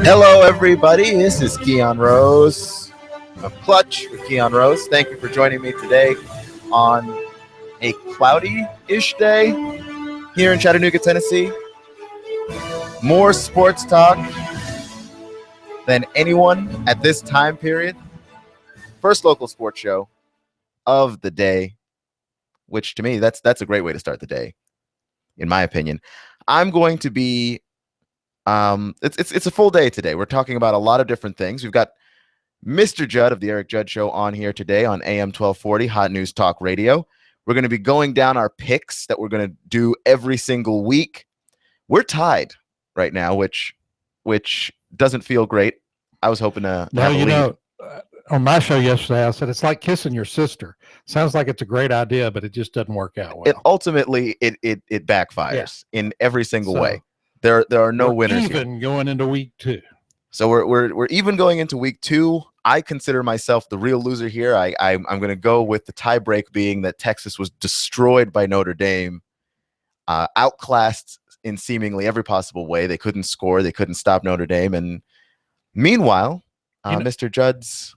Hello, everybody. This is Keon Rose of Clutch with Keon Rose. Thank you for joining me today on a cloudy-ish day here in Chattanooga, Tennessee. More sports talk than anyone at this time period. First local sports show of the day, which to me, that's a great way to start the day, in my opinion. I'm going to be it's a full day today. We're talking about a lot of different things. We've got Mr. Judd of the Eric Judd Show on here today on AM 1240 Hot News Talk Radio. We're going to be going down our picks that we're going to do every single week. We're tied right now, which doesn't feel great. I was hoping to have a lead. On my show yesterday, I said it's like kissing your sister. Sounds like it's a great idea, but it just doesn't work out well. It ultimately backfires in every single way. There are no winners even here. Going into week 2. So we're even going into week 2. I consider myself the real loser here. I'm going to go with the tiebreak being that Texas was destroyed by Notre Dame, outclassed in seemingly every possible way. They couldn't score. They couldn't stop Notre Dame. And meanwhile, Mr. Judd's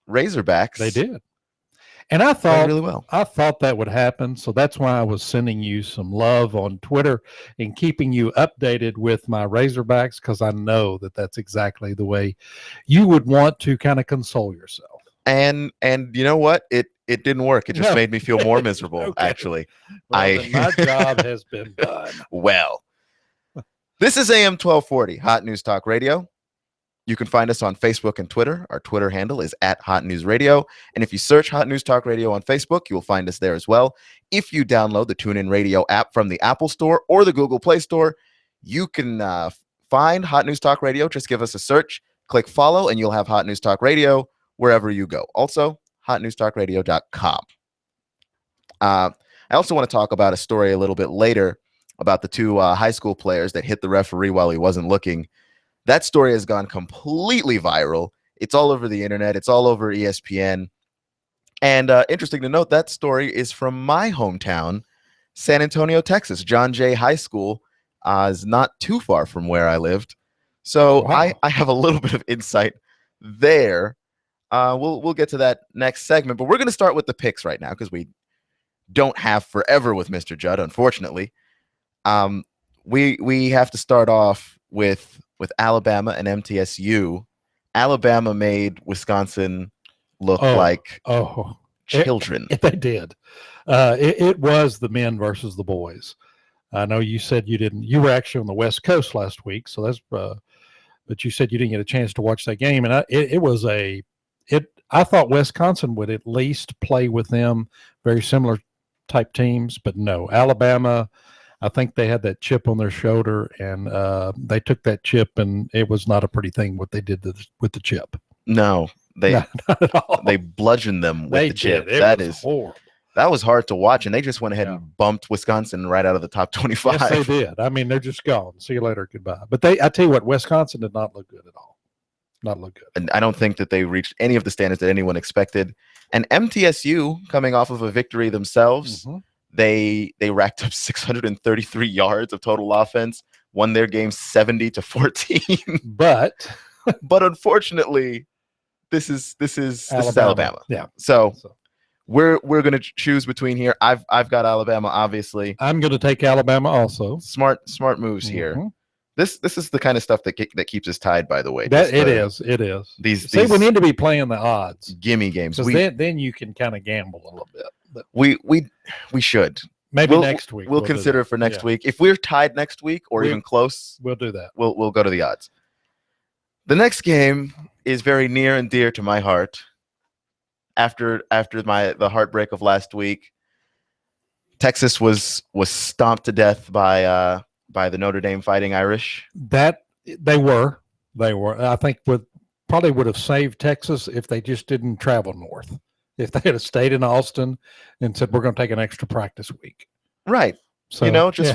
Razorbacks. They did. And I thought really well. I thought that would happen. So that's why I was sending you some love on Twitter and keeping you updated with my Razorbacks, because I know that that's exactly the way you would want to kind of console yourself. And you know what? It didn't work. It just made me feel more miserable, Okay. Actually. Well, my job has been done. Well, this is AM 1240 Hot News Talk Radio. You can find us on Facebook and Twitter. Our Twitter handle is @HotNewsRadio. And if you search Hot News Talk Radio on Facebook, you will find us there as well. If you download the TuneIn Radio app from the Apple Store or the Google Play Store, you can find Hot News Talk Radio. Just give us a search, click follow, and you'll have Hot News Talk Radio wherever you go. Also, hotnewstalkradio.com. I also want to talk about a story a little bit later about the two high school players that hit the referee while he wasn't looking. That story has gone completely viral. It's all over the internet. It's all over ESPN. And interesting to note, that story is from my hometown, San Antonio, Texas. John Jay High School is not too far from where I lived. So wow. I have a little bit of insight there. We'll get to that next segment. But we're going to start with the picks right now because we don't have forever with Mr. Judd, unfortunately. We have to start off with Alabama and MTSU. Alabama made Wisconsin look like children. They did. It was the men versus the boys. I know you said you were actually on the West Coast last week, so that's but you said you didn't get a chance to watch that game. And I thought Wisconsin would at least play with them, very similar type teams, but no. Alabama, I think they had that chip on their shoulder, and they took that chip, and it was not a pretty thing what they did with the chip. No, not at all. They bludgeoned them with the chip. That is horrible. That was hard to watch, and they just went ahead and bumped Wisconsin right out of the top 25. Yes, they did. I mean, they're just gone. See you later. Goodbye. But I tell you what, Wisconsin did not look good at all. Not look good. And I don't think that they reached any of the standards that anyone expected. And MTSU, coming off of a victory themselves, They racked up 633 yards of total offense, won their game 70-14. But unfortunately, this is Alabama. Yeah. So we're going to choose between here. I've got Alabama, obviously. I'm going to take Alabama also. Smart moves here. This is the kind of stuff that keeps us tied, by the way. It is. These we need to be playing the odds. Gimme games. Then you can kind of gamble a little bit. But we should. Maybe next week. We'll consider for next week. If we're tied next week or even close, we'll do that. We'll go to the odds. The next game is very near and dear to my heart. After the heartbreak of last week, Texas was stomped to death by the Notre Dame Fighting Irish. That they were. I think probably would have saved Texas if they just didn't travel north. If they had stayed in Austin and said, we're going to take an extra practice week. Right. So,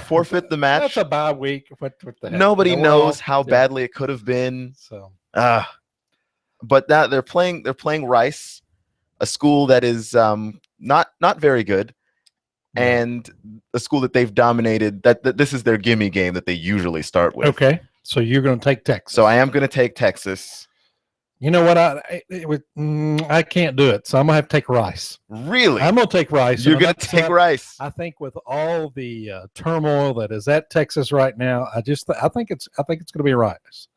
forfeit the match. That's a bye week. What the heck? Nobody knows how badly it could have been. So, but now they're playing Rice, a school that is not very good, and a school that they've dominated. That this is their gimme game that they usually start with. Okay. So you're going to take Texas. So I am going to take Texas. You know what? I can't do it. So I'm going to have to take Rice. Really? I'm going to take Rice. You're going to take Rice. I think with all the turmoil that is at Texas right now, I think it's going to be Rice.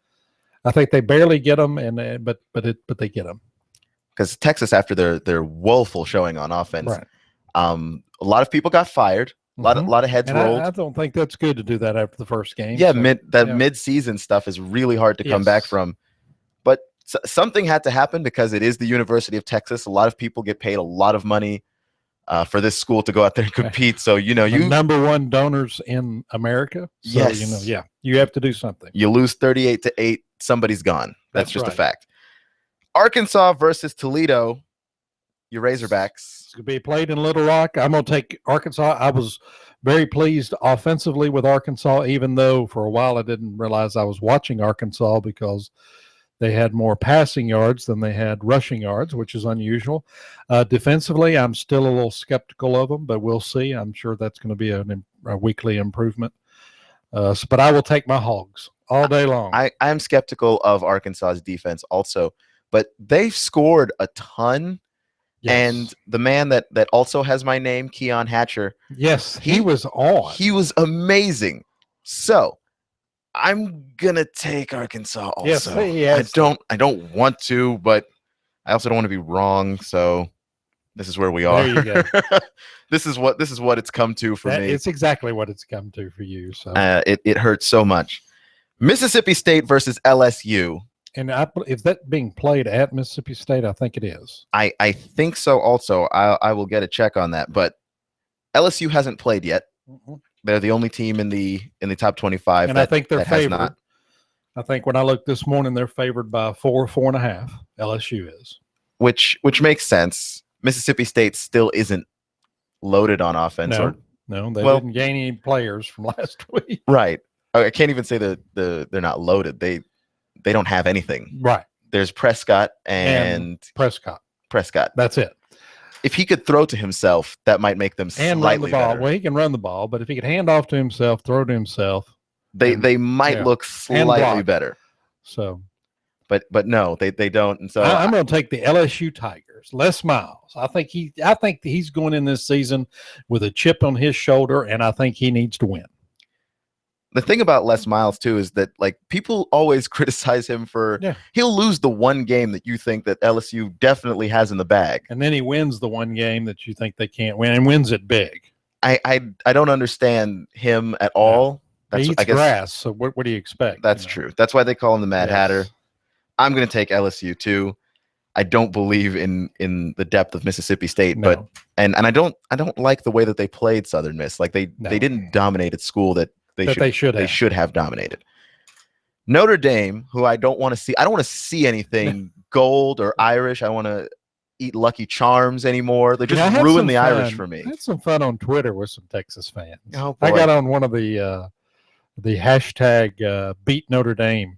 I think they barely get them, but they get them. Because Texas, after their woeful showing on offense, right. A lot of people got fired. A lot of heads rolled. I don't think that's good to do that after the first game. Yeah, mid-season stuff is really hard to come back from. But something had to happen because it is the University of Texas. A lot of people get paid a lot of money for this school to go out there and compete. So, the number one donors in America. So, yes. You have to do something. You lose 38-8, somebody's gone. That's just right. a fact. Arkansas versus Toledo. Your Razorbacks. It's going to be played in Little Rock. I'm going to take Arkansas. I was very pleased offensively with Arkansas, even though for a while I didn't realize I was watching Arkansas because they had more passing yards than they had rushing yards, which is unusual. Defensively, I'm still a little skeptical of them, but we'll see. I'm sure that's going to be a weekly improvement. But I will take my Hogs all day long. I am skeptical of Arkansas's defense also, but they've scored a ton. Yes. And the man that also has my name, Keon Hatcher. Yes, he was on. He was amazing. So I'm gonna take Arkansas also. Yes. I don't want to, but I also don't want to be wrong. So this is where we are. There you go. This is what it's come to for me. It's exactly what it's come to for you. So it hurts so much. Mississippi State versus LSU. And if that being played at Mississippi State, I think it is. I think so also. I will get a check on that. But LSU hasn't played yet. Mm-hmm. They're the only team in the top 25. And I think they're favored. I think when I looked this morning, they're favored by 4.5. LSU is. Which makes sense. Mississippi State still isn't loaded on offense. No, they didn't gain any players from last week. Right. I can't even say that they're not loaded. They don't have anything. Right. There's Prescott and Prescott. That's it. If he could throw to himself, that might make them and slightly run the ball. better. Well, he can run the ball, but if he could hand off to himself, throw to himself, they might look slightly better. So, but no, they don't. And so I'm going to take the LSU Tigers. Les Miles. I think he's going in this season with a chip on his shoulder, and I think he needs to win. The thing about Les Miles too is that like people always criticize him for he'll lose the one game that you think that LSU definitely has in the bag, and then he wins the one game that you think they can't win and wins it big. I don't understand him at all. He eats grass, so what do you expect? That's true. That's why they call him the Mad Hatter. I'm going to take LSU too. I don't believe in the depth of Mississippi State, but and I don't like the way that they played Southern Miss. Like they didn't dominate at school that they should have dominated. Notre Dame, who I don't want to see. I don't want to see anything gold or Irish. I want to eat Lucky Charms anymore. They just ruined the Irish for me. I had some fun on Twitter with some Texas fans. Oh, boy. I got on one of the hashtag Beat Notre Dame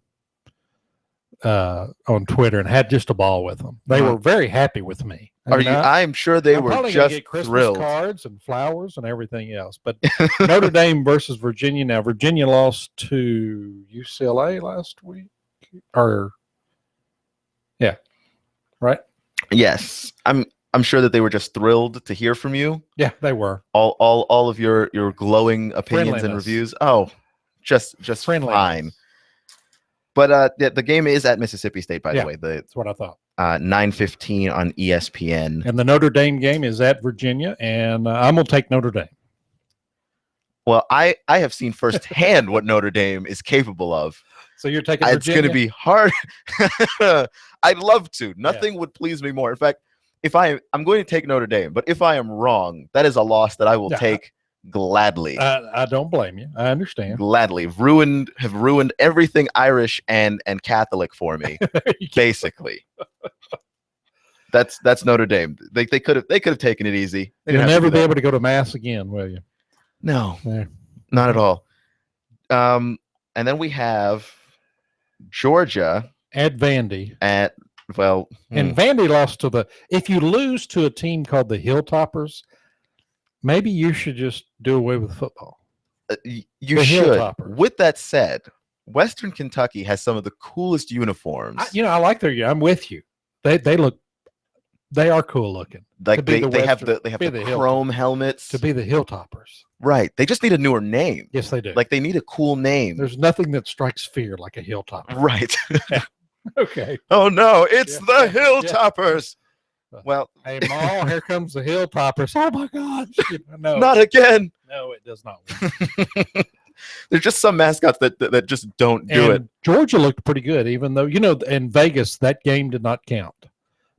on Twitter and had just a ball with them. They were very happy with me. I'm sure they were just get Christmas thrilled. Cards and flowers and everything else. But Notre Dame versus Virginia. Now Virginia lost to UCLA last week, right? Yes, I'm sure that they were just thrilled to hear from you. Yeah, they were. All of your glowing opinions and reviews. Oh, just fine. But the game is at Mississippi State, by the way. That's what I thought. 9:15 on ESPN. And the Notre Dame game is at Virginia, and I'm going to take Notre Dame. Well, I have seen firsthand what Notre Dame is capable of. So you're taking Virginia? It's going to be hard. I'd love to. Nothing would please me more. In fact, I'm going to take Notre Dame, but if I am wrong, that is a loss that I will take gladly. I don't blame you. I understand. Gladly. Have ruined everything Irish and Catholic for me, basically. That's Notre Dame. They could have taken it easy. You'll never be able to go to mass again, will you? No, not at all. And then we have Georgia at Vandy. And Vandy lost to if you lose to a team called the Hilltoppers, maybe you should just do away with football. You should. With that said, Western Kentucky has some of the coolest uniforms. I like I'm with you. They are cool looking. Like they have the chrome helmets. To be the Hilltoppers. Right. They just need a newer name. Yes, they do. Like they need a cool name. There's nothing that strikes fear like a Hilltopper. Right. Okay. Oh no, it's the Hilltoppers. Yeah. Well, hey Ma, here comes the Hilltoppers. Oh my God. No. Not again. No, it does not work. There's just some mascots that just don't do it. Georgia looked pretty good, even though, in Vegas, that game did not count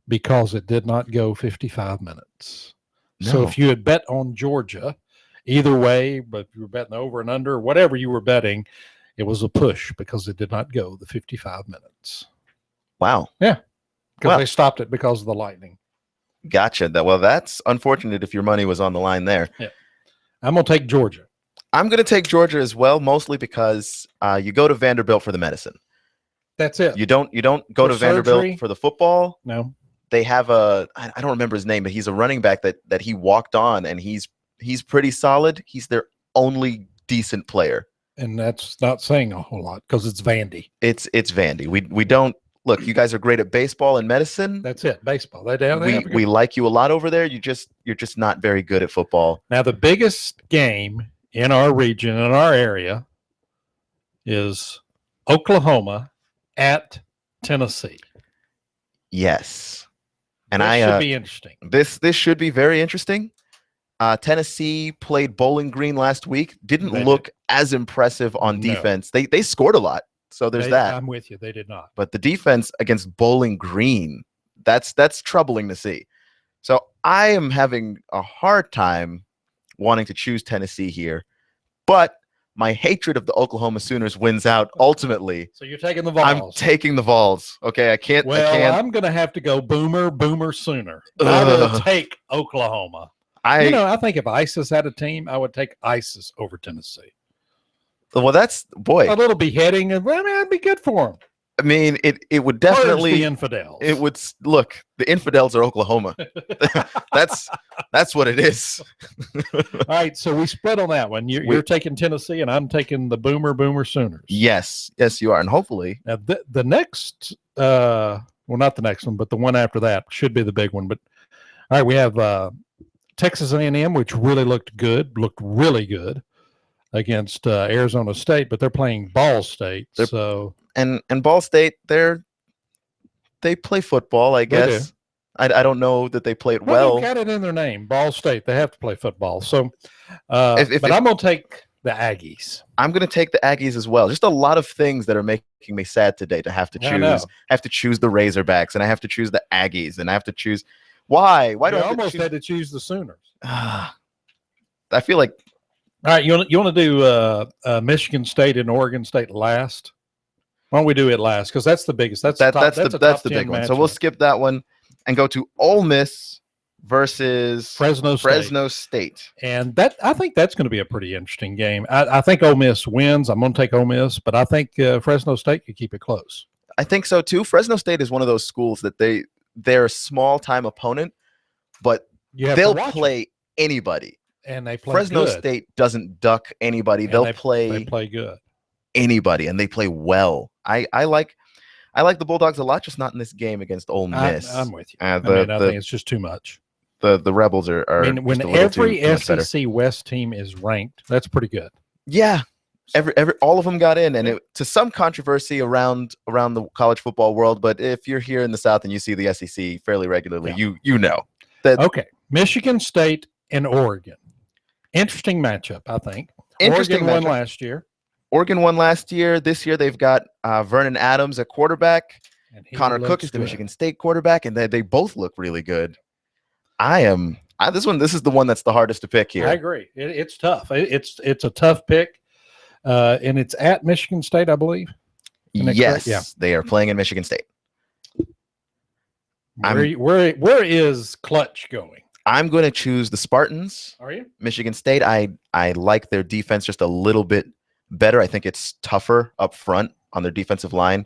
because it did not go 55 minutes. No. So if you had bet on Georgia, either way, but if you were betting over and under, whatever you were betting, it was a push because it did not go the 55 minutes. Wow. Yeah. Because they stopped it because of the lightning. Gotcha. That's unfortunate if your money was on the line there. Yeah. I'm going to take Georgia. I'm going to take Georgia as well, mostly because you go to Vanderbilt for the medicine. That's it. You don't go to Vanderbilt for the football. No. They have I don't remember his name, but he's a running back that he walked on, and he's pretty solid. He's their only decent player. And that's not saying a whole lot because it's Vandy. It's Vandy. We don't look. You guys are great at baseball and medicine. That's it. Baseball. We like you a lot over there. You're just not very good at football. Now the biggest game in our region, in our area, is Oklahoma at Tennessee. Yes. And this should be interesting. This should be very interesting. Tennessee played Bowling Green last week. Didn't look as impressive on defense. They scored a lot. So there's that. I'm with you. They did not. But the defense against Bowling Green, that's troubling to see. So I am having a hard time wanting to choose Tennessee here. But my hatred of the Oklahoma Sooners wins out ultimately. So you're taking the Vols. I'm taking the Vols. Okay, I can't. I'm going to have to go Boomer Sooner. I'm going to take Oklahoma. I think if ISIS had a team, I would take ISIS over Tennessee. Well, that's a little beheading, and that'd be good for them. I mean, it would definitely the infidels. It would look. The infidels are Oklahoma. that's what it is. All right, so we split on that one. You're taking Tennessee, and I'm taking the Boomer Sooners. Yes, you are, and hopefully now the next, not the next one, but the one after that should be the big one. But all right, we have Texas A&M, which looked really good against Arizona State, but they're playing Ball State, And Ball State, they play football, I guess. I don't know that they play it well. They've got it in their name, Ball State. They have to play football. So, but I'm going to take the Aggies. I'm going to take the Aggies as well. Just a lot of things that are making me sad today to have to choose. I have to choose the Razorbacks, and I have to choose the Aggies, and I have to choose. Why? Why do I almost had to choose the Sooners? I feel like. All right, you want to do Michigan State and Oregon State last? Why don't we do it last? Because that's the biggest. That's the big one. So we'll skip that one and go to Ole Miss versus Fresno State. And I think that's going to be a pretty interesting game. I think Ole Miss wins. I'm going to take Ole Miss, but I think Fresno State could keep it close. I think so too. Fresno State is one of those schools that they're a small time opponent, but they'll play anybody. And they play Fresno good. State doesn't duck anybody. And they play good. Anybody, and they play well. I like the Bulldogs a lot, just not in this game against Ole Miss. I'm with you. I think it's just too much. The Rebels are. When every SEC West team is ranked, that's pretty good. Yeah, all of them got in, and to some controversy around the college football world. But if you're here in the South and you see the SEC fairly regularly, you know that. Okay, Michigan State and Oregon. Interesting matchup, I think. Oregon won last year. Oregon won last year. This year they've got Vernon Adams at quarterback. Connor Cook is the Michigan State quarterback, and they both look really good. This is the one that's the hardest to pick here. I agree. It's tough. It's a tough pick, and it's at Michigan State, I believe. Yes, they are playing in Michigan State. Where is Clutch going? I'm going to choose the Spartans. Are you? Michigan State. I like their defense just a little bit better. I think it's tougher up front on their defensive line.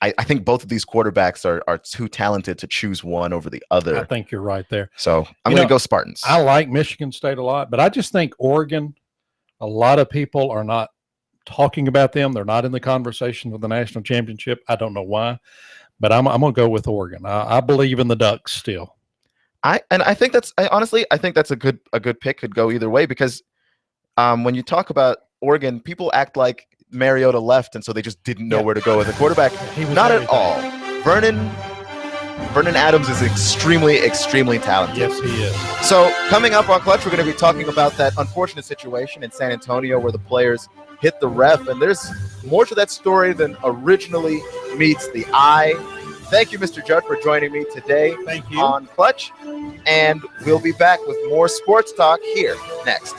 I think both of these quarterbacks are too talented to choose one over the other. I think you're right there. So I'm going to go Spartans. I like Michigan State a lot, but I just think Oregon, a lot of people are not talking about them. They're not in the conversation for the national championship. I don't know why, but I'm going to go with Oregon. I believe in the Ducks still. I think that's a good pick. Could go either way because when you talk about Oregon, people act like Mariota left and so they just didn't know where to go with a quarterback. Not at all. Vernon Adams is extremely, extremely talented. Yes, he is. So coming up on Clutch, we're going to be talking about that unfortunate situation in San Antonio where the players hit the ref, and there's more to that story than originally meets the eye. Thank you, Mr. Judd, for joining me today on Clutch, and we'll be back with more sports talk here next.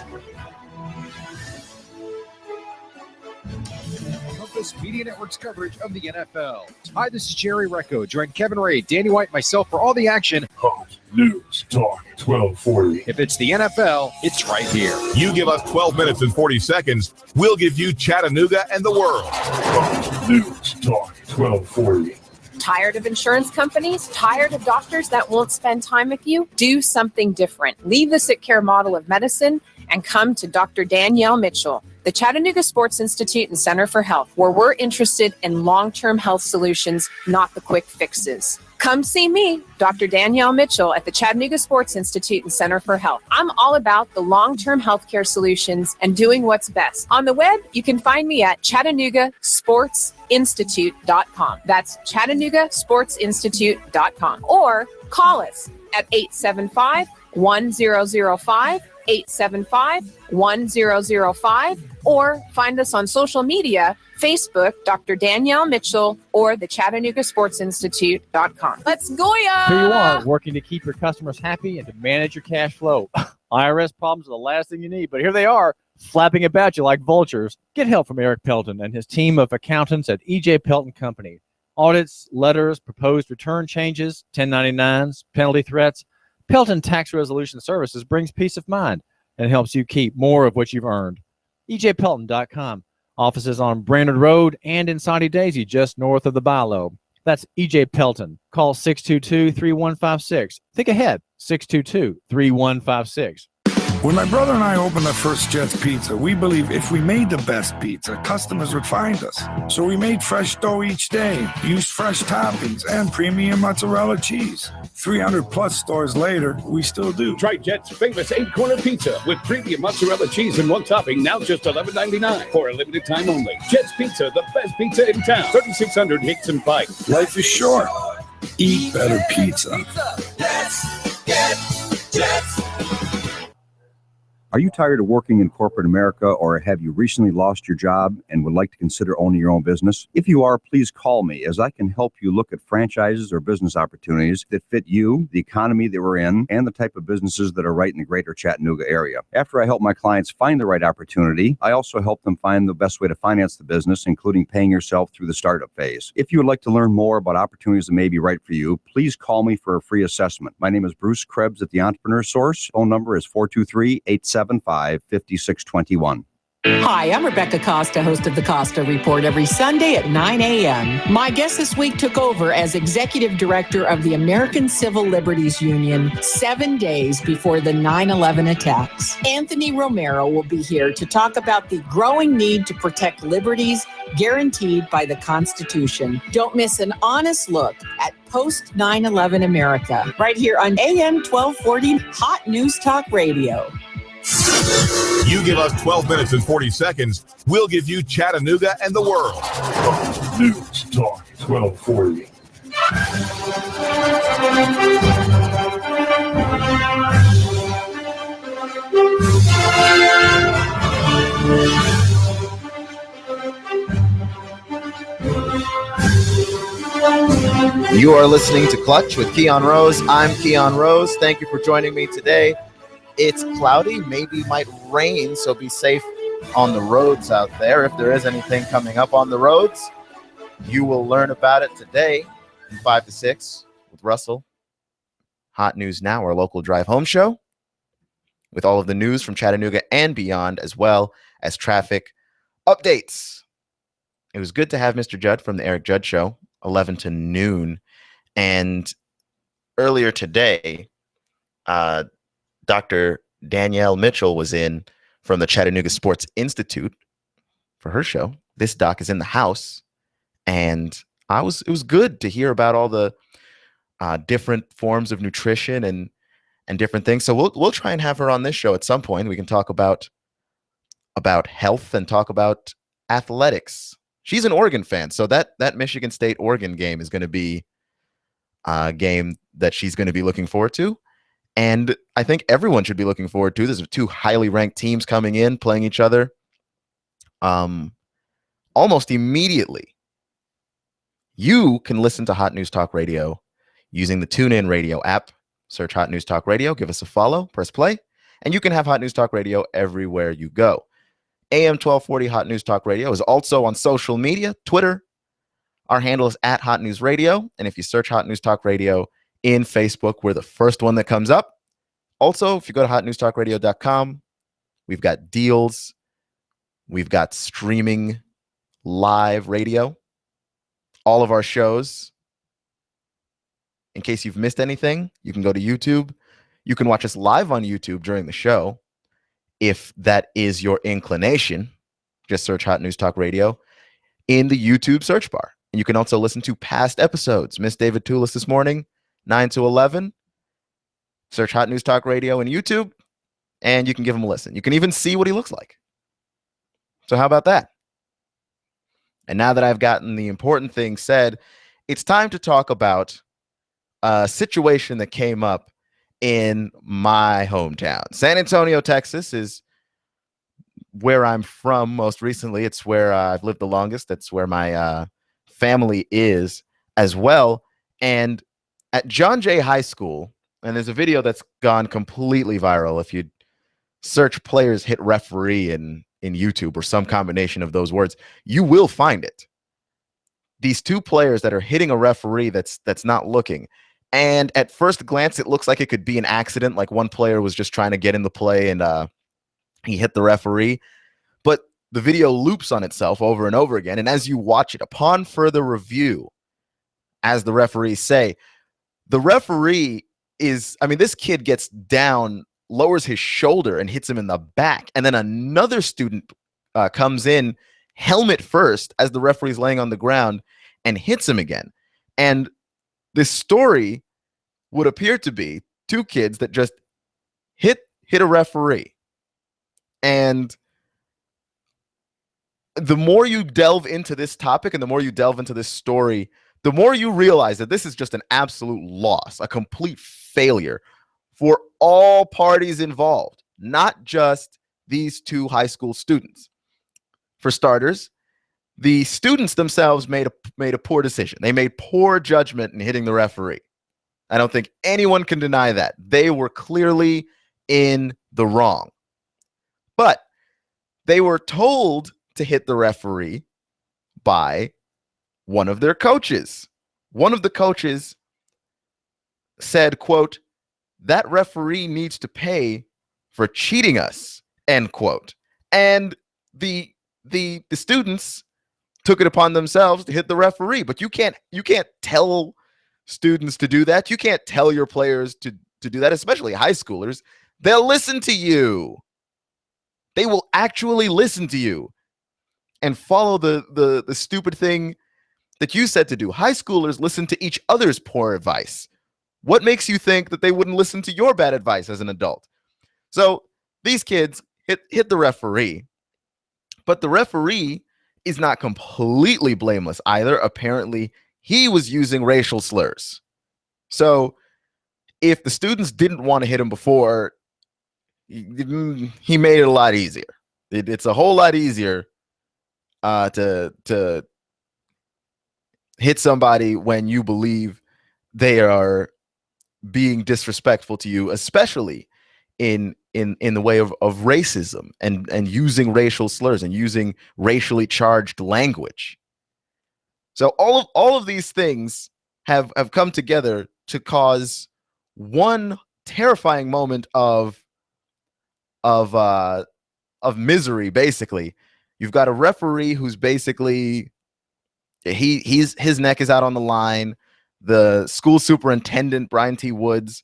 Media Network's coverage of the NFL. Hi, this is Jerry Recco. Join Kevin Ray, Danny White, and myself for all the action. Hot News Talk 1240. If it's the NFL, it's right here. You give us 12 minutes and 40 seconds, we'll give you Chattanooga and the world. Hot News Talk 1240. Tired of insurance companies? Tired of doctors that won't spend time with you? Do something different. Leave the sick care model of medicine and come to Dr. Danielle Mitchell, the Chattanooga Sports Institute and Center for Health, where we're interested in long-term health solutions, not the quick fixes. Come see me, Dr. Danielle Mitchell, at the Chattanooga Sports Institute and Center for Health. I'm all about the long-term healthcare solutions and doing what's best. On the web, you can find me at ChattanoogaSportsInstitute.com. That's ChattanoogaSportsInstitute.com. Or call us at 875-1005, 875-1005, or find us on social media, Facebook, Dr. Danielle Mitchell, or the ChattanoogaSportsInstitute.com. Let's go, ya! Here you are, working to keep your customers happy and to manage your cash flow. IRS problems are the last thing you need, but here they are, flapping about you like vultures. Get help from Eric Pelton and his team of accountants at E.J. Pelton Company. Audits, letters, proposed return changes, 1099s, penalty threats. Pelton Tax Resolution Services brings peace of mind and helps you keep more of what you've earned. EJPelton.com. Offices on Brainerd Road and in Saudi Daisy, just north of the Bilo. That's EJ Pelton. Call 622-3156. Think ahead, 622-3156. When my brother and I opened our first Jets Pizza, we believed if we made the best pizza, customers would find us. So we made fresh dough each day, used fresh toppings, and premium mozzarella cheese. 300-plus stores later, we still do. Try Jet's famous 8-corner pizza with premium mozzarella cheese and one topping, now just $11.99 for a limited time only. Jet's Pizza, the best pizza in town. 3600 Hickson Pike. Life is short. Eat better pizza. Let's get Jets. Are you tired of working in corporate America, or have you recently lost your job and would like to consider owning your own business? If you are, please call me, as I can help you look at franchises or business opportunities that fit you, the economy that we're in, and the type of businesses that are right in the greater Chattanooga area. After I help my clients find the right opportunity, I also help them find the best way to finance the business, including paying yourself through the startup phase. If you would like to learn more about opportunities that may be right for you, please call me for a free assessment. My name is Bruce Krebs at the Entrepreneur Source. Phone number is 423-875-5621. Hi, I'm Rebecca Costa, host of the Costa Report every Sunday at 9 a.m. My guest this week took over as Executive Director of the American Civil Liberties Union 7 days before the 9/11 attacks. Anthony Romero will be here to talk about the growing need to protect liberties guaranteed by the Constitution. Don't miss an honest look at post-9/11 America right here on AM 1240 Hot News Talk Radio. You give us 12 minutes and 40 seconds, we'll give you Chattanooga and the world. News Talk 1240. You are listening to Clutch with Keon Rose. I'm Keon Rose. Thank you for joining me today. It's cloudy, maybe might rain, so be safe on the roads out there. If there is anything coming up on the roads, you will learn about it today from 5 to 6 with Russell. Hot News Now, our local drive home show, with all of the news from Chattanooga and beyond, as well as traffic updates. It was good to have Mr. Judd from the Eric Judd Show, 11 to noon. And earlier today, Dr. Danielle Mitchell was in from the Chattanooga Sports Institute her show. This doc is in the house, and it was good to hear about all the different forms of nutrition and different things. So we'll try and have her on this show at some point. We can talk about health and talk about athletics. She's an Oregon fan, so that Michigan State Oregon game is going to be a game that she's going to be looking forward to. And I think everyone should be looking forward to. There's two highly ranked teams coming in, playing each other almost immediately. You can listen to Hot News Talk Radio using the TuneIn Radio app. Search Hot News Talk Radio, give us a follow, press play, and you can have Hot News Talk Radio everywhere you go. AM 1240 Hot News Talk Radio is also on social media, Twitter. Our handle is at Hot News Radio, and if you search Hot News Talk Radio in Facebook, we're the first one that comes up. Also, if you go to hotnewstalkradio.com, we've got deals. We've got streaming live radio. All of our shows. In case you've missed anything, you can go to YouTube. You can watch us live on YouTube during the show. If that is your inclination, just search Hot News Talk Radio in the YouTube search bar. And you can also listen to past episodes. Miss David Tulis this morning, 9 to 11. Search Hot News Talk Radio in YouTube, and you can give him a listen. You can even see what he looks like. So how about that? And now that I've gotten the important thing said, it's time to talk about a situation that came up in my hometown. San Antonio, Texas is where I'm from most recently. It's where I've lived the longest. That's where my family is as well. And at John Jay High School, and there's a video that's gone completely viral. If you search players hit referee in YouTube or some combination of those words, you will find it. These two players that are hitting a referee that's not looking. And at first glance, it looks like it could be an accident. Like one player was just trying to get in the play and he hit the referee. But the video loops on itself over and over again. And as you watch it, upon further review, as the referees say, the referee this kid gets down, lowers his shoulder and hits him in the back. And then another student comes in helmet first as the referee's laying on the ground and hits him again. And this story would appear to be two kids that just hit a referee. And the more you delve into this topic and the more you delve into this story, the more you realize that this is just an absolute loss, a complete failure for all parties involved, not just these two high school students. For starters, the students themselves made a poor decision. They made poor judgment in hitting the referee. I don't think anyone can deny that. They were clearly in the wrong. But they were told to hit the referee by one of their coaches. One of the coaches said, quote, "That referee needs to pay for cheating us," end quote. And the students took it upon themselves to hit the referee. But you can't tell students to do that. You can't tell your players to do that, especially high schoolers. They'll listen to you. They will actually listen to you and follow the stupid thing that you said to do. High schoolers listen to each other's poor advice. What makes you think that they wouldn't listen to your bad advice as an adult? So these kids hit the referee, but the referee is not completely blameless either. Apparently, he was using racial slurs. So if the students didn't want to hit him before, he made it a lot easier. It's a whole lot easier to hit somebody when you believe they are being disrespectful to you, especially in the way of racism and using racial slurs and using racially charged language. So all of these things have come together to cause one terrifying moment of misery. Basically, you've got a referee who's basically his neck is out on the line. The school superintendent, Brian T. Woods,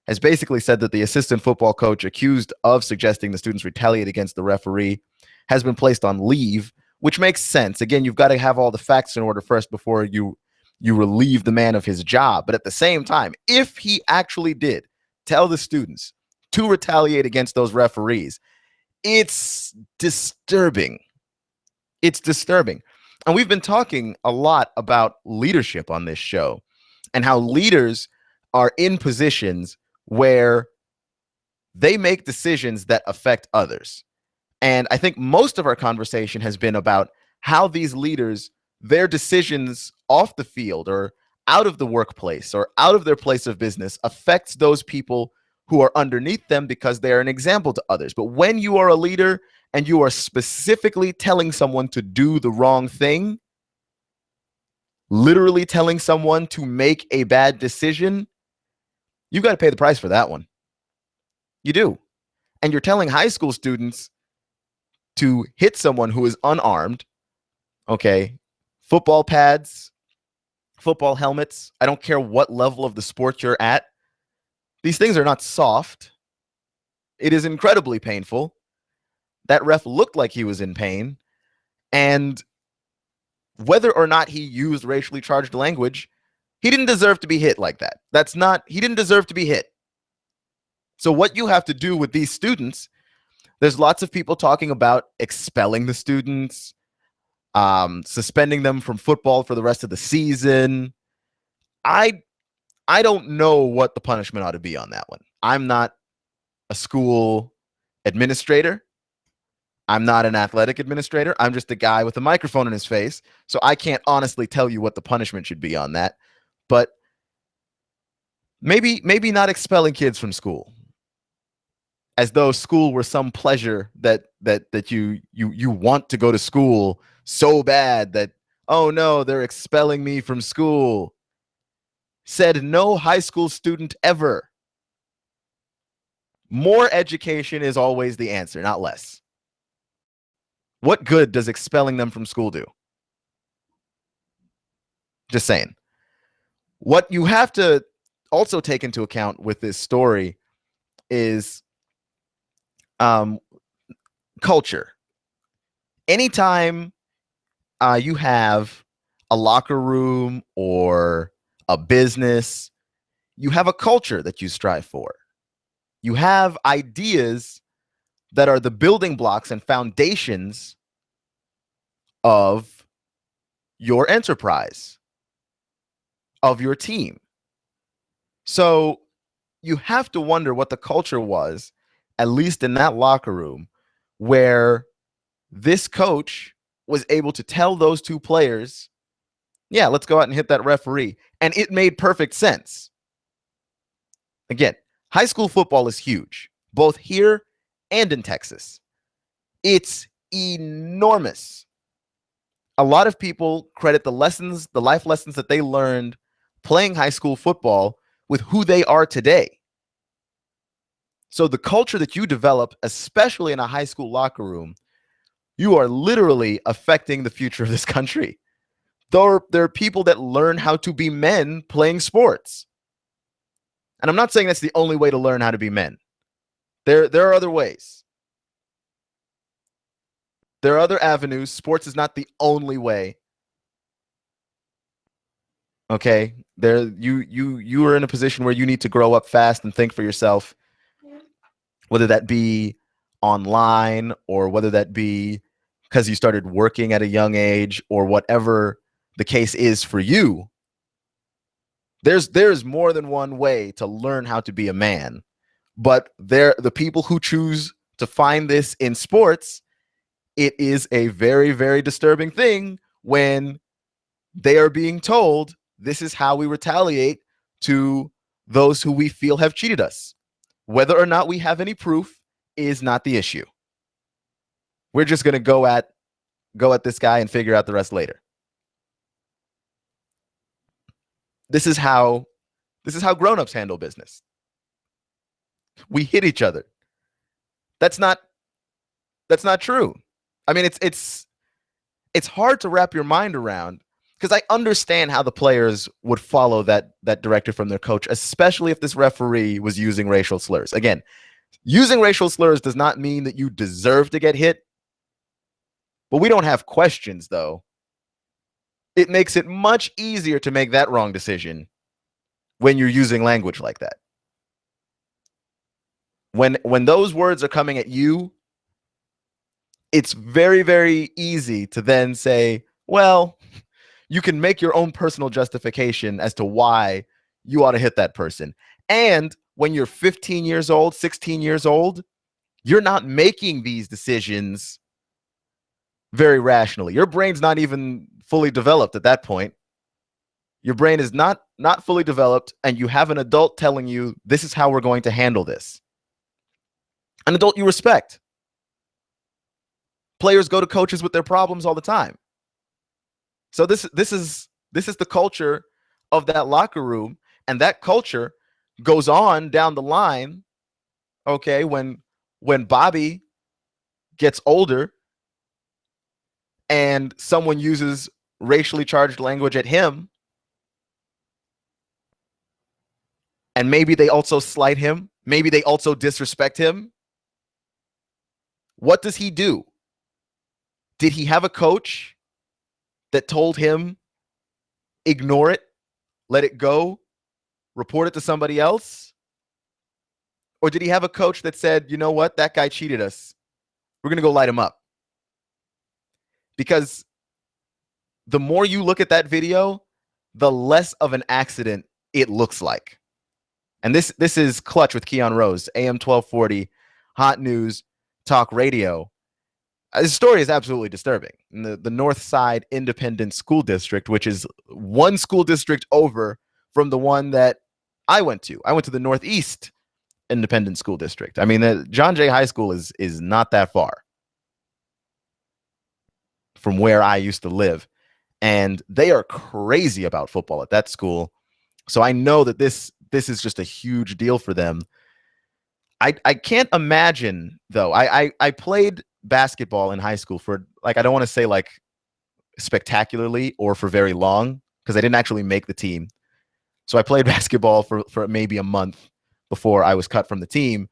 has basically said that the assistant football coach accused of suggesting the students retaliate against the referee has been placed on leave, which makes sense. Again, you've got to have all the facts in order first before you relieve the man of his job. But at the same time, if he actually did tell the students to retaliate against those referees, it's disturbing. It's disturbing. And we've been talking a lot about leadership on this show and how leaders are in positions where they make decisions that affect others. And I think most of our conversation has been about how these leaders, their decisions off the field or out of the workplace or out of their place of business affects those people who are underneath them because they are an example to others. But when you are a leader and you are specifically telling someone to do the wrong thing, literally telling someone to make a bad decision, you've got to pay the price for that one. You do. And you're telling high school students to hit someone who is unarmed, okay? Football pads, football helmets, I don't care what level of the sport you're at. These things are not soft. It is incredibly painful. That ref looked like he was in pain. And whether or not he used racially charged language, he didn't deserve to be hit like that. He didn't deserve to be hit. So what you have to do with these students, there's lots of people talking about expelling the students, suspending them from football for the rest of the season. I don't know what the punishment ought to be on that one. I'm not a school administrator. I'm not an athletic administrator. I'm just a guy with a microphone in his face. So I can't honestly tell you what the punishment should be on that. But maybe not expelling kids from school, as though school were some pleasure that you want to go to school so bad that, oh no, they're expelling me from school. Said no high school student ever. More education is always the answer, not less. What good does expelling them from school do? Just saying. What you have to also take into account with this story is culture. Anytime you have a locker room or a business, you have a culture that you strive for. You have ideas that are the building blocks and foundations of your enterprise, of your team. So you have to wonder what the culture was, at least in that locker room, where this coach was able to tell those two players, yeah, let's go out and hit that referee. And it made perfect sense. Again, high school football is huge, both here and in Texas. It's enormous. A lot of people credit the life lessons that they learned playing high school football with who they are today. So the culture that you develop, especially in a high school locker room, you are literally affecting the future of this country. There are people that learn how to be men playing sports. And I'm not saying that's the only way to learn how to be men. There are other ways. There are other avenues. Sports is not the only way. Okay? You are in a position where you need to grow up fast and think for yourself, whether that be online or whether that be because you started working at a young age or whatever the case is for you. There's more than one way to learn how to be a man. But the people who choose to find this in sports, it is a very, very disturbing thing when they are being told this is how we retaliate to those who we feel have cheated us. Whether or not we have any proof is not the issue. We're just going to go at this guy and figure out the rest later. This is how grown-ups handle business. We hit each other. That's not true. I mean, it's hard to wrap your mind around, because I understand how the players would follow that directive from their coach, especially if this referee was using racial slurs. Again, using racial slurs does not mean that you deserve to get hit. But we don't have questions, though. It makes it much easier to make that wrong decision when you're using language like that. When those words are coming at you, it's very, very easy to then say, well, you can make your own personal justification as to why you ought to hit that person. And when you're 15 years old, 16 years old, you're not making these decisions very rationally. Your brain's not even fully developed at that point. Your brain is not fully developed, and you have an adult telling you, this is how we're going to handle this. An adult you respect. Players go to coaches with their problems all the time. So this is the culture of that locker room, and that culture goes on down the line. Okay, when Bobby gets older and someone uses racially charged language at him, and maybe they also slight him, maybe they also disrespect him, what does he do? Did he have a coach that told him, ignore it, let it go, report it to somebody else? Or did he have a coach that said, you know what, that guy cheated us, we're going to go light him up? Because the more you look at that video, the less of an accident it looks like. And this is Clutch with Keon Rose, AM 1240, Hot News Talk Radio. This story is absolutely disturbing. In the North Side Independent School District, which is one school district over from the one that I went to. I went to the Northeast Independent School District. I mean, John Jay High School is not that far from where I used to live. And they are crazy about football at that school. So I know that this is just a huge deal for them. I can't imagine, though. I played basketball in high school for, like, I don't want to say like spectacularly or for very long, because I didn't actually make the team. So I played basketball for maybe a month before I was cut from the team.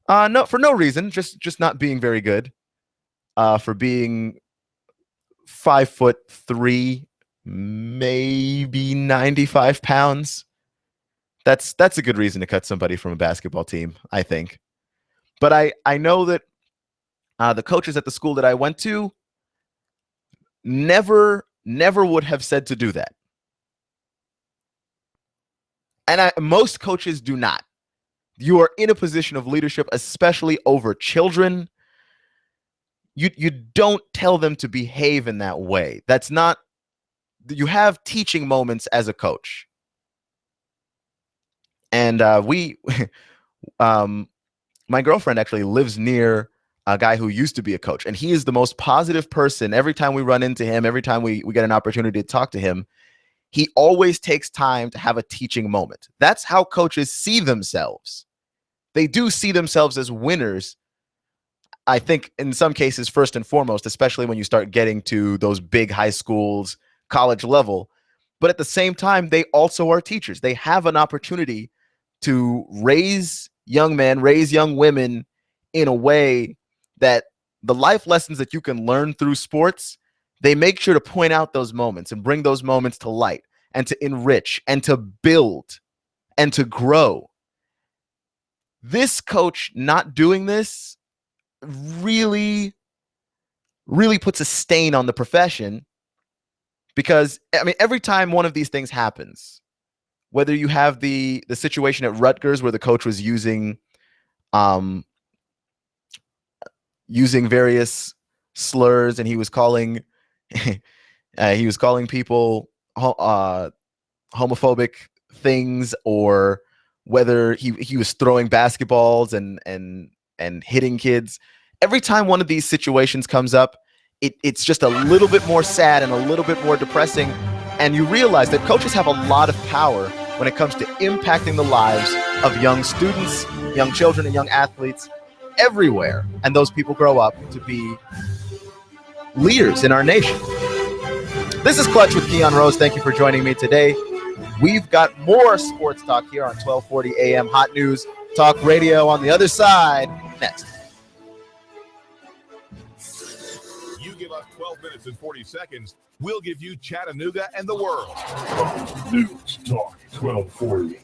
No, for no reason, just not being very good. For being 5'3", maybe 95 pounds. That's a good reason to cut somebody from a basketball team, I think. But I know that the coaches at the school that I went to never would have said to do that. And most coaches do not. You are in a position of leadership, especially over children. You don't tell them to behave in that way. That's not, you have teaching moments as a coach. And my girlfriend actually lives near a guy who used to be a coach, and he is the most positive person. Every time we run into him, every time we get an opportunity to talk to him, he always takes time to have a teaching moment. That's how coaches see themselves. They do see themselves as winners, I think, in some cases, first and foremost, especially when you start getting to those big high schools, college level. But at the same time, they also are teachers. They have an opportunity to raise young men, raise young women in a way that the life lessons that you can learn through sports, they make sure to point out those moments and bring those moments to light and to enrich and to build and to grow. This coach not doing this really puts a stain on the profession, because, I mean, every time one of these things happens, whether you have the situation at Rutgers where the coach was using various slurs, and he was calling people homophobic things, or whether he was throwing basketballs and hitting kids. Every time one of these situations comes up, it's just a little bit more sad and a little bit more depressing. And you realize that coaches have a lot of power when it comes to impacting the lives of young students, young children, and young athletes everywhere. And those people grow up to be leaders in our nation. This is Clutch with Keon Rose. Thank you for joining me today. We've got more sports talk here on 1240 AM Hot News Talk Radio. On the other side, next. You give us minutes and 40 seconds, we'll give you Chattanooga and the world. News Talk 1240.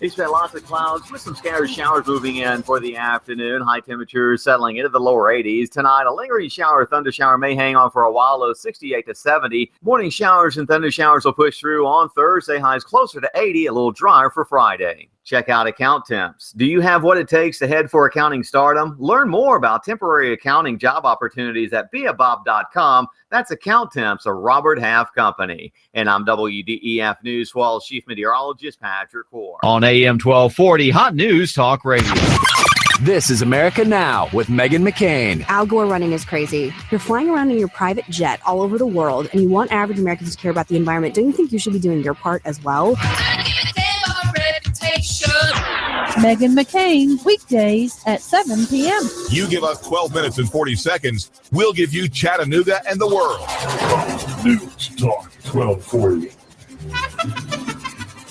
Expect lots of clouds with some scattered showers moving in for the afternoon. High temperatures settling into the lower 80s. Tonight, a lingering shower or thunder shower may hang on for a while, low 68 to 70. Morning showers and thunder showers will push through on Thursday. Highs closer to 80, a little drier for Friday. Check out account temps. Do you have what it takes to head for accounting stardom? Learn more about temporary accounting job opportunities at beabob.com. That's Account Temps, a Robert Half company. And I'm WDEF News 12 Chief Meteorologist Patrick Hoare. On AM 1240, Hot News Talk Radio. This is America Now with Meghan McCain. Al Gore running is crazy. You're flying around in your private jet all over the world, and you want average Americans to care about the environment. Don't you think you should be doing your part as well? Meghan McCain, weekdays at 7 p.m. You give us 12 minutes and 40 seconds, we'll give you Chattanooga and the world. News Talk 1240.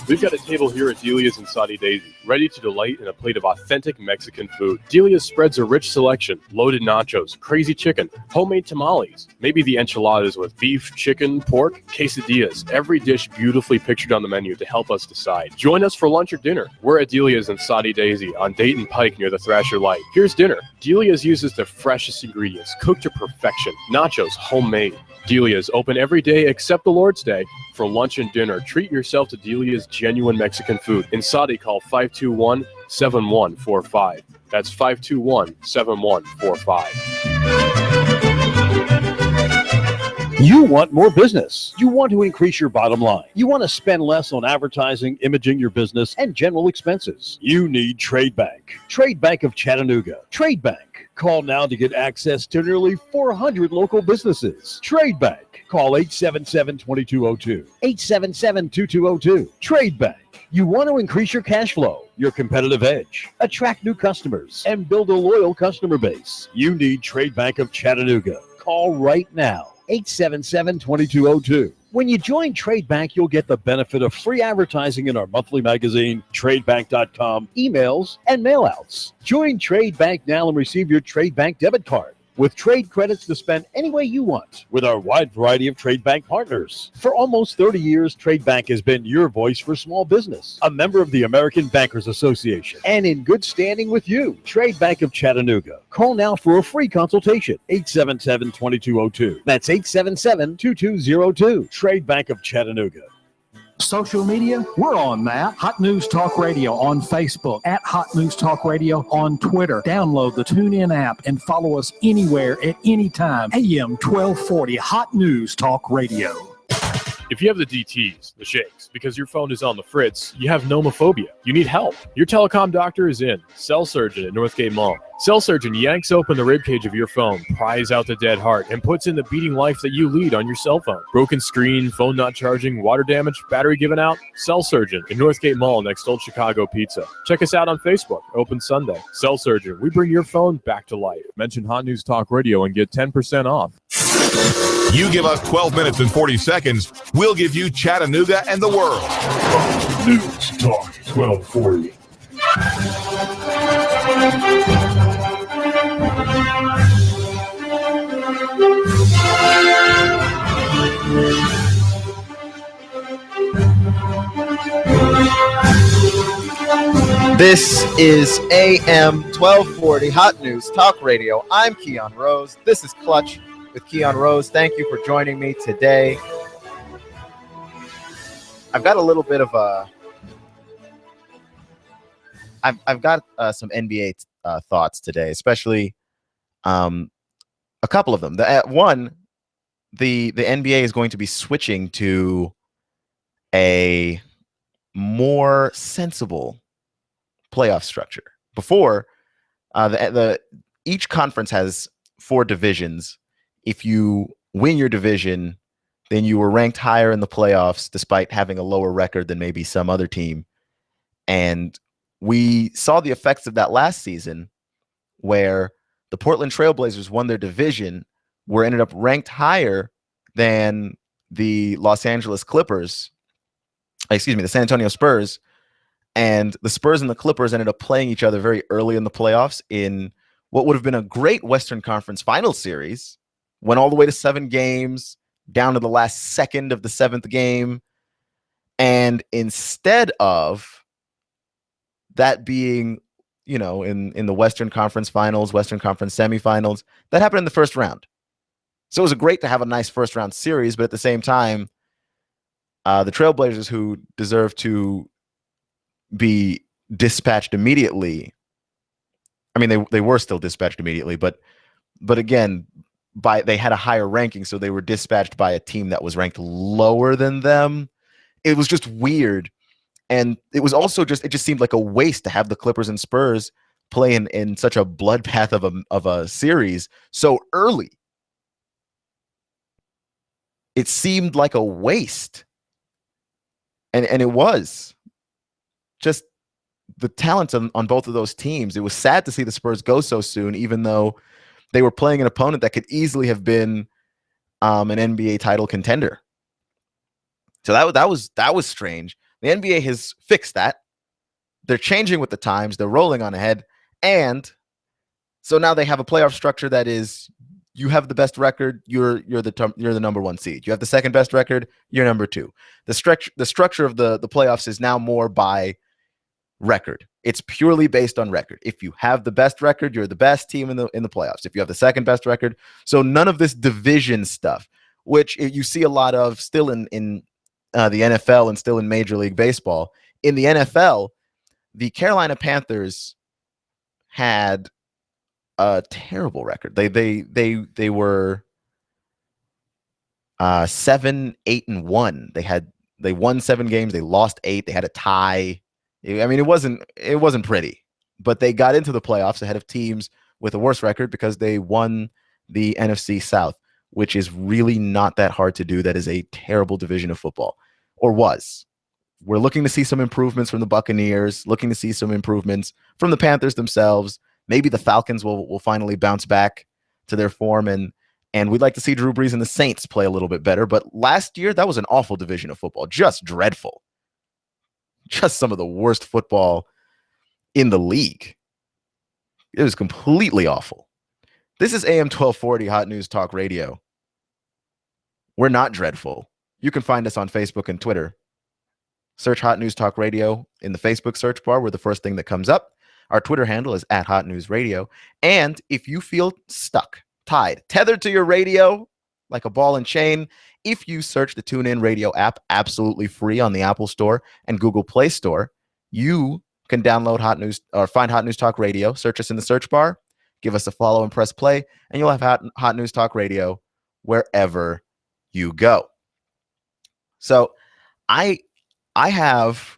We've got a table here at Delia's and Saudi Daisy, ready to delight in a plate of authentic Mexican food. Delia's spreads a rich selection, loaded nachos, crazy chicken, homemade tamales, maybe the enchiladas with beef, chicken, pork, quesadillas. Every dish beautifully pictured on the menu to help us decide. Join us for lunch or dinner. We're at Delia's and Saudi Daisy on Dayton Pike near the Thrasher Light. Here's dinner. Delia's uses the freshest ingredients, cooked to perfection. Nachos, homemade. Delia's open every day except the Lord's Day. For lunch and dinner, treat yourself to Delia's genuine Mexican food. In Saudi, call 521-7145. That's 521-7145. You want more business. You want to increase your bottom line. You want to spend less on advertising, imaging your business, and general expenses. You need Trade Bank. Trade Bank of Chattanooga. Trade Bank. Call now to get access to nearly 400 local businesses. Trade Bank. Call 877-2202. 877-2202. Trade Bank. You want to increase your cash flow, your competitive edge, attract new customers, and build a loyal customer base. You need Trade Bank of Chattanooga. Call right now. 877-2202. When you join Trade Bank, you'll get the benefit of free advertising in our monthly magazine, tradebank.com, emails, and mailouts. Join Trade Bank now and receive your Trade Bank debit card with trade credits to spend any way you want with our wide variety of Trade Bank partners. For almost 30 years, Trade Bank has been your voice for small business, a member of the American Bankers Association, and in good standing with you. Trade Bank of Chattanooga. Call now for a free consultation, 877-2202. That's 877-2202. Trade Bank of Chattanooga. Social media, we're on that. Hot News Talk Radio on Facebook, at Hot News Talk Radio on Twitter. Download the TuneIn app and follow us anywhere at any time. AM 1240, Hot News Talk Radio. If you have the DTs, the shakes, because your phone is on the fritz, you have nomophobia. You need help. Your telecom doctor is in. Cell Surgeon at Northgate Mall. Cell Surgeon yanks open the ribcage of your phone, pries out the dead heart, and puts in the beating life that you lead on your cell phone. Broken screen, phone not charging, water damage, battery given out? Cell Surgeon at Northgate Mall next to Old Chicago Pizza. Check us out on Facebook. Open Sunday. Cell Surgeon. We bring your phone back to life. Mention Hot News Talk Radio and get 10% off. You give us 12 minutes and 40 seconds, we'll give you Chattanooga and the world. News Talk 1240. This is AM 1240 Hot News Talk Radio. I'm Keon Rose. This is Clutch with Keon Rose. Thank you for joining me today. I've got a little bit of I've got some NBA thoughts today, especially a couple of them. The NBA is going to be switching to a more sensible playoff structure. Before, each conference has 4 divisions. If you win your division, then you were ranked higher in the playoffs despite having a lower record than maybe some other team. And we saw the effects of that last season where the Portland Trailblazers won their division, ended up ranked higher than the the San Antonio Spurs. And the Spurs and the Clippers ended up playing each other very early in the playoffs in what would have been a great Western Conference Finals series went all the way to 7 games, down to the last second of the 7th game. And instead of that being, in the Western Conference Finals, Western Conference semifinals, that happened in the first round. So it was great to have a nice first round series, but at the same time, the Trailblazers, who deserve to be dispatched immediately, I mean, they were still dispatched immediately, but again, they had a higher ranking, so they were dispatched by a team that was ranked lower than them. It was just weird. And it was also it just seemed like a waste to have the Clippers and Spurs play in such a bloodbath of a series so early. It seemed like a waste. And it was just the talent on both of those teams. It was sad to see the Spurs go so soon, even though they were playing an opponent that could easily have been an NBA title contender. So that was strange. The NBA has fixed that. They're changing with the times. They're rolling on ahead. And so now they have a playoff structure that is, you have the best record, you're the number 1 seed. You have the second best record, you're number 2. The structure of the playoffs is now more by record. It's purely based on record. If you have the best record, you're the best team in the playoffs. If you have the second best record, so none of this division stuff, which you see a lot of still in the NFL and still in Major League Baseball. In the NFL, the Carolina Panthers had a terrible record. They were 7-8-1. They won 7 games. They lost 8. They had a tie. I mean, it wasn't pretty, but they got into the playoffs ahead of teams with a worse record because they won the NFC South, which is really not that hard to do. That is a terrible division of football, or was. We're looking to see some improvements from the Buccaneers, looking to see some improvements from the Panthers themselves. Maybe the Falcons will finally bounce back to their form, and we'd like to see Drew Brees and the Saints play a little bit better. But last year, that was an awful division of football, just dreadful. Just some of the worst football in the league. It was completely awful. This is AM 1240 Hot News Talk Radio. We're not dreadful. You can find us on Facebook and Twitter. Search Hot News Talk Radio in the Facebook search bar. We're the first thing that comes up. Our Twitter handle is @HotNewsRadio. And if you feel stuck, tied, tethered to your radio like a ball and chain, if you search the TuneIn Radio app, absolutely free on the Apple Store and Google Play Store, you can download Hot News or find Hot News Talk Radio. Search us in the search bar, give us a follow and press play, and you'll have Hot News Talk Radio wherever you go. So I have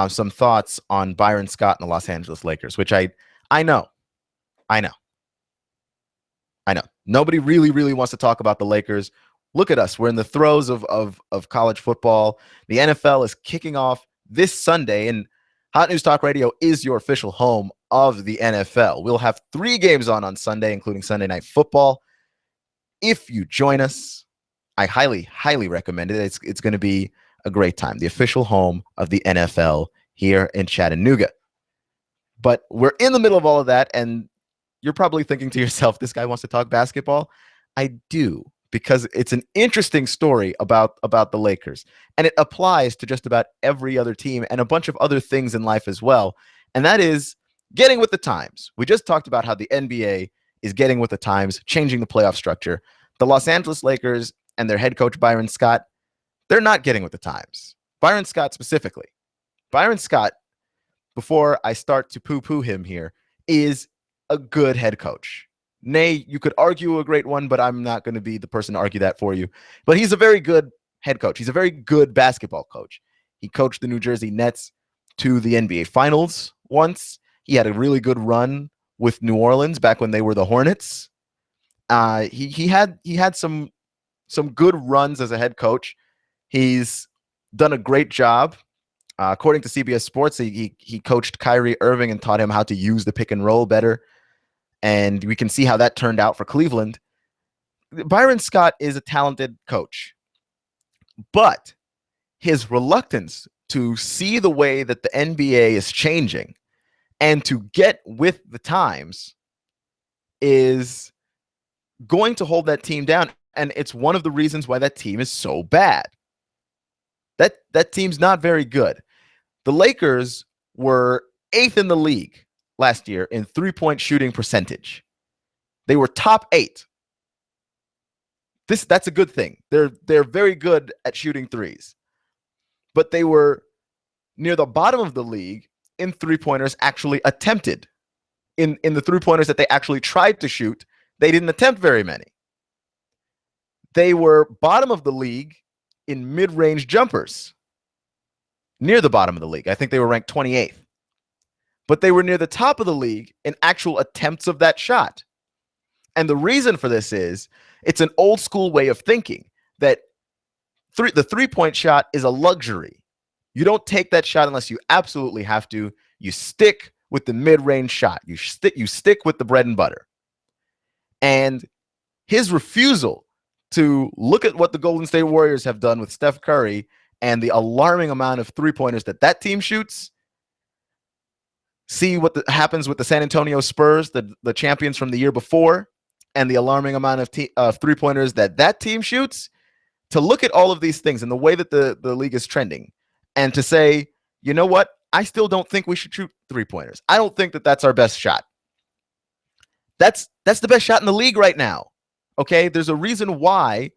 some thoughts on Byron Scott and the Los Angeles Lakers, which I know. Nobody really wants to talk about the Lakers. Look at us. We're in the throes of college football. The NFL is kicking off this Sunday, and Hot News Talk Radio is your official home of the NFL. We'll have 3 games on Sunday, including Sunday Night Football. If you join us, I highly recommend it. It's going to be a great time. The official home of the NFL here in Chattanooga. But we're in the middle of all of that, and you're probably thinking to yourself, this guy wants to talk basketball? I do, because it's an interesting story about the Lakers, and it applies to just about every other team and a bunch of other things in life as well, and that is getting with the times. We just talked about how the NBA is getting with the times, changing the playoff structure. The Los Angeles Lakers and their head coach, Byron Scott, they're not getting with the times. Byron Scott specifically. Byron Scott, before I start to poo-poo him here, is a good head coach. Nay, you could argue a great one, but I'm not going to be the person to argue that for you. But he's a very good head coach. He's a very good basketball coach. He coached the New Jersey Nets to the NBA Finals once. He had a really good run with New Orleans back when they were the Hornets. He had some good runs as a head coach. He's done a great job. According to CBS Sports, he coached Kyrie Irving and taught him how to use the pick and roll better. And we can see how that turned out for Cleveland. Byron Scott is a talented coach, but his reluctance to see the way that the NBA is changing and to get with the times is going to hold that team down. And it's one of the reasons why that team is so bad. That team's not very good. The Lakers were 8th in the league last year in three-point shooting percentage. They were top 8. That's a good thing. They're very good at shooting threes. But they were near the bottom of the league in three-pointers actually attempted. In the three-pointers that they actually tried to shoot, they didn't attempt very many. They were bottom of the league in mid-range jumpers. Near the bottom of the league. I think they were ranked 28th. But they were near the top of the league in actual attempts of that shot. And the reason for this is it's an old school way of thinking that the three-point shot is a luxury. You don't take that shot unless you absolutely have to. You stick with the mid-range shot. You stick with the bread and butter. And his refusal to look at what the Golden State Warriors have done with Steph Curry and the alarming amount of three-pointers that team shoots, see what happens with the San Antonio Spurs, the champions from the year before, and the alarming amount of three-pointers that team shoots, to look at all of these things and the way that the league is trending, and to say, you know what, I still don't think we should shoot three-pointers. I don't think that's our best shot. That's the best shot in the league right now. Okay, there's a reason why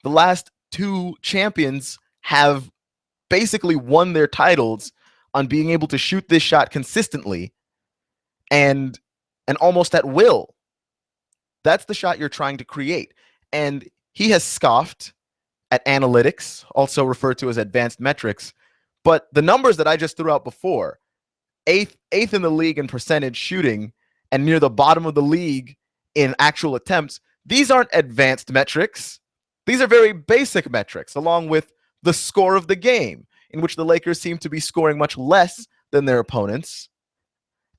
the last 2 champions have basically won their titles on being able to shoot this shot consistently and almost at will. That's the shot you're trying to create. And he has scoffed at analytics, also referred to as advanced metrics. But the numbers that I just threw out before, eighth in the league in percentage shooting and near the bottom of the league in actual attempts, these aren't advanced metrics. These are very basic metrics, along with the score of the game, in which the Lakers seem to be scoring much less than their opponents,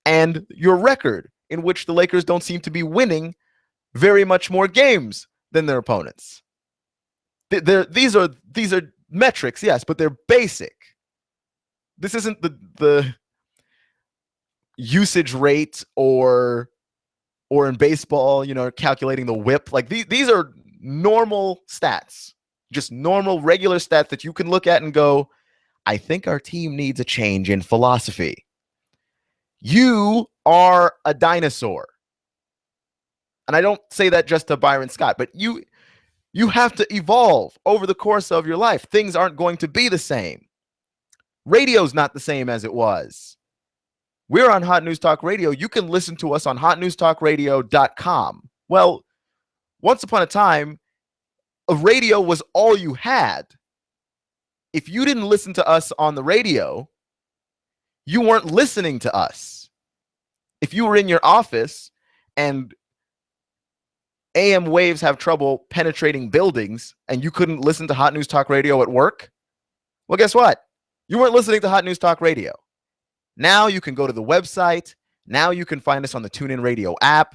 and your record, in which the Lakers don't seem to be winning very much more games than their opponents. These are metrics, yes, but they're basic. This isn't the usage rate or in baseball, calculating the whip. Like these are normal stats, just normal, regular stats that you can look at and go, I think our team needs a change in philosophy. You are a dinosaur. And I don't say that just to Byron Scott, but you have to evolve over the course of your life. Things aren't going to be the same. Radio's not the same as it was. We're on Hot News Talk Radio. You can listen to us on hotnewstalkradio.com. Well, once upon a time, a radio was all you had. If you didn't listen to us on the radio, you weren't listening to us. If you were in your office and AM waves have trouble penetrating buildings and you couldn't listen to Hot News Talk Radio at work, well, guess what? You weren't listening to Hot News Talk Radio. Now you can go to the website. Now you can find us on the TuneIn Radio app.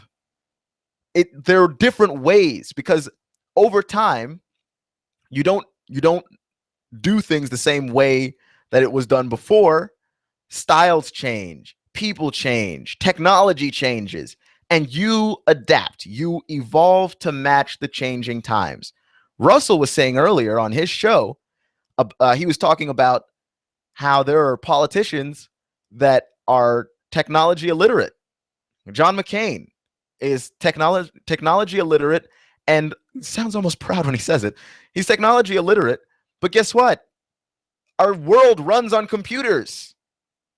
There are different ways, because over time, you don't do things the same way that it was done before. Styles change, people change, technology changes, and you adapt. You evolve to match the changing times. Russell was saying earlier on his show, he was talking about how there are politicians that are technology illiterate. John McCain is technology illiterate, and sounds almost proud when he says it. He's technology illiterate, but guess what? Our world runs on computers.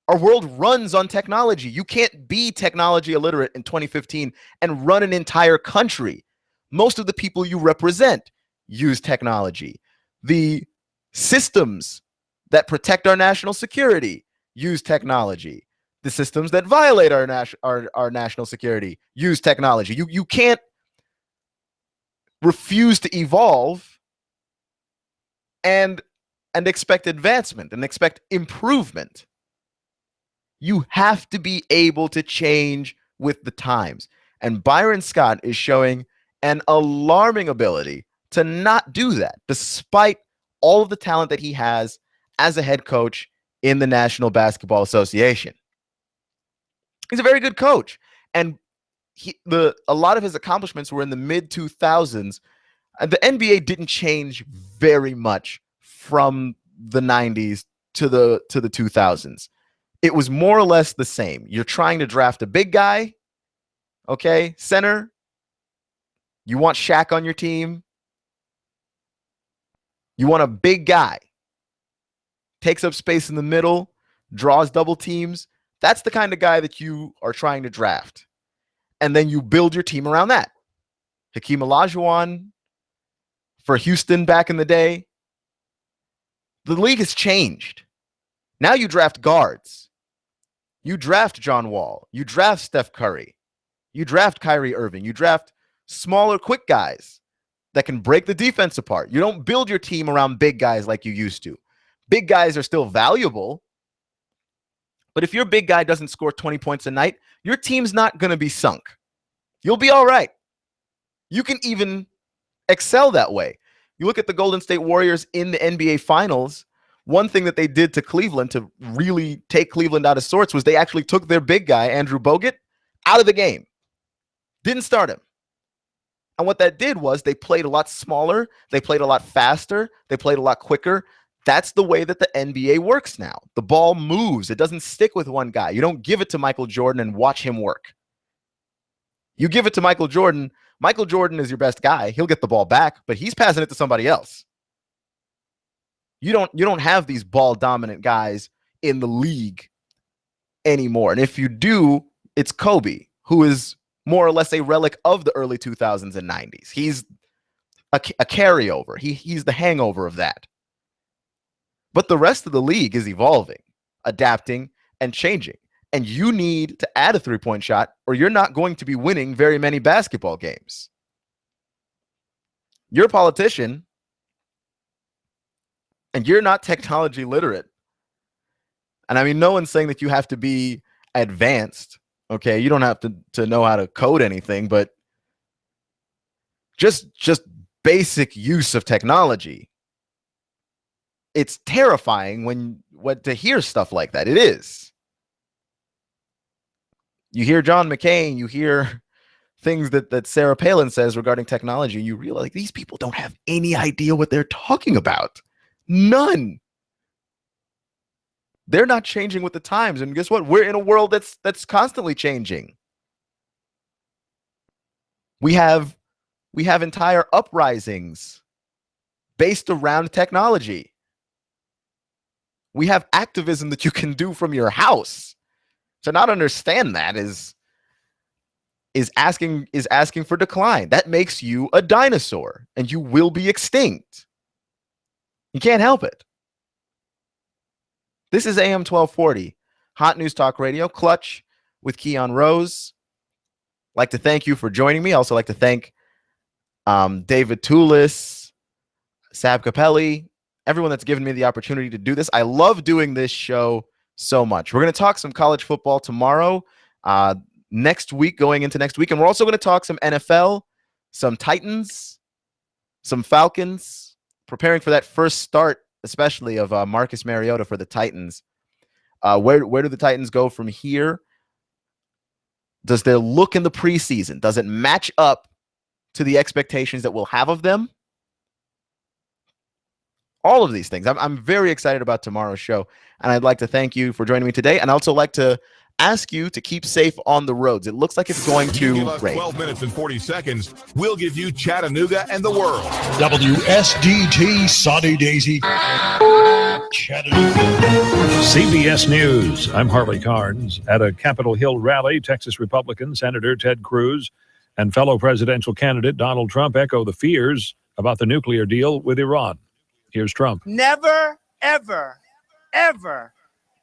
Our world runs on technology. You can't be technology illiterate in 2015 and run an entire country. Most of the people you represent use technology. The systems that protect our national security use technology. The systems that violate our national security use technology. You can't refuse to evolve and expect advancement and expect improvement. You have to be able to change with the times. And Byron Scott is showing an alarming ability to not do that, despite all of the talent that he has as a head coach in the National Basketball Association. He's a very good coach. And a lot of his accomplishments were in the mid 2000s. The NBA didn't change very much from the 90s to the 2000s. It was more or less the same. You're trying to draft a big guy, okay, center. You want Shaq on your team. You want a big guy. Takes up space in the middle, draws double teams. That's the kind of guy that you are trying to draft. And then you build your team around that. Hakeem Olajuwon for Houston back in the day. The league has changed. Now you draft guards. You draft John Wall. You draft Steph Curry. You draft Kyrie Irving. You draft smaller, quick guys that can break the defense apart. You don't build your team around big guys like you used to. Big guys are still valuable, but if your big guy doesn't score 20 points a night, your team's not going to be sunk. You'll be all right. You can even excel that way. You look at the Golden State Warriors in the NBA Finals. One thing that they did to Cleveland to really take Cleveland out of sorts was they actually took their big guy, Andrew Bogut, out of the game. Didn't start him. And what that did was they played a lot smaller. They played a lot faster. They played a lot quicker. That's the way that the NBA works now. The ball moves. It doesn't stick with one guy. You don't give it to Michael Jordan and watch him work. You give it to Michael Jordan. Michael Jordan is your best guy. He'll get the ball back, but he's passing it to somebody else. You don't have these ball dominant guys in the league anymore. And if you do, it's Kobe, who is more or less a relic of the early 2000s and 90s. He's a carryover. He's the hangover of that. But the rest of the league is evolving, adapting, and changing. And you need to add a three-point shot, or you're not going to be winning very many basketball games. You're a politician, and you're not technology literate. And I mean, no one's saying that you have to be advanced, okay? You don't have to know how to code anything, but just basic use of technology. It's terrifying to hear stuff like that. It is. You hear John McCain, you hear things that Sarah Palin says regarding technology, you realize like, these people don't have any idea what they're talking about. None. They're not changing with the times. And guess what? We're in a world that's constantly changing. We have entire uprisings based around technology. We have activism that you can do from your house. To not understand that is asking for decline. That makes you a dinosaur, and you will be extinct. You can't help it. This is AM 1240, Hot News Talk Radio, Clutch with Keon Rose. I'd like to thank you for joining me. I also like to thank David Tulis, Sab Cupelli, everyone that's given me the opportunity to do this. I love doing this show so much. We're going to talk some college football tomorrow, next week, going into next week. And we're also going to talk some NFL, some Titans, some Falcons, preparing for that first start, especially of Marcus Mariota for the Titans. Where do the Titans go from here? Does their look in the preseason, does it match up to the expectations that we'll have of them? All of these things. I'm very excited about tomorrow's show, and I'd like to thank you for joining me today. And I'd also like to ask you to keep safe on the roads. It looks like it's going to give us rain. 12 minutes and 40 seconds. We'll give you Chattanooga and the world. WSDT Saudi Daisy, Chattanooga. CBS News. I'm Harley Carnes. At a Capitol Hill rally, Texas Republican Senator Ted Cruz and fellow presidential candidate Donald Trump echo the fears about the nuclear deal with Iran. Here's Trump. Never, ever, ever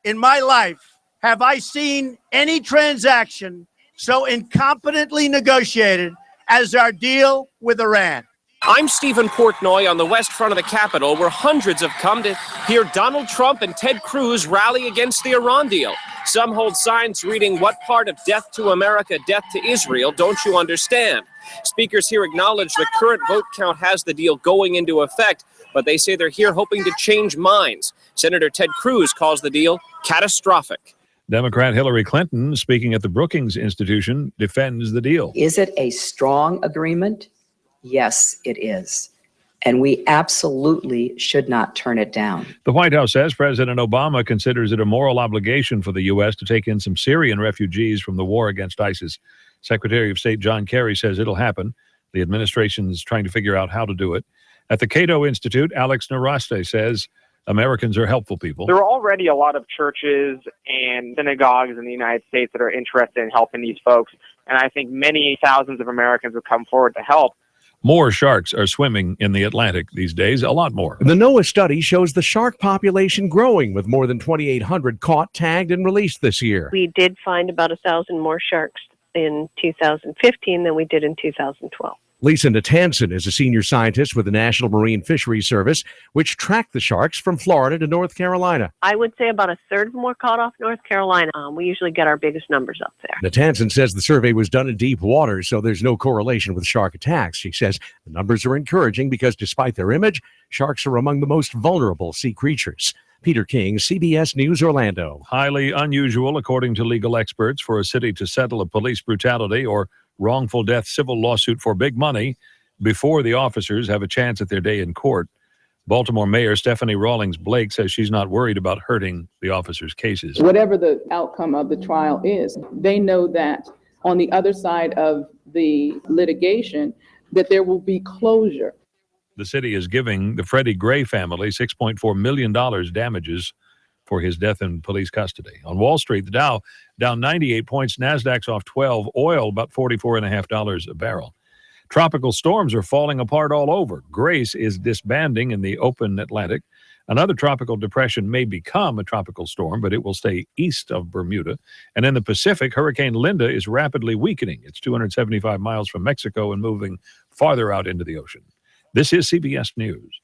in my life have I seen any transaction so incompetently negotiated as our deal with Iran. I'm Stephen Portnoy on the west front of the Capitol, where hundreds have come to hear Donald Trump and Ted Cruz rally against the Iran deal. Some hold signs reading, "What part of death to America, death to Israel don't you understand?" Speakers here acknowledge the current vote count has the deal going into effect, but they say they're here hoping to change minds. Senator Ted Cruz calls the deal catastrophic. Democrat Hillary Clinton, speaking at the Brookings Institution, defends the deal. Is it a strong agreement? Yes, it is. And we absolutely should not turn it down. The White House says President Obama considers it a moral obligation for the U.S. to take in some Syrian refugees from the war against ISIS. Secretary of State John Kerry says it'll happen. The administration is trying to figure out how to do it. At the Cato Institute, Alex Naraste says Americans are helpful people. There are already a lot of churches and synagogues in the United States that are interested in helping these folks. And I think many thousands of Americans would come forward to help. More sharks are swimming in the Atlantic these days, a lot more. The NOAA study shows the shark population growing, with more than 2,800 caught, tagged, and released this year. We did find about 1,000 more sharks in 2015 than we did in 2012. Lisa Natanson is a senior scientist with the National Marine Fisheries Service, which tracked the sharks from Florida to North Carolina. I would say about a third of them were caught off North Carolina. We usually get our biggest numbers up there. Natanson says the survey was done in deep waters, so there's no correlation with shark attacks. She says the numbers are encouraging because despite their image, sharks are among the most vulnerable sea creatures. Peter King, CBS News, Orlando. Highly unusual, according to legal experts, for a city to settle a police brutality or wrongful death civil lawsuit for big money before the officers have a chance at their day in court. Baltimore Mayor Stephanie Rawlings Blake says she's not worried about hurting the officers' cases. Whatever the outcome of the trial is, they know that on the other side of the litigation, that there will be closure. The city is giving the Freddie Gray family $6.4 million damages for his death in police custody. On Wall Street, the Dow down 98 points, NASDAQ's off 12, oil about $44.50 a barrel. Tropical storms are falling apart all over. Grace is disbanding in the open Atlantic. Another tropical depression may become a tropical storm, but it will stay east of Bermuda. And in the Pacific, Hurricane Linda is rapidly weakening. It's 275 miles from Mexico and moving farther out into the ocean. This is CBS News.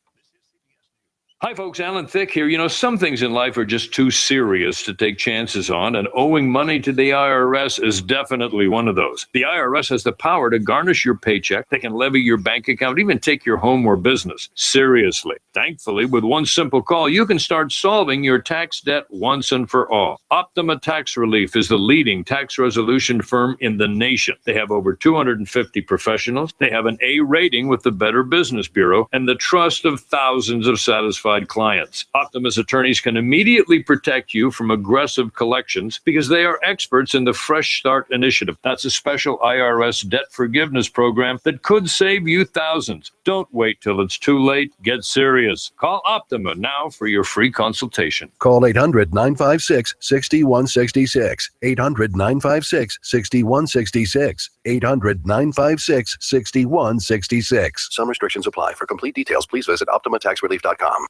Hi, folks. Alan Thicke here. You know, some things in life are just too serious to take chances on, and owing money to the IRS is definitely one of those. The IRS has the power to garnish your paycheck. They can levy your bank account, even take your home or business. Seriously. Thankfully, with one simple call, you can start solving your tax debt once and for all. Optima Tax Relief is the leading tax resolution firm in the nation. They have over 250 professionals. They have an A rating with the Better Business Bureau and the trust of thousands of satisfied clients. Optima's attorneys can immediately protect you from aggressive collections because they are experts in the Fresh Start Initiative. That's a special IRS debt forgiveness program that could save you thousands. Don't wait till it's too late. Get serious. Call Optima now for your free consultation. Call 800-956-6166. 800-956-6166. 800-956-6166. Some restrictions apply. For complete details, please visit OptimaTaxRelief.com.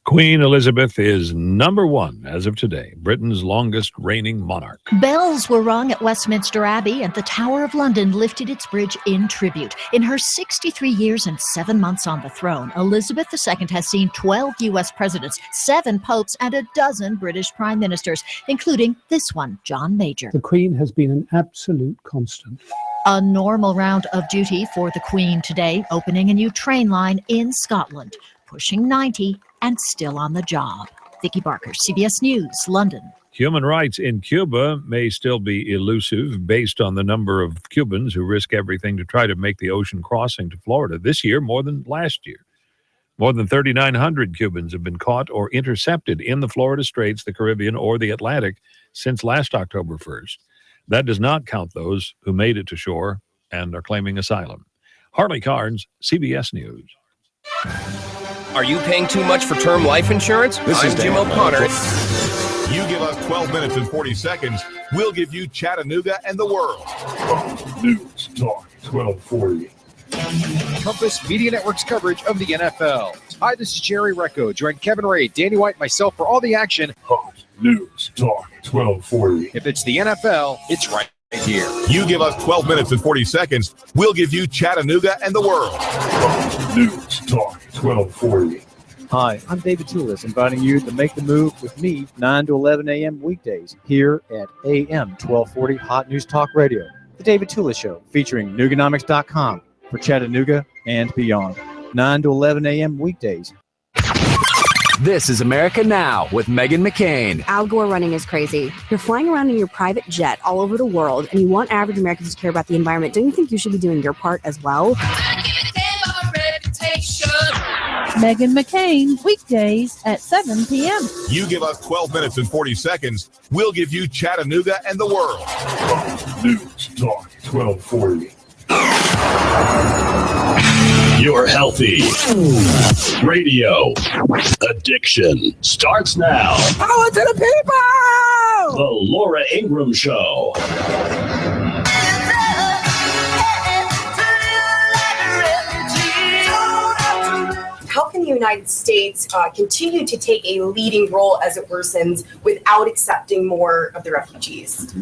Queen Elizabeth is number one as of today, Britain's longest reigning monarch. Bells were rung at Westminster Abbey, and the Tower of London lifted its bridge in tribute. In her 63 years and 7 months on the throne, Elizabeth II has seen 12 U.S. presidents, 7 popes, and a dozen British prime ministers, including this one, John Major. The Queen has been an absolute constant. A normal round of duty for the Queen today, opening a new train line in Scotland, pushing 90 and still on the job. Vicki Barker, CBS News, London. Human rights in Cuba may still be elusive based on the number of Cubans who risk everything to try to make the ocean crossing to Florida this year more than last year. More than 3,900 Cubans have been caught or intercepted in the Florida Straits, the Caribbean, or the Atlantic since last October 1st. That does not count those who made it to shore and are claiming asylum. Harley Carnes, CBS News. Are you paying too much for term life insurance? I'm Jim O'Connor. You give us 12 minutes and 40 seconds, we'll give you Chattanooga and the world. News Talk 1240. Compass Media Network's coverage of the NFL. Hi, this is Jerry Recco. Join Kevin Ray, Danny White, and myself for all the action. News Talk 1240. If it's the NFL, it's right here. You give us 12 minutes and 40 seconds, we'll give you Chattanooga and the world. News Talk 1240. Hi, I'm David Tulis, inviting you to make the move with me 9 to 11 a.m. weekdays here at AM 1240 Hot News Talk Radio. The David Tulis Show, featuring Nooganomics.com for Chattanooga and beyond. 9 to 11 a.m. weekdays. This is America Now with Meghan McCain. Al Gore running is crazy. You're flying around in your private jet all over the world, and you want average Americans to care about the environment. Don't you think you should be doing your part as well? Meghan McCain, weekdays at 7 p.m. You give us 12 minutes and 40 seconds, we'll give you Chattanooga and the world. News Talk 1240. You're healthy. Radio addiction starts now. Power to the people! The Laura Ingraham Show. How can the United States continue to take a leading role as it worsens without accepting more of the refugees?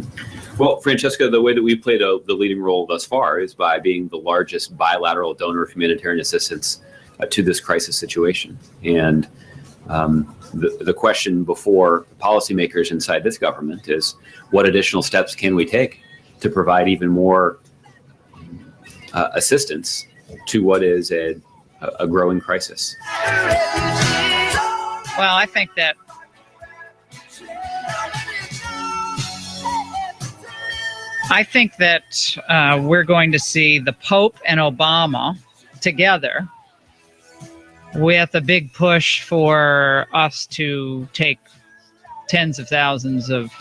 Well, Francesca, the way that we've played the leading role thus far is by being the largest bilateral donor of humanitarian assistance to this crisis situation. And the question before policymakers inside this government is, what additional steps can we take to provide even more assistance to what is a growing crisis? Well, I think that we're going to see the Pope and Obama together with a big push for us to take tens of thousands of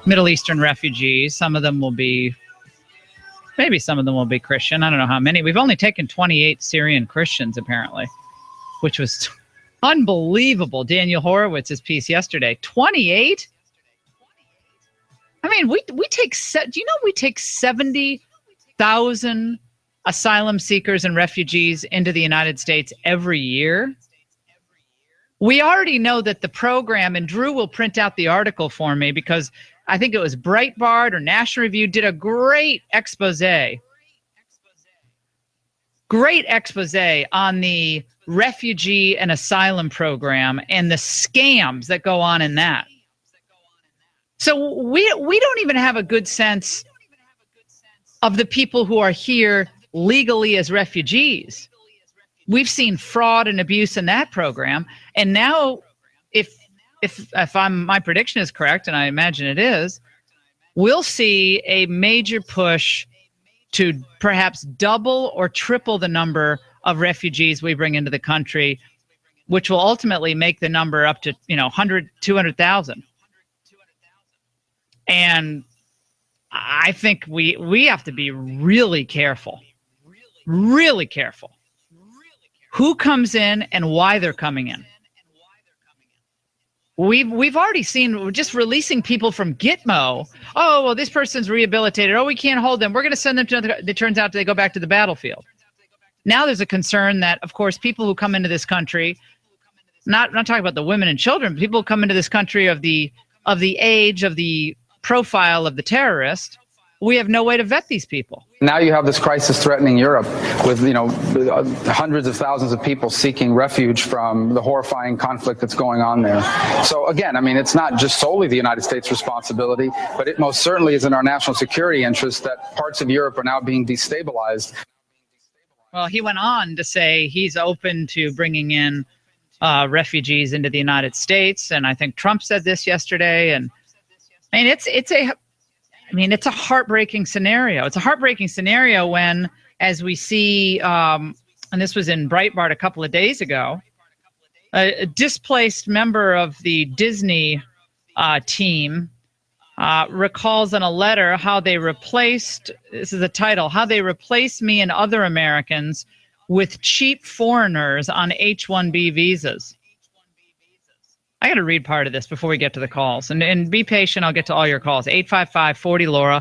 Middle Eastern refugees. Some of them will be Christian. I don't know how many. We've only taken 28 Syrian Christians, apparently, which was unbelievable. Daniel Horowitz's piece yesterday. 28? I mean, we take 70,000 asylum seekers and refugees into the United States every year. We already know that the program, and Drew will print out the article for me because I think it was Breitbart or National Review did a great expose on the refugee and asylum program and the scams that go on in that. So we don't even have a good sense of the people who are here legally as refugees. We've seen fraud and abuse in that program, and now if my prediction is correct, and I imagine it is, we'll see a major push to perhaps double or triple the number of refugees we bring into the country, which will ultimately make the number up to 100, 200,000. And I think we have to be really careful who comes in and why they're coming in. We've already seen just releasing people from Gitmo. Oh, well, this person's rehabilitated. Oh, we can't hold them. We're going to send them to it turns out they go back to the battlefield. Now there's a concern that, of course, people who come into this country, not talking about the women and children, people who come into this country of the age, of the profile of the terrorist, we have no way to vet these people. Now you have this crisis threatening Europe with, hundreds of thousands of people seeking refuge from the horrifying conflict that's going on there. So again, I mean, it's not just solely the United States' responsibility, but it most certainly is in our national security interest that parts of Europe are now being destabilized. Well, he went on to say he's open to bringing in refugees into the United States. And I think Trump said this yesterday. And I mean, it's a heartbreaking scenario. It's a heartbreaking scenario when, as we see, and this was in Breitbart a couple of days ago, a displaced member of the Disney team recalls in a letter how they replaced, this is the title, how they replaced me and other Americans with cheap foreigners on H-1B visas. I got to read part of this before we get to the calls. And be patient. I'll get to all your calls. 855-40-LAURA.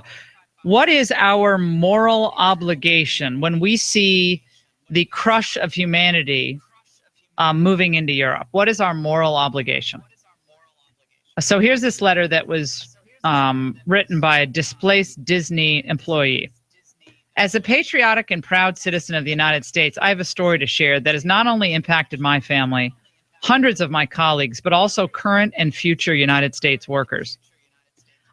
What is our moral obligation when we see the crush of humanity moving into Europe? What is our moral obligation? So here's this letter that was written by a displaced Disney employee. As a patriotic and proud citizen of the United States, I have a story to share that has not only impacted my family, hundreds of my colleagues, but also current and future United States workers.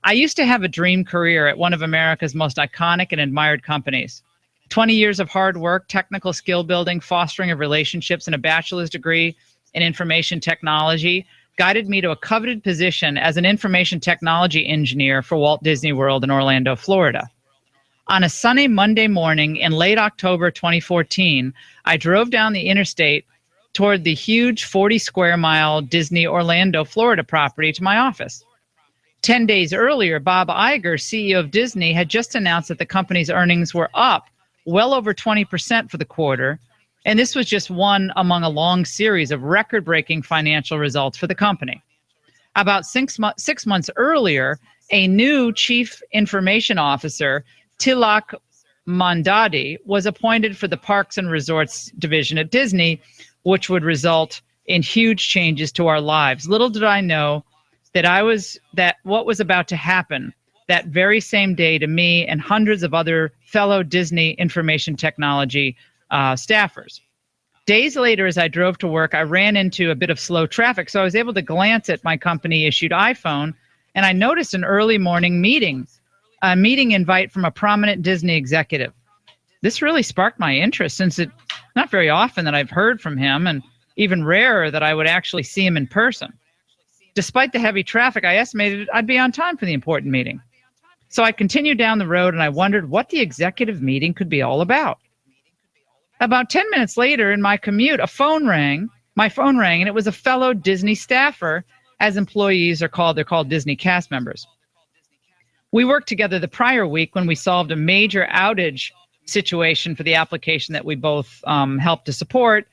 I used to have a dream career at one of America's most iconic and admired companies. 20 years of hard work, technical skill building, fostering of relationships, and a bachelor's degree in information technology guided me to a coveted position as an information technology engineer for Walt Disney World in Orlando, Florida. On a sunny Monday morning in late October 2014, I drove down the interstate toward the huge 40-square-mile Disney Orlando, Florida property to my office. 10 days earlier, Bob Iger, CEO of Disney, had just announced that the company's earnings were up well over 20% for the quarter, and this was just one among a long series of record-breaking financial results for the company. About 6 months earlier, a new chief information officer, Tilak Mandadi, was appointed for the Parks and Resorts division at Disney, which would result in huge changes to our lives. Little did I know that what was about to happen that very same day to me and hundreds of other fellow Disney information technology staffers. Days later, as I drove to work, I ran into a bit of slow traffic, so I was able to glance at my company-issued iPhone, and I noticed an early morning meeting, a meeting invite from a prominent Disney executive. This really sparked my interest, since it's not very often that I've heard from him, and even rarer that I would actually see him in person. Despite the heavy traffic, I estimated I'd be on time for the important meeting. So I continued down the road, and I wondered what the executive meeting could be all about. About 10 minutes later in my commute, my phone rang, and it was a fellow Disney staffer, as employees are called. They're called Disney cast members. We worked together the prior week when we solved a major outage situation for the application that we both helped to support.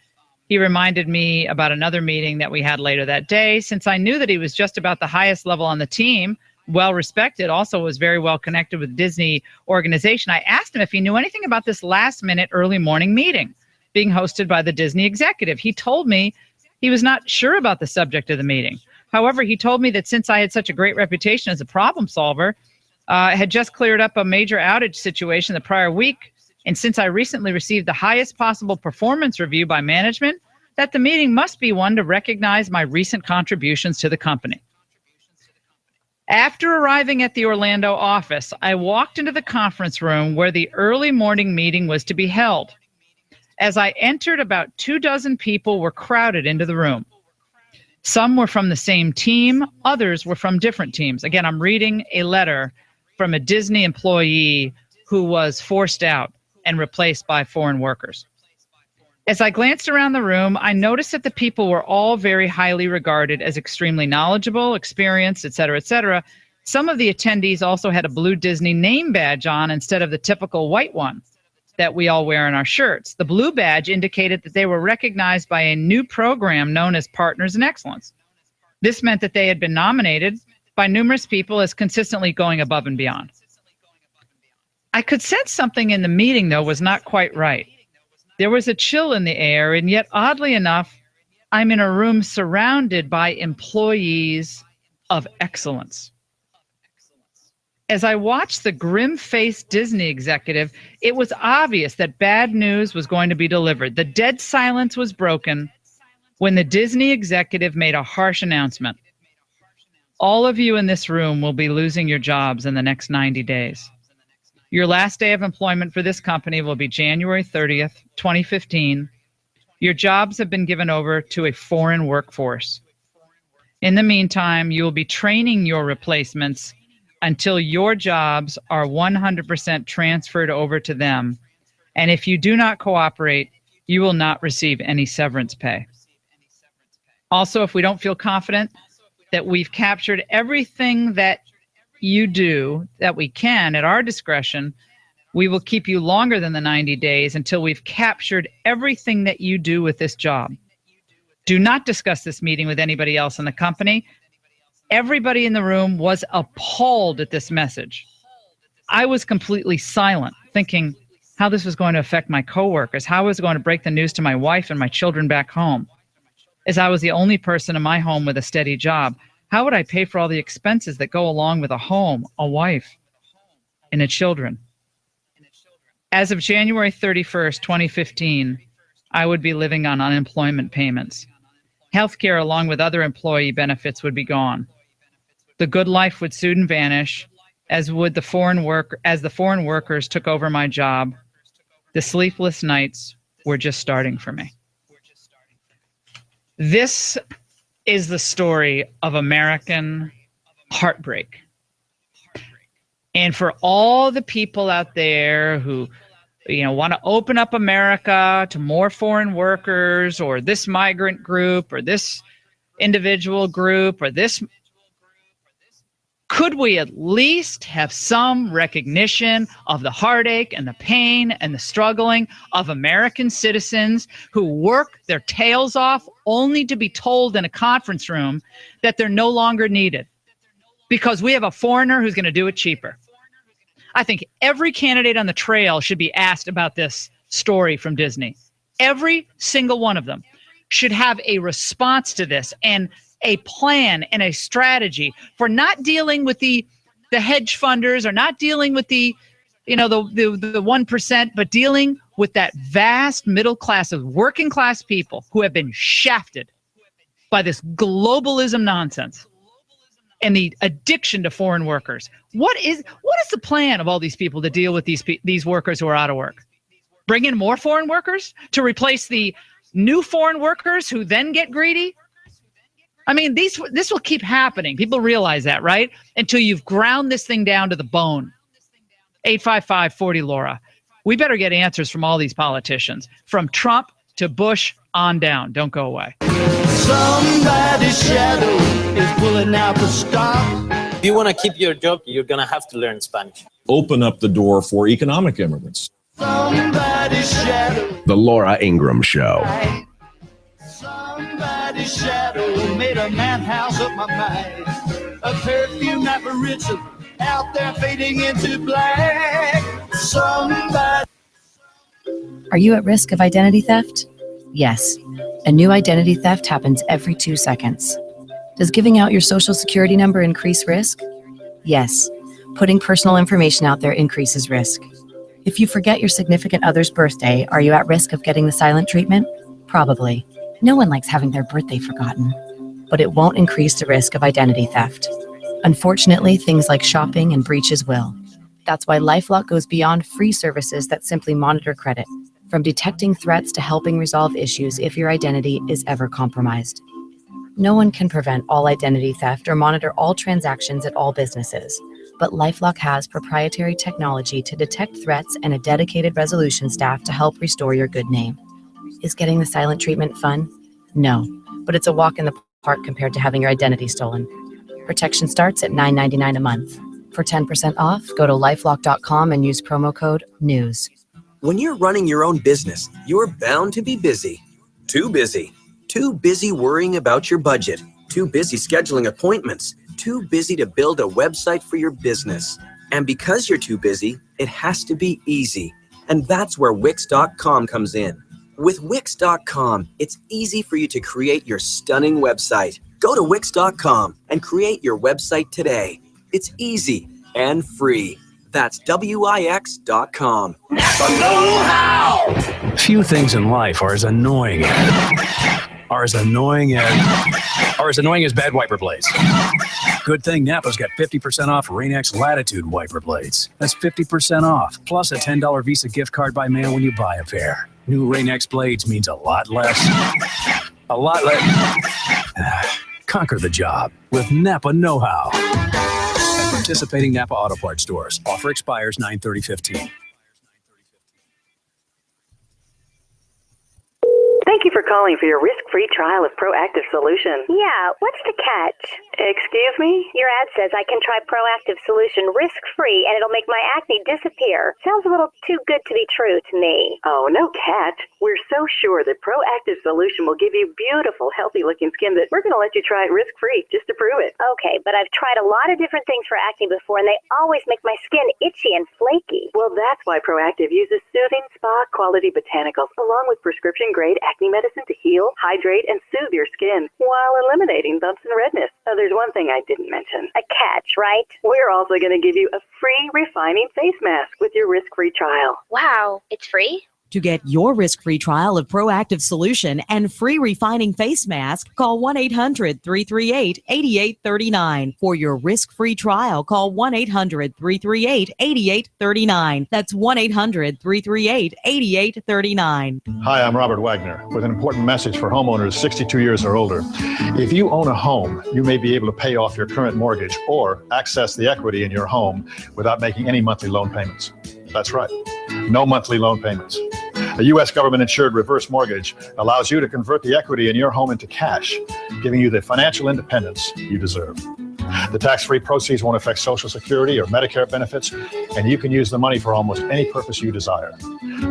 He reminded me about another meeting that we had later that day. Since I knew that he was just about the highest level on the team, well-respected, also was very well connected with the Disney organization, I asked him if he knew anything about this last-minute early morning meeting being hosted by the Disney executive. He told me he was not sure about the subject of the meeting. However, he told me that since I had such a great reputation as a problem solver, had just cleared up a major outage situation the prior week, and since I recently received the highest possible performance review by management, that the meeting must be one to recognize my recent contributions to the company. After arriving at the Orlando office, I walked into the conference room where the early morning meeting was to be held. As I entered, about 24 people were crowded into the room. Some were from the same team, others were from different teams. Again, I'm reading a letter from a Disney employee who was forced out and replaced by foreign workers. As I glanced around the room, I noticed that the people were all very highly regarded as extremely knowledgeable, experienced, et cetera, et cetera. Some of the attendees also had a blue Disney name badge on instead of the typical white one that we all wear on our shirts. The blue badge indicated that they were recognized by a new program known as Partners in Excellence. This meant that they had been nominated by numerous people as consistently going above and beyond. I could sense something in the meeting, though, was not quite right. There was a chill in the air, and yet, oddly enough, I'm in a room surrounded by employees of excellence. As I watched the grim-faced Disney executive, it was obvious that bad news was going to be delivered. The dead silence was broken when the Disney executive made a harsh announcement. All of you in this room will be losing your jobs in the next 90 days. Your last day of employment for this company will be January 30th, 2015. Your jobs have been given over to a foreign workforce. In the meantime, you will be training your replacements until your jobs are 100% transferred over to them. And if you do not cooperate, you will not receive any severance pay. Also, if we don't feel confident that we've captured everything that you do that we can at our discretion, we will keep you longer than the 90 days until we've captured everything that you do with this job. Do not discuss this meeting with anybody else in the company. Everybody in the room was appalled at this message. I was completely silent, thinking how this was going to affect my coworkers, how I was going to break the news to my wife and my children back home. As I was the only person in my home with a steady job, how would I pay for all the expenses that go along with a home, a wife, and children? As of January 31st, 2015, I would be living on unemployment payments. Healthcare, along with other employee benefits, would be gone. The good life would soon vanish, as would the foreign workers took over my job. The sleepless nights were just starting for me. This is the story of American heartbreak. And for all the people out there who, want to open up America to more foreign workers, or this migrant group, or this individual group, or this, could we at least have some recognition of the heartache and the pain and the struggling of American citizens who work their tails off only to be told in a conference room that they're no longer needed because we have a foreigner who's going to do it cheaper? I think every candidate on the trail should be asked about this story from Disney. Every single one of them should have a response to this and a plan and a strategy for not dealing with the hedge funders, or not dealing with the 1%, but dealing with that vast middle class of working class people who have been shafted by this globalism nonsense and the addiction to foreign workers. What is the plan of all these people to deal with these workers who are out of work? Bring in more foreign workers to replace the new foreign workers who then get greedy? I mean, this will keep happening. People realize that, right? Until you've ground this thing down to the bone. 855-40-LAURA. We better get answers from all these politicians, from Trump to Bush on down. Don't go away. Somebody's shadow is pulling out the stop. If you want to keep your job, you're going to have to learn Spanish. Open up the door for economic immigrants. Somebody's shadow. The Laura Ingraham Show. Somebody's shadow made a madhouse of my mind. A perfume apparition out there fading into black. Somebody. Are you at risk of identity theft? Yes. A new identity theft happens every 2 seconds. Does giving out your social security number increase risk? Yes. Putting personal information out there increases risk. If you forget your significant other's birthday, are you at risk of getting the silent treatment? Probably. No one likes having their birthday forgotten. But it won't increase the risk of identity theft. Unfortunately, things like shopping and breaches will. That's why LifeLock goes beyond free services that simply monitor credit, from detecting threats to helping resolve issues if your identity is ever compromised. No one can prevent all identity theft or monitor all transactions at all businesses, but LifeLock has proprietary technology to detect threats and a dedicated resolution staff to help restore your good name. Is getting the silent treatment fun? No, but it's a walk in the park compared to having your identity stolen. Protection starts at $9.99 a month. For 10% off, go to lifelock.com and use promo code NEWS. When you're running your own business, you're bound to be busy. Too busy. Too busy worrying about your budget. Too busy scheduling appointments. Too busy to build a website for your business. And because you're too busy, it has to be easy. And that's where Wix.com comes in. With Wix.com, it's easy for you to create your stunning website. Go to Wix.com and create your website today. It's easy and free. That's Wix.com. Know-how! Few things in life are as annoying as bad wiper blades. Good thing Napa's got 50% off Rain-X Latitude wiper blades. That's 50% off, plus a $10 Visa gift card by mail when you buy a pair. New Rain-X blades means a lot less. Conquer the job with Napa Know-How. At participating Napa Auto Parts stores. Offer expires 9/30/15. Thank you for calling for your risk-free trial of Proactive Solution. Yeah, what's the catch? Excuse me? Your ad says I can try Proactive Solution risk-free and it'll make my acne disappear. Sounds a little too good to be true to me. Oh, no catch. We're so sure that Proactive Solution will give you beautiful, healthy-looking skin that we're going to let you try it risk-free just to prove it. Okay, but I've tried a lot of different things for acne before and they always make my skin itchy and flaky. Well, that's why Proactive uses soothing spa-quality botanicals along with prescription-grade acne medicine to heal, hydrate, and soothe your skin while eliminating bumps and redness. Now, there's one thing I didn't mention. A catch, right? We're also going to give you a free refining face mask with your risk-free trial. Wow, it's free? To get your risk-free trial of Proactive Solution and free refining face mask, call 1-800-338-8839. For your risk-free trial, call 1-800-338-8839. That's 1-800-338-8839. Hi, I'm Robert Wagner with an important message for homeowners 62 years or older. If you own a home, you may be able to pay off your current mortgage or access the equity in your home without making any monthly loan payments. That's right, no monthly loan payments. A U.S. government-insured reverse mortgage allows you to convert the equity in your home into cash, giving you the financial independence you deserve. The tax-free proceeds won't affect Social Security or Medicare benefits, and you can use the money for almost any purpose you desire.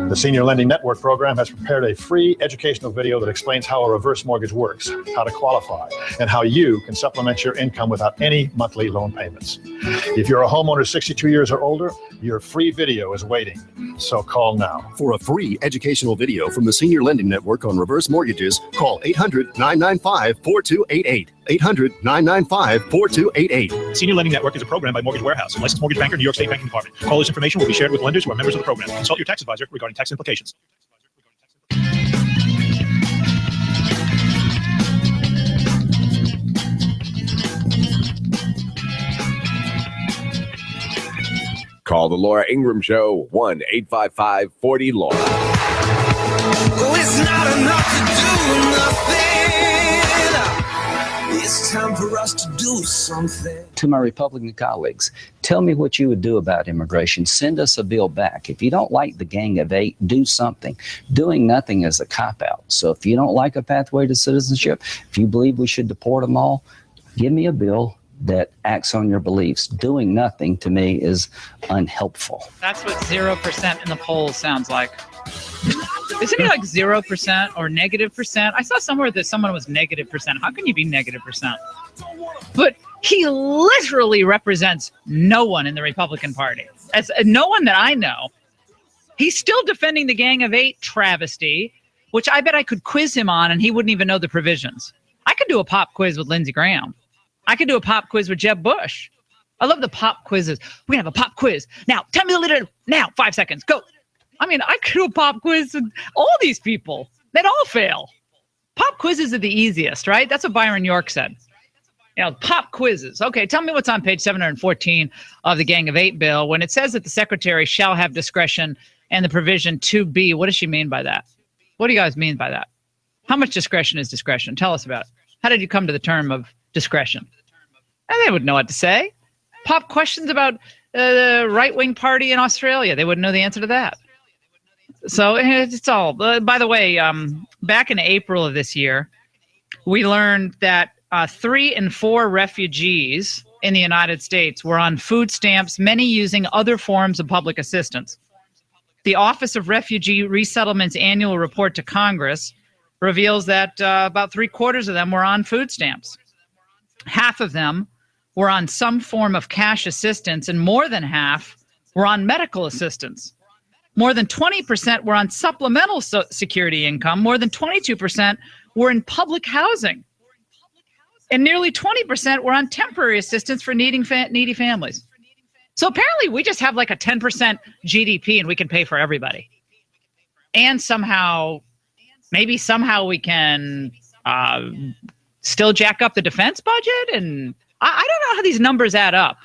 The Senior Lending Network program has prepared a free educational video that explains how a reverse mortgage works, how to qualify, and how you can supplement your income without any monthly loan payments. If you're a homeowner 62 years or older, your free video is waiting, so call now. For a free educational video from the Senior Lending Network on reverse mortgages, call 800-995-4288. 800-995-4288. Senior Lending Network is a program by Mortgage Warehouse, a licensed mortgage banker, New York State Banking Department. Callers' information will be shared with lenders who are members of the program. Consult your tax advisor regarding tax implications. Call the Laura Ingraham Show, 1-855-40-LAURA. Oh, it's not enough to do nothing. It's time for us to do something. To my Republican colleagues, tell me what you would do about immigration. Send us a bill back. If you don't like the Gang of Eight, do something. Doing nothing is a cop-out. So if you don't like a pathway to citizenship, if you believe we should deport them all, give me a bill that acts on your beliefs. Doing nothing, to me, is unhelpful. That's what 0% in the polls sounds like. Isn't he like 0% or -%? I saw somewhere that someone was -%. How can you be -%? But he literally represents no one in the Republican Party. As no one that I know. He's still defending the Gang of Eight travesty, which I bet I could quiz him on and he wouldn't even know the provisions. I could do a pop quiz with Lindsey Graham. I could do a pop quiz with Jeb Bush. I love the pop quizzes. We're going to have a pop quiz. Now, tell me the leader. Now, 5 seconds. Go. I mean, I could do a pop quiz with all these people. They'd all fail. Pop quizzes are the easiest, right? That's what Byron York said. You know, pop quizzes. Okay, tell me what's on page 714 of the Gang of Eight bill. When it says that the secretary shall have discretion and the provision 2B, what does she mean by that? What do you guys mean by that? How much discretion is discretion? Tell us about it. How did you come to the term of discretion? And they would know what to say. Pop questions about the right-wing party in Australia. They wouldn't know the answer to that. So it's all. By the way, back in April of this year, we learned that 3 in 4 refugees in the United States were on food stamps, many using other forms of public assistance. The Office of Refugee Resettlement's annual report to Congress reveals that about 3/4 of them were on food stamps. Half of them were on some form of cash assistance, and more than half were on medical assistance. More than 20% were on supplemental security income. More than 22% were in public housing. And nearly 20% were on temporary assistance for needy families. So apparently we just have like a 10% GDP and we can pay for everybody. And somehow, maybe somehow we can still jack up the defense budget. And I don't know how these numbers add up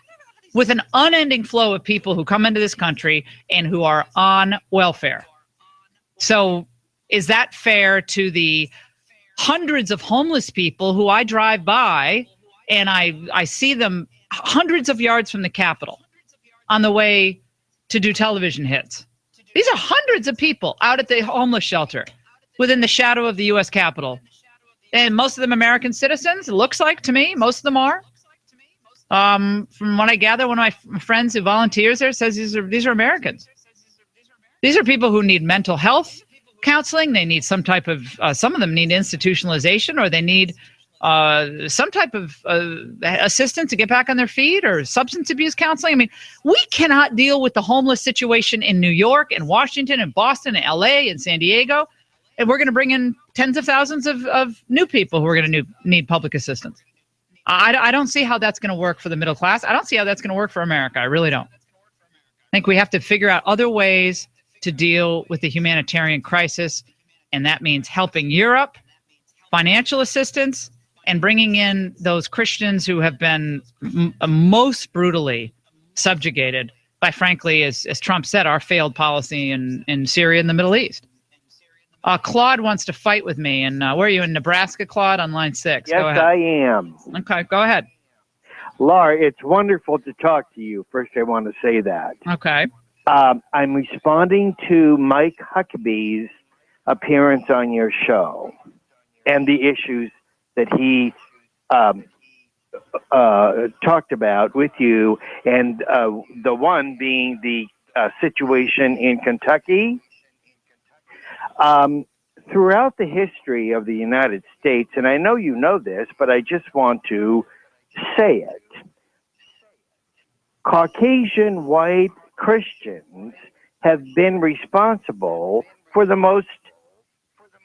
with an unending flow of people who come into this country and who are on welfare. So is that fair to the hundreds of homeless people who I drive by and I see them hundreds of yards from the Capitol on the way to do television hits? These are hundreds of people out at the homeless shelter within the shadow of the U.S. Capitol. And most of them American citizens, it looks like to me, most of them are. From what I gather, one of my friends who volunteers there says these are Americans. These are people who need mental health counseling. They need some type of, some of them need institutionalization, or they need some type of assistance to get back on their feet, or substance abuse counseling. I mean, we cannot deal with the homeless situation in New York and Washington and Boston and LA and San Diego. And we're going to bring in tens of thousands of new people who are going to need public assistance. I don't see how that's going to work for the middle class. I don't see how that's going to work for America. I really don't. I think we have to figure out other ways to deal with the humanitarian crisis, and that means helping Europe, financial assistance, and bringing in those Christians who have been most brutally subjugated by, frankly, as Trump said, our failed policy in Syria and the Middle East. Claude wants to fight with me. And where are you, in Nebraska, Claude, on line 6? Yes, go ahead. I am. Okay, go ahead. Laura, it's wonderful to talk to you. First, I want to say that. Okay. I'm responding to Mike Huckabee's appearance on your show and the issues that he talked about with you, and the one being the situation in Kentucky. Throughout the history of the United States, and I know you know this, but I just want to say it, Caucasian white Christians have been responsible for the most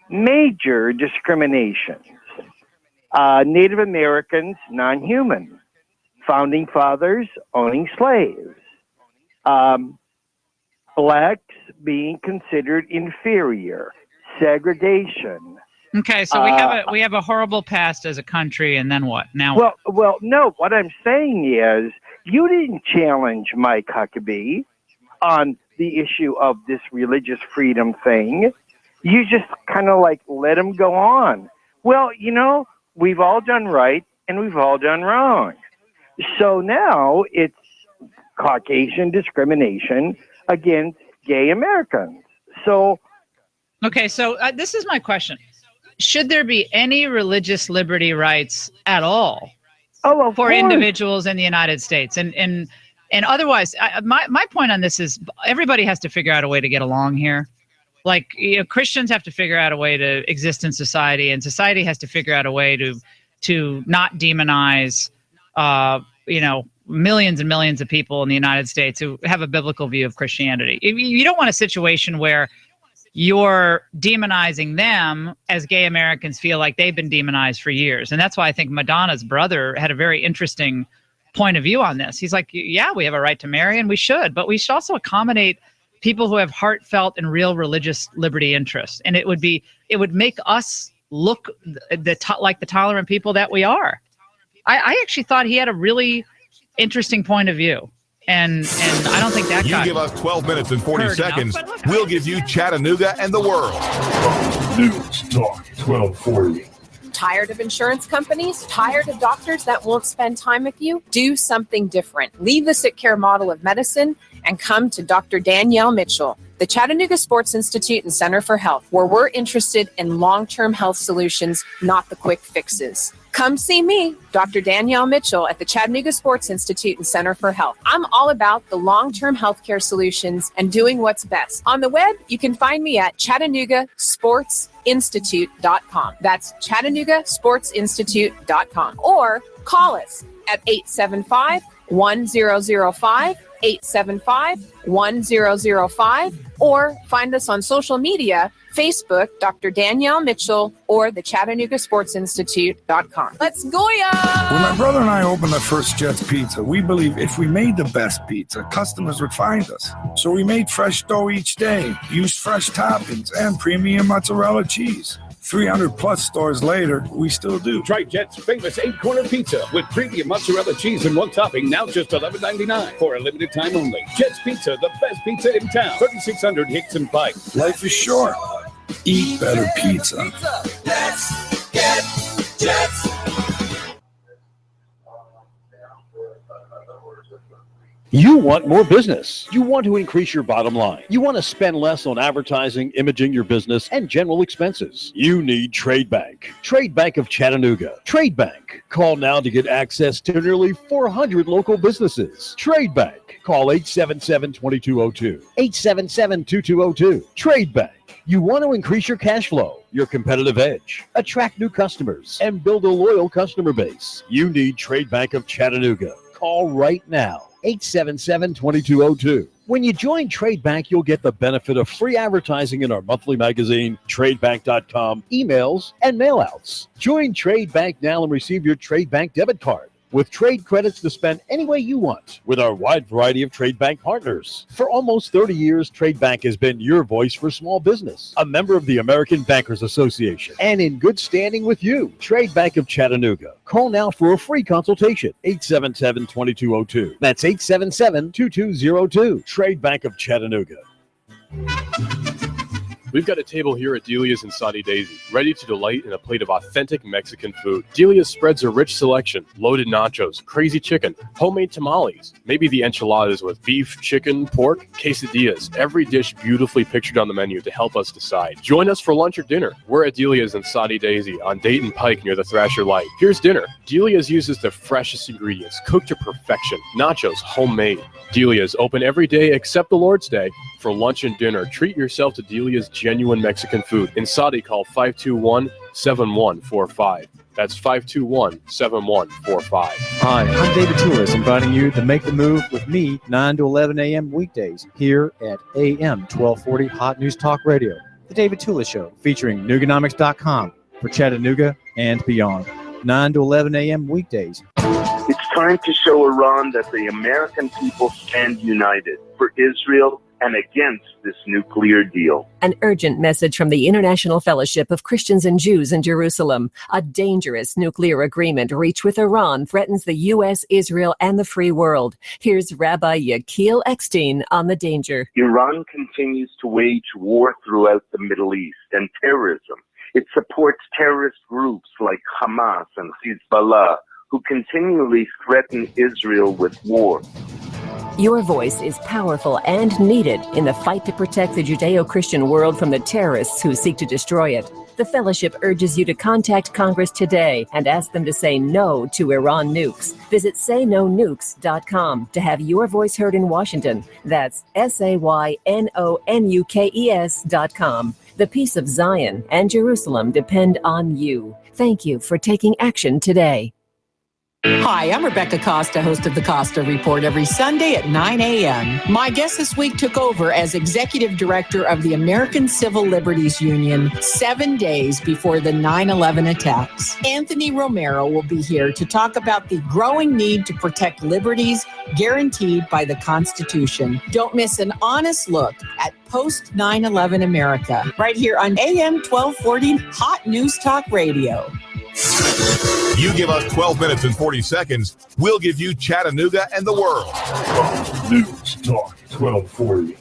major discriminations. Native Americans, non-human. Founding fathers, owning slaves. Blacks being considered inferior. Segregation. Okay, so we have a horrible past as a country, and then what? Now what? Well, no. What I'm saying is, you didn't challenge Mike Huckabee on the issue of this religious freedom thing. You just kind of like let him go on. Well, you know, we've all done right and we've all done wrong. So now it's Caucasian discrimination against gay Americans. So, okay, so this is my question. Should there be any religious liberty rights at all for individuals in the United States? And otherwise, my point on this is everybody has to figure out a way to get along here. Like, you know, Christians have to figure out a way to exist in society, and society has to figure out a way to not demonize, you know, millions and millions of people in the United States who have a biblical view of Christianity. You don't want a situation where you're demonizing them as gay Americans feel like they've been demonized for years. And that's why I think Madonna's brother had a very interesting point of view on this. He's like, yeah, we have a right to marry and we should, but we should also accommodate people who have heartfelt and real religious liberty interests. And it would make us look like the tolerant people that we are. I actually thought he had a really interesting point of view. And I don't think that You give us 12 minutes and 40 seconds, we'll give you Chattanooga and the world. News Talk 1240. Tired of insurance companies? Tired of doctors that won't spend time with you? Do something different. Leave the sick care model of medicine and come to Dr. Danielle Mitchell, the Chattanooga Sports Institute and Center for Health, where we're interested in long-term health solutions, not the quick fixes. Come see me, Dr. Danielle Mitchell, at the Chattanooga Sports Institute and Center for Health. I'm all about the long-term healthcare solutions and doing what's best. On the web, you can find me at ChattanoogaSportsInstitute.com. That's ChattanoogaSportsInstitute.com. Or call us at 875-1005, 875-1005, or find us on social media, Facebook, Dr. Danielle Mitchell, or the ChattanoogaSportsInstitute.com. Let's go, ya! When my brother and I opened the first Jets Pizza, we believed if we made the best pizza, customers would find us. So we made fresh dough each day, used fresh toppings, and premium mozzarella cheese. 300 plus stores later, we still do. Try Jet's famous 8-corner pizza with premium mozzarella cheese and one topping, now just $11.99 for a limited time only. Jet's Pizza, the best pizza in town. 3600 Hicks and Pike. Life is short. Eat better pizza. Let's get Jets. You want more business. You want to increase your bottom line. You want to spend less on advertising, imaging your business, and general expenses. You need Trade Bank. Trade Bank of Chattanooga. Trade Bank. Call now to get access to nearly 400 local businesses. Trade Bank. Call 877-2202. 877-2202. Trade Bank. You want to increase your cash flow, your competitive edge, attract new customers, and build a loyal customer base. You need Trade Bank of Chattanooga. Call right now. 877-2202. When you join Trade Bank, you'll get the benefit of free advertising in our monthly magazine, tradebank.com, emails, and mailouts. Join Trade Bank now and receive your Trade Bank debit card. with trade credits to spend any way you want with our wide variety of Trade Bank partners. For almost 30 years, Trade Bank has been your voice for small business, a member of the American Bankers Association, and in good standing with you. Trade Bank of Chattanooga. Call now for a free consultation. 877-2202. That's 877-2202. Trade Bank of Chattanooga. We've got a table here at Delia's in Saudi Daisy, ready to delight in a plate of authentic Mexican food. Delia's spreads a rich selection: loaded nachos, crazy chicken, homemade tamales, maybe the enchiladas with beef, chicken, pork, quesadillas. Every dish beautifully pictured on the menu to help us decide. Join us for lunch or dinner. We're at Delia's in Saudi Daisy on Dayton Pike near the Thrasher Light. Here's dinner. Delia's uses the freshest ingredients, cooked to perfection. Nachos, homemade. Delia's open every day except the Lord's Day. For lunch and dinner, treat yourself to Delia's genuine Mexican food. In Saudi, call 521-7145. That's 521-7145. Hi, I'm David Tulis, inviting you to make the move with me 9 to 11 a.m. weekdays here at AM 1240 Hot News Talk Radio. The David Tulis Show, featuring Nooganomics.com for Chattanooga and beyond. 9 to 11 a.m. weekdays. It's time to show Iran that the American people stand united for Israel and against this nuclear deal. An urgent message from the International Fellowship of Christians and Jews in Jerusalem. A dangerous nuclear agreement reached with Iran threatens the U.S., Israel, and the free world. Here's Rabbi Yechiel Eckstein on the danger. Iran continues to wage war throughout the Middle East and terrorism. It supports terrorist groups like Hamas and Hezbollah, who continually threaten Israel with war. Your voice is powerful and needed in the fight to protect the Judeo-Christian world from the terrorists who seek to destroy it. The Fellowship urges you to contact Congress today and ask them to say no to Iran nukes. Visit SayNoNukes.com to have your voice heard in Washington. That's SayNoNukes.com. The peace of Zion and Jerusalem depend on you. Thank you for taking action today. Hi, I'm Rebecca Costa, host of the Costa Report every Sunday at 9 a.m. My guest this week took over as Executive Director of the American Civil Liberties Union 7 days before the 9/11 attacks. Anthony Romero will be here to talk about the growing need to protect liberties guaranteed by the Constitution. Don't miss an honest look at post-9/11 America right here on AM 1240 Hot News Talk Radio. You give us 12 minutes and 40 seconds, we'll give you Chattanooga and the world. News Talk 1240.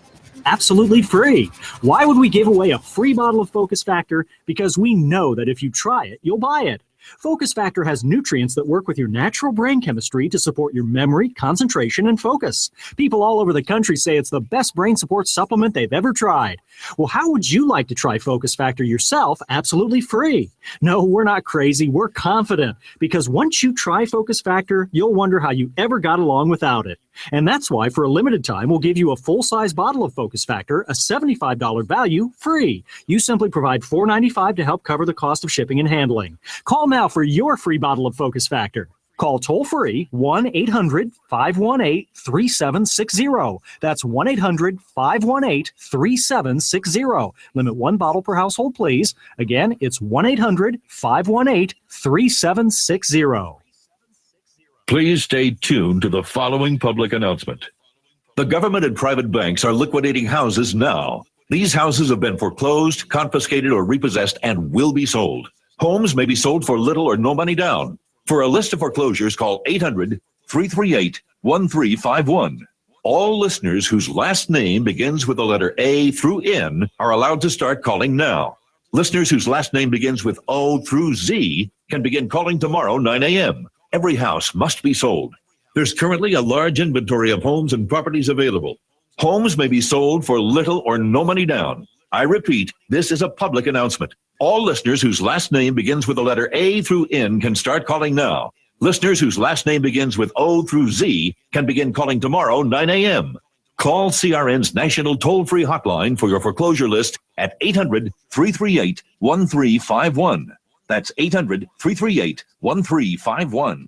Absolutely free. Why would we give away a free bottle of Focus Factor? Because we know that if you try it, you'll buy it. Focus Factor has nutrients that work with your natural brain chemistry to support your memory, concentration, and focus. People all over the country say it's the best brain support supplement they've ever tried. Well, how would you like to try Focus Factor yourself absolutely free? No, we're not crazy. We're confident. Because once you try Focus Factor, you'll wonder how you ever got along without it. And that's why, for a limited time, we'll give you a full-size bottle of Focus Factor, a $75 value, free. You simply provide $4.95 to help cover the cost of shipping and handling. Call now for your free bottle of Focus Factor. Call toll-free 1-800-518-3760. That's 1-800-518-3760. Limit one bottle per household, please. Again, it's 1-800-518-3760. Please stay tuned to the following public announcement. The government and private banks are liquidating houses now. These houses have been foreclosed, confiscated, or repossessed and will be sold. Homes may be sold for little or no money down. For a list of foreclosures, call 800-338-1351. All listeners whose last name begins with the letter A through N are allowed to start calling now. Listeners whose last name begins with O through Z can begin calling tomorrow, 9 a.m. Every house must be sold. There's currently a large inventory of homes and properties available. Homes may be sold for little or no money down. I repeat, this is a public announcement. All listeners whose last name begins with the letter A through N can start calling now. Listeners whose last name begins with O through Z can begin calling tomorrow, 9 a.m. Call CRN's national toll-free hotline for your foreclosure list at 800-338-1351. That's 800-338-1351.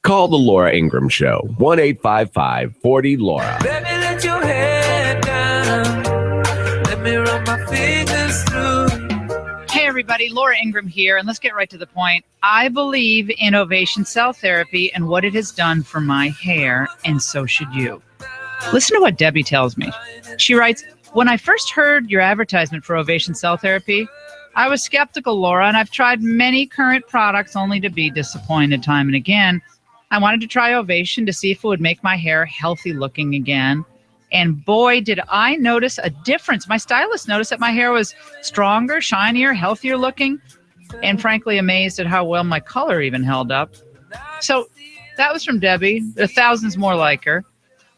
Call the Laura Ingraham Show, 1-855-40-LAURA. Baby, let your head down. Let me run my fingers through. Hey everybody, Laura Ingraham here, and let's get right to the point. I believe in Ovation Cell Therapy and what it has done for my hair, and so should you. Listen to what Debbie tells me. She writes, when I first heard your advertisement for Ovation Cell Therapy, I was skeptical, Laura, and I've tried many current products only to be disappointed time and again. I wanted to try Ovation to see if it would make my hair healthy looking again. And boy, did I notice a difference. My stylist noticed that my hair was stronger, shinier, healthier looking, and frankly amazed at how well my color even held up. So that was from Debbie. There are thousands more like her.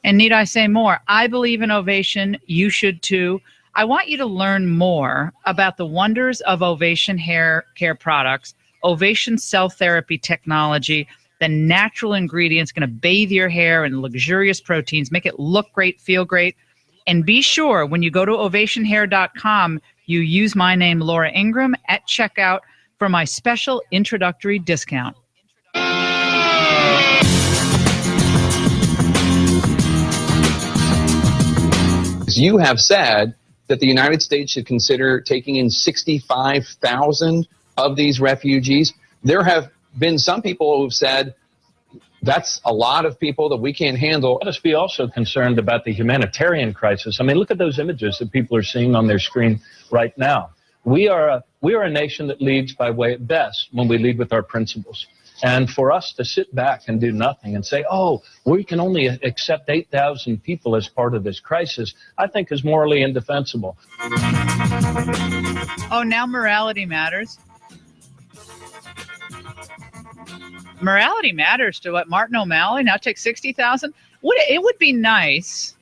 And need I say more? I believe in Ovation. You should too. I want you to learn more about the wonders of Ovation hair care products, Ovation cell therapy technology, the natural ingredients going to bathe your hair in luxurious proteins, make it look great, feel great. And be sure when you go to ovationhair.com, you use my name, Laura Ingraham, at checkout for my special introductory discount. You have said that the United States should consider taking in 65,000 of these refugees. There have been some people who've said that's a lot of people that we can't handle. Let us be also concerned about the humanitarian crisis. I mean, look at those images that people are seeing on their screen right now. We are a nation that leads by way at best when we lead with our principles. And for us to sit back and do nothing and say, oh, we can only accept 8,000 people as part of this crisis, I think is morally indefensible. Oh, now morality matters. Morality matters to what? Martin O'Malley now takes 60,000? It would be nice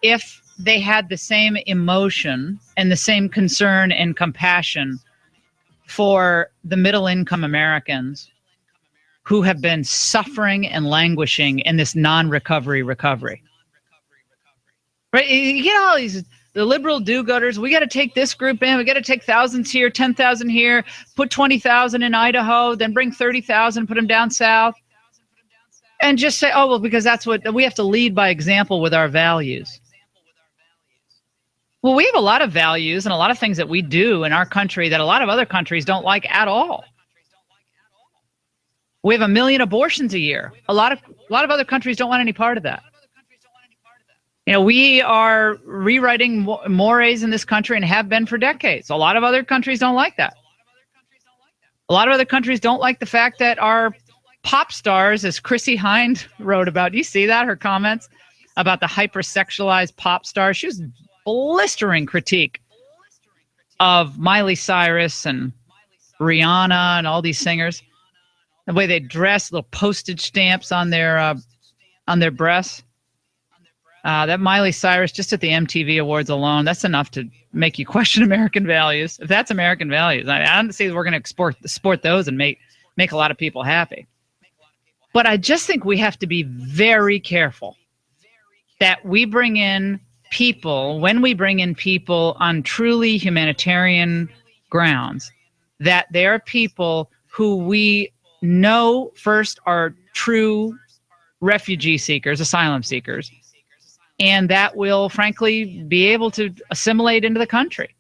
if they had the same emotion and the same concern and compassion for the middle-income Americans who have been suffering and languishing in this non-recovery recovery. Right? You get all these, the liberal do-gooders, we got to take this group in, we got to take thousands here, 10,000 here, put 20,000 in Idaho, then bring 30,000, put them down south, and just say, oh, well, because that's what, we have to lead by example with our values. Well, we have a lot of values and a lot of things that we do in our country that a lot of other countries don't like at all. We have 1 million abortions a year. A lot of other countries don't want any part of that. You know, we are rewriting mores in this country and have been for decades. A lot of other countries don't like that. A lot of other countries don't like the fact that our pop stars, as Chrissy Hind wrote about, you see that, her comments about the hypersexualized pop stars. She was blistering critique of Miley Cyrus and Rihanna and all these singers. The way they dress, little postage stamps on their breasts. That Miley Cyrus, just at the MTV Awards alone, that's enough to make you question American values. If that's American values, I don't see that we're going to export those and make a lot of people happy. But I just think we have to be very careful that we bring in people, when we bring in people on truly humanitarian grounds, that they are people who we know first are true refugee seekers, asylum seekers, and that will frankly be able to assimilate into the country.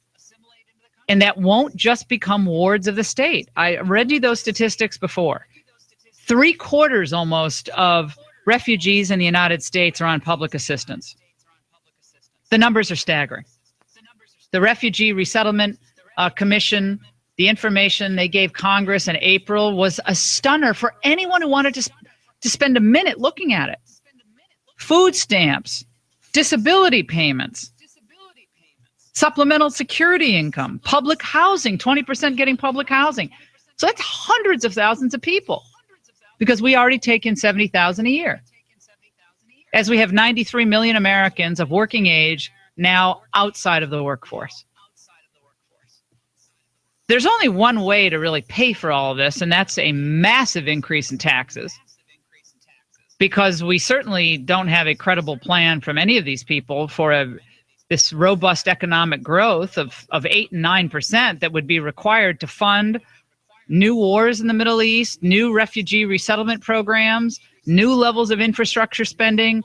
And that won't just become wards of the state. I read you those statistics before. 3/4 almost of refugees in the United States are on public assistance. The numbers are staggering. The Refugee Resettlement Commission, the information they gave Congress in April was a stunner for anyone who wanted to spend a minute looking at it. Food stamps, disability payments, supplemental security income, public housing, 20% getting public housing. So that's hundreds of thousands of people because we already take in 70,000 a year. As we have 93 million Americans of working age now outside of the workforce. There's only one way to really pay for all of this, and that's a massive increase in taxes. Because we certainly don't have a credible plan from any of these people for this robust economic growth of 8 and 9% that would be required to fund new wars in the Middle East, new refugee resettlement programs, new levels of infrastructure spending,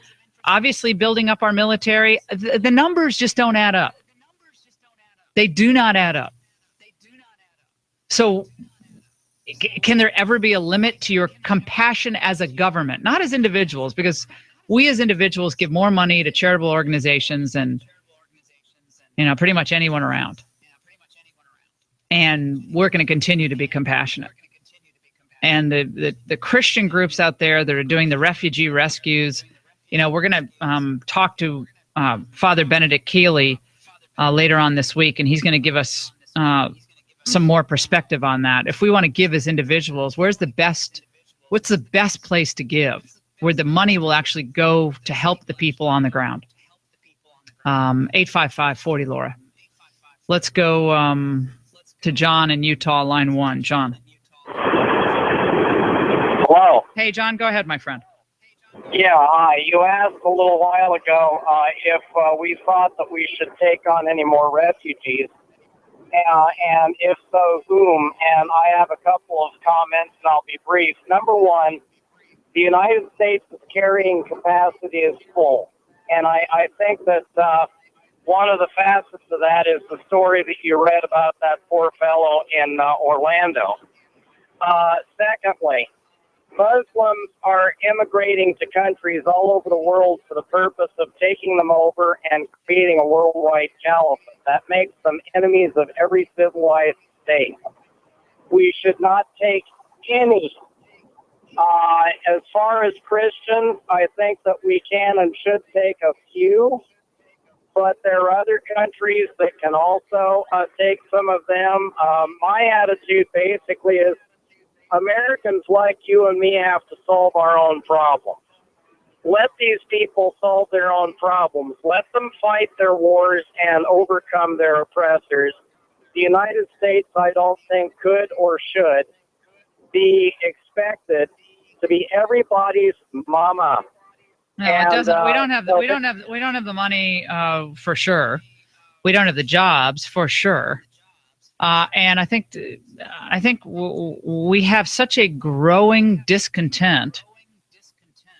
obviously building up our military. The numbers just don't add up. They do not add up. So can there ever be a limit to your compassion as a government, not as individuals? Because we as individuals give more money to charitable organizations than, pretty much anyone around. And we're going to continue to be compassionate. And the Christian groups out there that are doing the refugee rescues, we're going to talk to Father Benedict Keeley later on this week, and he's going to give us some more perspective on that. If we want to give as individuals, what's the best place to give, where the money will actually go to help the people on the ground? 855-40 Laura. Let's go to John in Utah, line 1. John. Hello. Hey, John, go ahead, my friend. Yeah, hi. You asked a little while ago if we thought that we should take on any more refugees, and if so, whom? And I have a couple of comments, and I'll be brief. Number one, the United States' carrying capacity is full, and I think that one of the facets of that is the story that you read about that poor fellow in Orlando. Secondly, Muslims are immigrating to countries all over the world for the purpose of taking them over and creating a worldwide caliphate. That makes them enemies of every civilized state. We should not take any. As far as Christians, I think that we can and should take a few, but there are other countries that can also take some of them. My attitude basically is Americans like you and me have to solve our own problems. Let these people solve their own problems. Let them fight their wars and overcome their oppressors. The United States, I don't think, could or should be expected to be everybody's mama. No, it doesn't. We don't have the money for sure. We don't have the jobs for sure. And I think we have such a growing discontent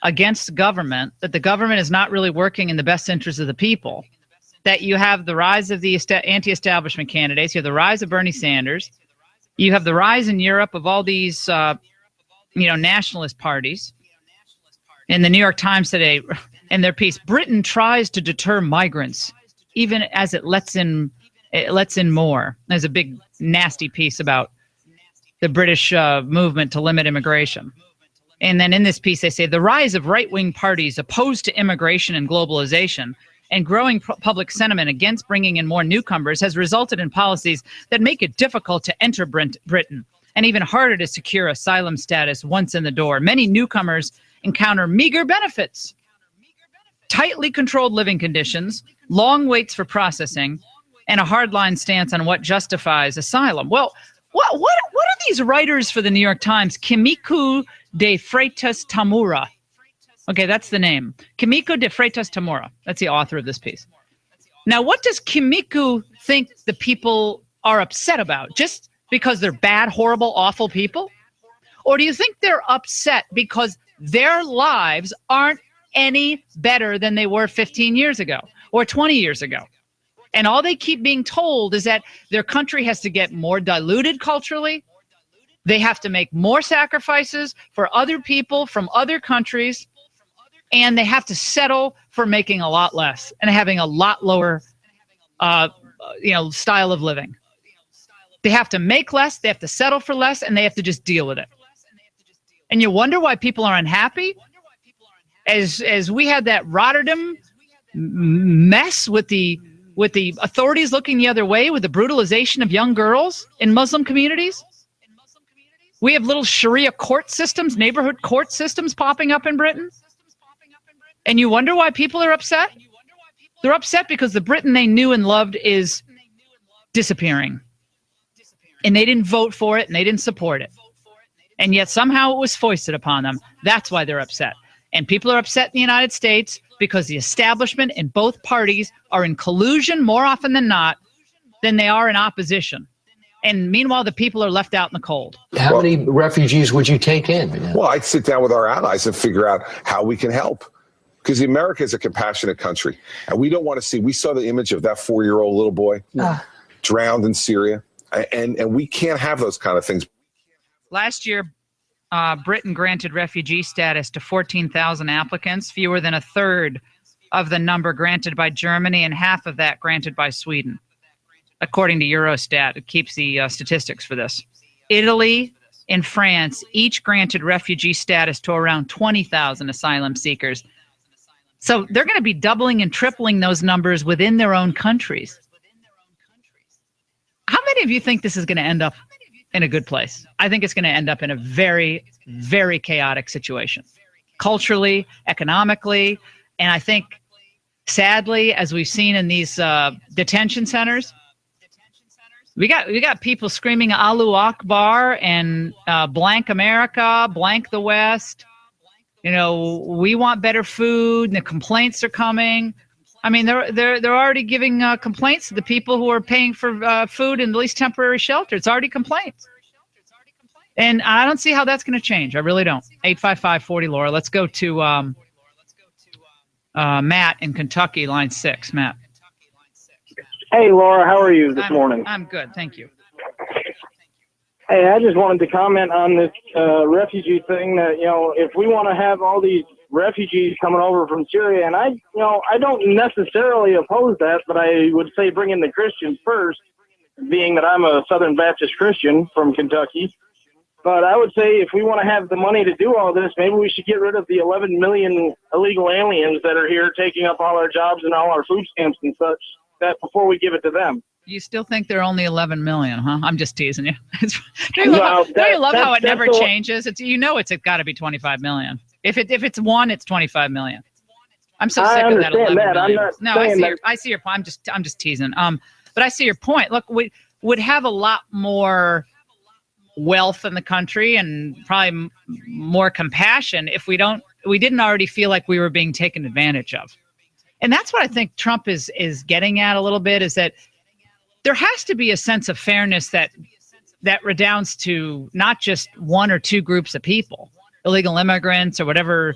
against government that the government is not really working in the best interest of the people. That you have the rise of the anti-establishment candidates, you have the rise of Bernie Sanders, you have the rise in Europe of all these nationalist parties. In the New York Times today, in their piece, Britain tries to deter migrants, even as it lets in more. There's a big nasty piece about the British movement to limit immigration. And then in this piece, they say the rise of right-wing parties opposed to immigration and globalization and growing public sentiment against bringing in more newcomers has resulted in policies that make it difficult to enter Britain and even harder to secure asylum status once in the door. Many newcomers encounter meager benefits, tightly controlled living conditions, long waits for processing, and a hardline stance on what justifies asylum. Well, what are these writers for the New York Times? Kimiko de Freitas Tamura. Okay, that's the name. Kimiko de Freitas Tamura. That's the author of this piece. Now, what does Kimiko think the people are upset about? Just because they're bad, horrible, awful people? Or do you think they're upset because their lives aren't any better than they were 15 years ago or 20 years ago? And all they keep being told is that their country has to get more diluted culturally. They have to make more sacrifices for other people from other countries. And they have to settle for making a lot less and having a lot lower, style of living. They have to make less, they have to settle for less, and they have to just deal with it. And you wonder why people are unhappy? As we had that Rotterdam mess with the authorities looking the other way with the brutalization of young girls in Muslim communities. We have little Sharia court systems, neighborhood court systems popping up in Britain. And you wonder why people are upset? They're upset because the Britain they knew and loved is disappearing. And they didn't vote for it and they didn't support it. And yet somehow it was foisted upon them. That's why they're upset. And people are upset in the United States because the establishment in both parties are in collusion more often than not than they are in opposition. And meanwhile, the people are left out in the cold. How many refugees would you take in? Well, I'd sit down with our allies and figure out how we can help. because America is a compassionate country, and we don't want to see. We saw the image of that 4-year-old little boy drowned in Syria, and we can't have those kind of things. Last year, Britain granted refugee status to 14,000 applicants, fewer than a third of the number granted by Germany, and half of that granted by Sweden, according to Eurostat. It keeps the statistics for this. Italy and France each granted refugee status to around 20,000 asylum seekers. So they're going to be doubling and tripling those numbers within their own countries. How many of you think this is going to end up in a good place? I think it's going to end up in a very, very chaotic situation, culturally, economically, and I think, sadly, as we've seen in these detention centers, we got people screaming Allahu Akbar and blank America, blank the West. You know, we want better food, and the complaints are coming. I mean, they're already giving complaints to the people who are paying for food in at least temporary shelter. It's already complaints. And I don't see how that's going to change. I really don't. 855-40-LAURA. Let's go to Matt in Kentucky, line 6. Matt. Hey, Laura, how are you this morning? I'm good, thank you. Hey, I just wanted to comment on this refugee thing that, you know, if we want to have all these refugees coming over from Syria, and I don't necessarily oppose that, but I would say bring in the Christians first, being that I'm a Southern Baptist Christian from Kentucky. But I would say if we want to have the money to do all this, maybe we should get rid of the 11 million illegal aliens that are here taking up all our jobs and all our food stamps and such, that before we give it to them. You still think there are only 11 million, huh? I'm just teasing you. Don't you love how it never changes? It's it's got to be 25 million. If it's one, it's 25 million. I'm so sick of that 11 million. I see your point. I'm just teasing. But I see your point. Look, we would have a lot more wealth in the country and probably more compassion if we didn't already feel like we were being taken advantage of. And that's what I think Trump is getting at a little bit, is that there has to be a sense of fairness that redounds to not just one or two groups of people, illegal immigrants or whatever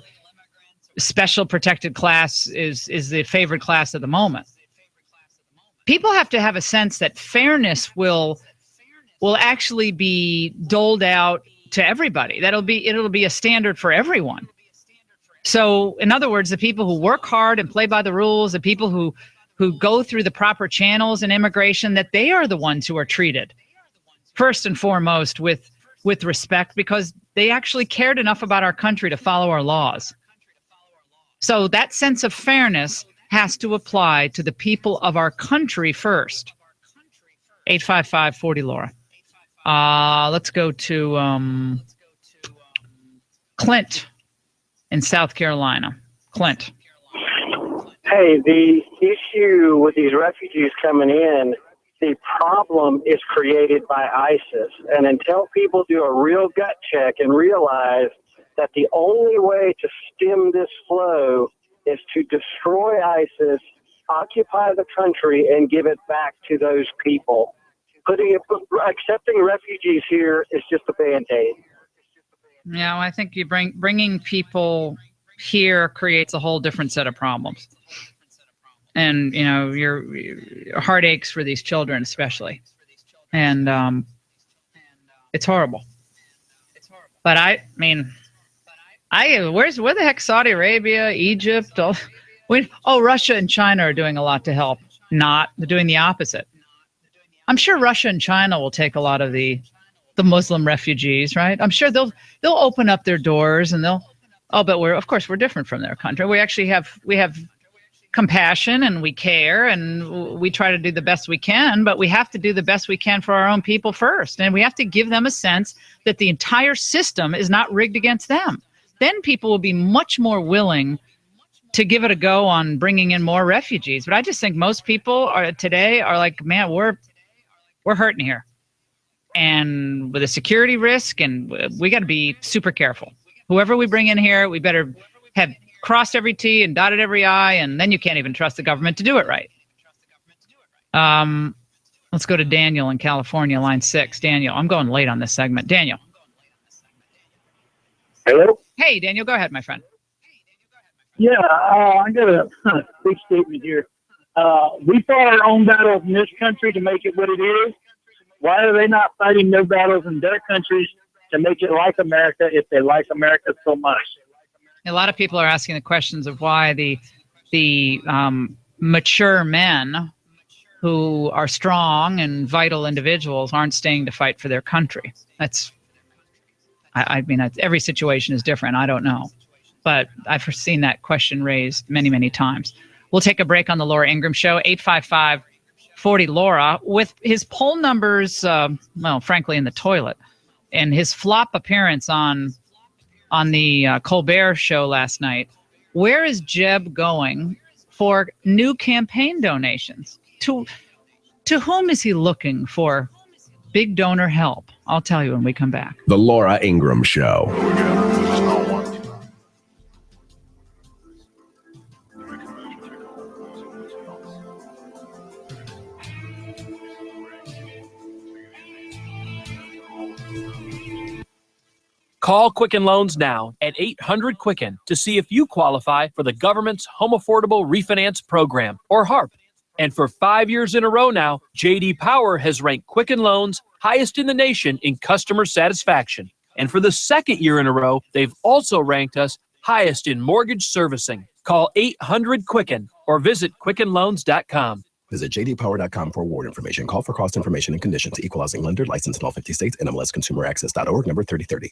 special protected class is the favored class of the moment. People have to have a sense that fairness will actually be doled out to everybody. It'll be a standard for everyone. So, in other words, the people who work hard and play by the rules, the people who go through the proper channels in immigration, that they are the ones who are treated first and foremost with respect, because they actually cared enough about our country to follow our laws. So that sense of fairness has to apply to the people of our country first. 855-40-LAURA. Let's go to Clint in South Carolina. Clint. Hey, the issue with these refugees coming in, the problem is created by ISIS. And until people do a real gut check and realize that the only way to stem this flow is to destroy ISIS, occupy the country, and give it back to those people. Accepting refugees here is just a Band-Aid. Yeah, well, I think bringing people here creates a whole different set of problems. And, your heart aches for these children especially. And it's horrible. But where the heck Saudi Arabia, Egypt? Russia and China are doing a lot to help. They're doing the opposite. I'm sure Russia and China will take a lot of the Muslim refugees, right? I'm sure they'll open up their doors and but we're different from their country. We actually have compassion and we care and we try to do the best we can, but we have to do the best we can for our own people first. And we have to give them a sense that the entire system is not rigged against them. Then people will be much more willing to give it a go on bringing in more refugees. But I just think most people today are like, man, we're hurting here. And with a security risk, and we got to be super careful. Whoever we bring in here, we better have crossed every T and dotted every I, and then you can't even trust the government to do it right. Let's go to Daniel in California, line 6. Daniel, I'm going late on this segment. Daniel. Hello? Hey, Daniel, go ahead, my friend. Yeah, I got a big statement here. We fought our own battles in this country to make it what it is. Why are they not fighting their battles in their countries to make it like America if they like America so much? A lot of people are asking the questions of why the mature men who are strong and vital individuals aren't staying to fight for their country. I mean, every situation is different. I don't know. But I've seen that question raised many, many times. We'll take a break on the Laura Ingraham Show, 855-40-LAURA. With his poll numbers, frankly, in the toilet, and his flop appearance on the Colbert Show last night, where is Jeb going for new campaign donations? To whom is he looking for big donor help? I'll tell you when we come back. The Laura Ingraham Show. Call Quicken Loans now at 800-QUICKEN to see if you qualify for the government's Home Affordable Refinance Program, or HARP. And for 5 years in a row now, J.D. Power has ranked Quicken Loans highest in the nation in customer satisfaction. And for the second year in a row, they've also ranked us highest in mortgage servicing. Call 800-QUICKEN or visit QuickenLoans.com. Visit jdpower.com for award information. Call for cost information and conditions. Equal housing lender. Licensed in all 50 states. NMLSConsumerAccess.org. Number 3030.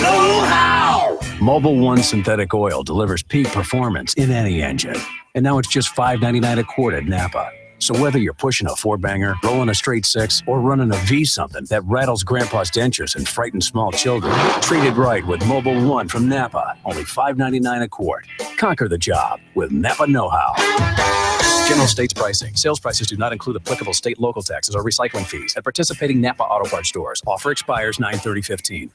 Know-how! Mobil 1 synthetic oil delivers peak performance in any engine. And now it's just $5.99 a quart at Napa. So whether you're pushing a four-banger, rolling a straight six, or running a V-something that rattles Grandpa's dentures and frightens small children, treat it right with Mobil 1 from Napa. Only $5.99 a quart. Conquer the job with Napa Know-how. General states pricing. Sales prices do not include applicable state, local taxes, or recycling fees at participating Napa Auto Parts stores. Offer expires 9/30/15.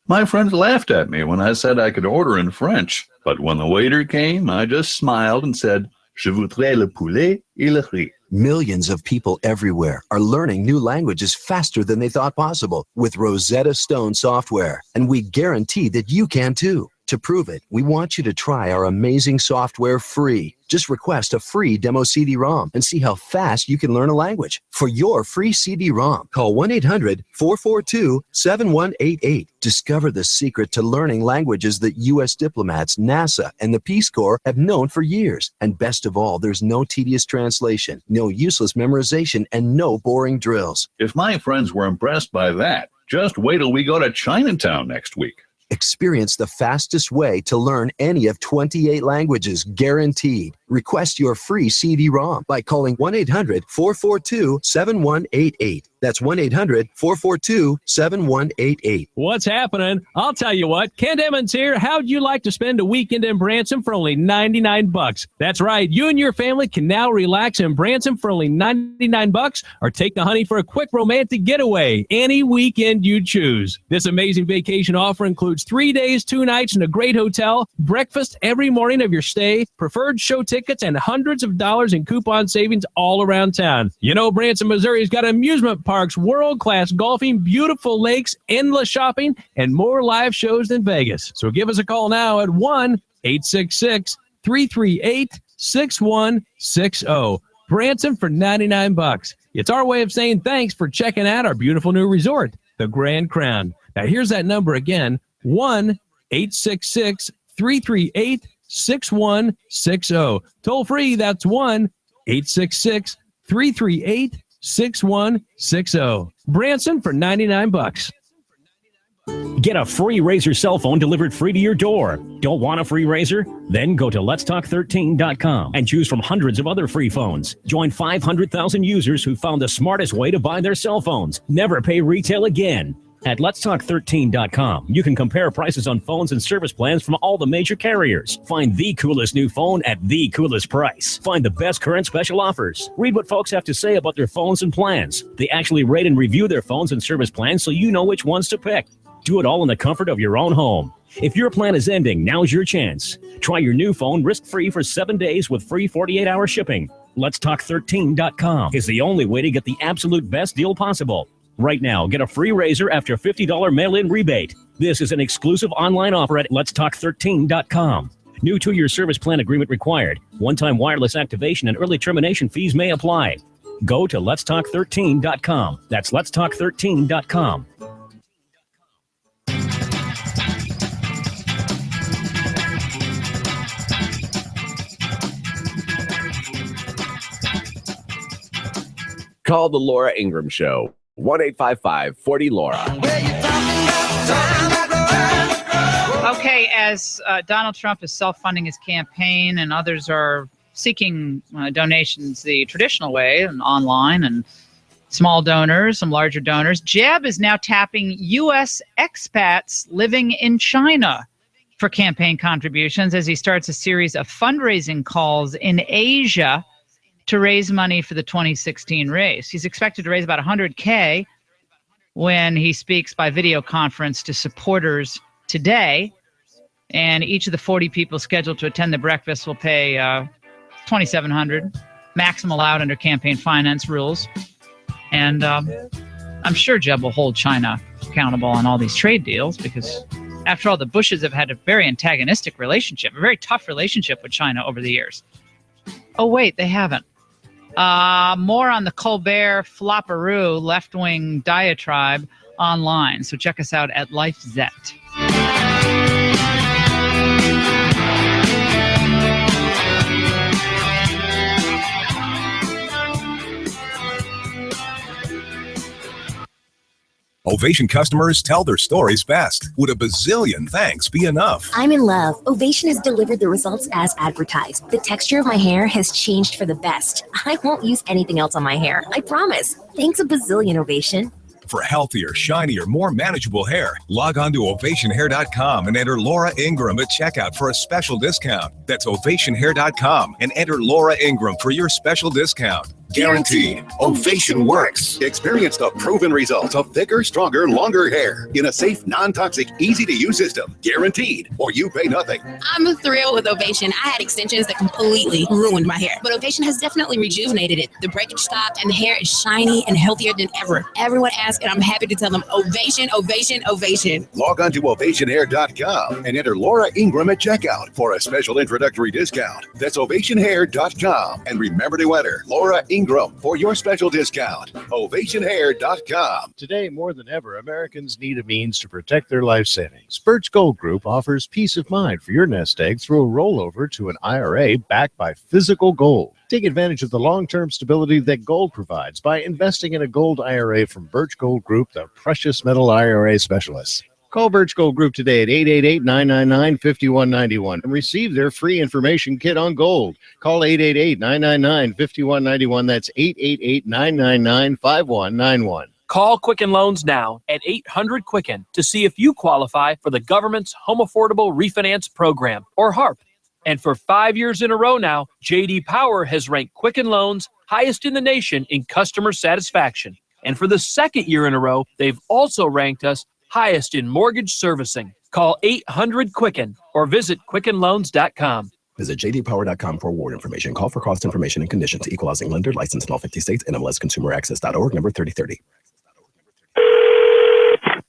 My friends laughed at me when I said I could order in French, but when the waiter came, I just smiled and said, "Je voudrais le poulet et le riz." Millions of people everywhere are learning new languages faster than they thought possible with Rosetta Stone software, and we guarantee that you can too. To prove it, we want you to try our amazing software free. Just request a free demo CD-ROM and see how fast you can learn a language. For your free CD-ROM, call 1-800-442-7188. Discover the secret to learning languages that U.S. diplomats, NASA, and the Peace Corps have known for years. And best of all, there's no tedious translation, no useless memorization, and no boring drills. If my friends were impressed by that, just wait till we go to Chinatown next week. Experience the fastest way to learn any of 28 languages, guaranteed. Request your free CD-ROM by calling 1-800-442-7188. That's 1-800-442-7188. What's happening? I'll tell you what. Kent Emmons here. How'd you like to spend a weekend in Branson for only $99? That's right. You and your family can now relax in Branson for only $99 or take the honey for a quick romantic getaway any weekend you choose. This amazing vacation offer includes 3 days, 2 nights in a great hotel, breakfast every morning of your stay, preferred show tickets, and hundreds of dollars in coupon savings all around town. You know, Branson, Missouri's got amusement parks, world-class golfing, beautiful lakes, endless shopping, and more live shows than Vegas. So give us a call now at 1-866-338-6160. Branson for $99. It's our way of saying thanks for checking out our beautiful new resort, the Grand Crown. Now here's that number again, 1-866-338-6160. Toll free, that's 1-866-338-6160. Branson for $99. Get a free Razr cell phone delivered free to your door. Don't want a free Razr? Then go to letstalk13.com and choose from hundreds of other free phones. Join 500,000 users who found the smartest way to buy their cell phones. Never pay retail again. At letstalk13.com, you can compare prices on phones and service plans from all the major carriers. Find the coolest new phone at the coolest price. Find the best current special offers. Read what folks have to say about their phones and plans. They actually rate and review their phones and service plans so you know which ones to pick. Do it all in the comfort of your own home. If your plan is ending, now's your chance. Try your new phone risk-free for 7 days with free 48-hour shipping. LetsTalk13.com is the only way to get the absolute best deal possible. Right now, get a free razor after a $50 mail-in rebate. This is an exclusive online offer at letstalk13.com. New 2-year service plan agreement required. One-time wireless activation and early termination fees may apply. Go to letstalk13.com. That's letstalk13.com. Call the Laura Ingraham Show. 1-855-40-LAURA. Okay, as Donald Trump is self-funding his campaign and others are seeking donations the traditional way and online, and small donors, some larger donors, Jeb is now tapping U.S. expats living in China for campaign contributions as he starts a series of fundraising calls in Asia to raise money for the 2016 race. He's expected to raise about $100K when he speaks by video conference to supporters today. And each of the 40 people scheduled to attend the breakfast will pay $2,700, maximum allowed under campaign finance rules. And I'm sure Jeb will hold China accountable on all these trade deals because, after all, the Bushes have had a very antagonistic relationship, a very tough relationship with China over the years. Oh, wait, they haven't. More on the Colbert flopperoo left-wing diatribe online. So check us out at LifeZet. Ovation customers tell their stories best. Would a bazillion thanks be enough? I'm in love. Ovation has delivered the results as advertised. The texture of my hair has changed for the best. I won't use anything else on my hair. I promise. Thanks a bazillion, Ovation. For healthier, shinier, more manageable hair, log on to ovationhair.com and enter Laura Ingraham at checkout for a special discount. That's ovationhair.com and enter Laura Ingraham for your special discount. Guaranteed. Ovation works. Experience the proven results of thicker, stronger, longer hair in a safe, non-toxic, easy-to-use system. Guaranteed. Or you pay nothing. I'm thrilled with Ovation. I had extensions that completely ruined my hair, but Ovation has definitely rejuvenated it. The breakage stopped and the hair is shiny and healthier than ever. Everyone asks, and I'm happy to tell them, Ovation, Ovation, Ovation. Log on to ovationhair.com and enter Laura Ingraham at checkout for a special introductory discount. That's ovationhair.com. And remember to enter Laura Ingraham for your special discount. Ovationhair.com. Today, more than ever, Americans need a means to protect their life savings. Birch Gold Group offers peace of mind for your nest egg through a rollover to an IRA backed by physical gold. Take advantage of the long-term stability that gold provides by investing in a gold IRA from Birch Gold Group, the precious metal IRA specialists. Call Birch Gold Group today at 888-999-5191 and receive their free information kit on gold. Call 888-999-5191. That's 888-999-5191. Call Quicken Loans now at 800-QUICKEN to see if you qualify for the government's Home Affordable Refinance Program, or HARP. And for 5 years in a row now, J.D. Power has ranked Quicken Loans highest in the nation in customer satisfaction. And for the second year in a row, they've also ranked us highest in mortgage servicing. Call 800-QUICKEN or visit QuickenLoans.com. Visit jdpower.com for award information. Call for cost information and conditions. Equal housing lender. Licensed in all 50 states. NMLSConsumerAccess.org. Number 3030.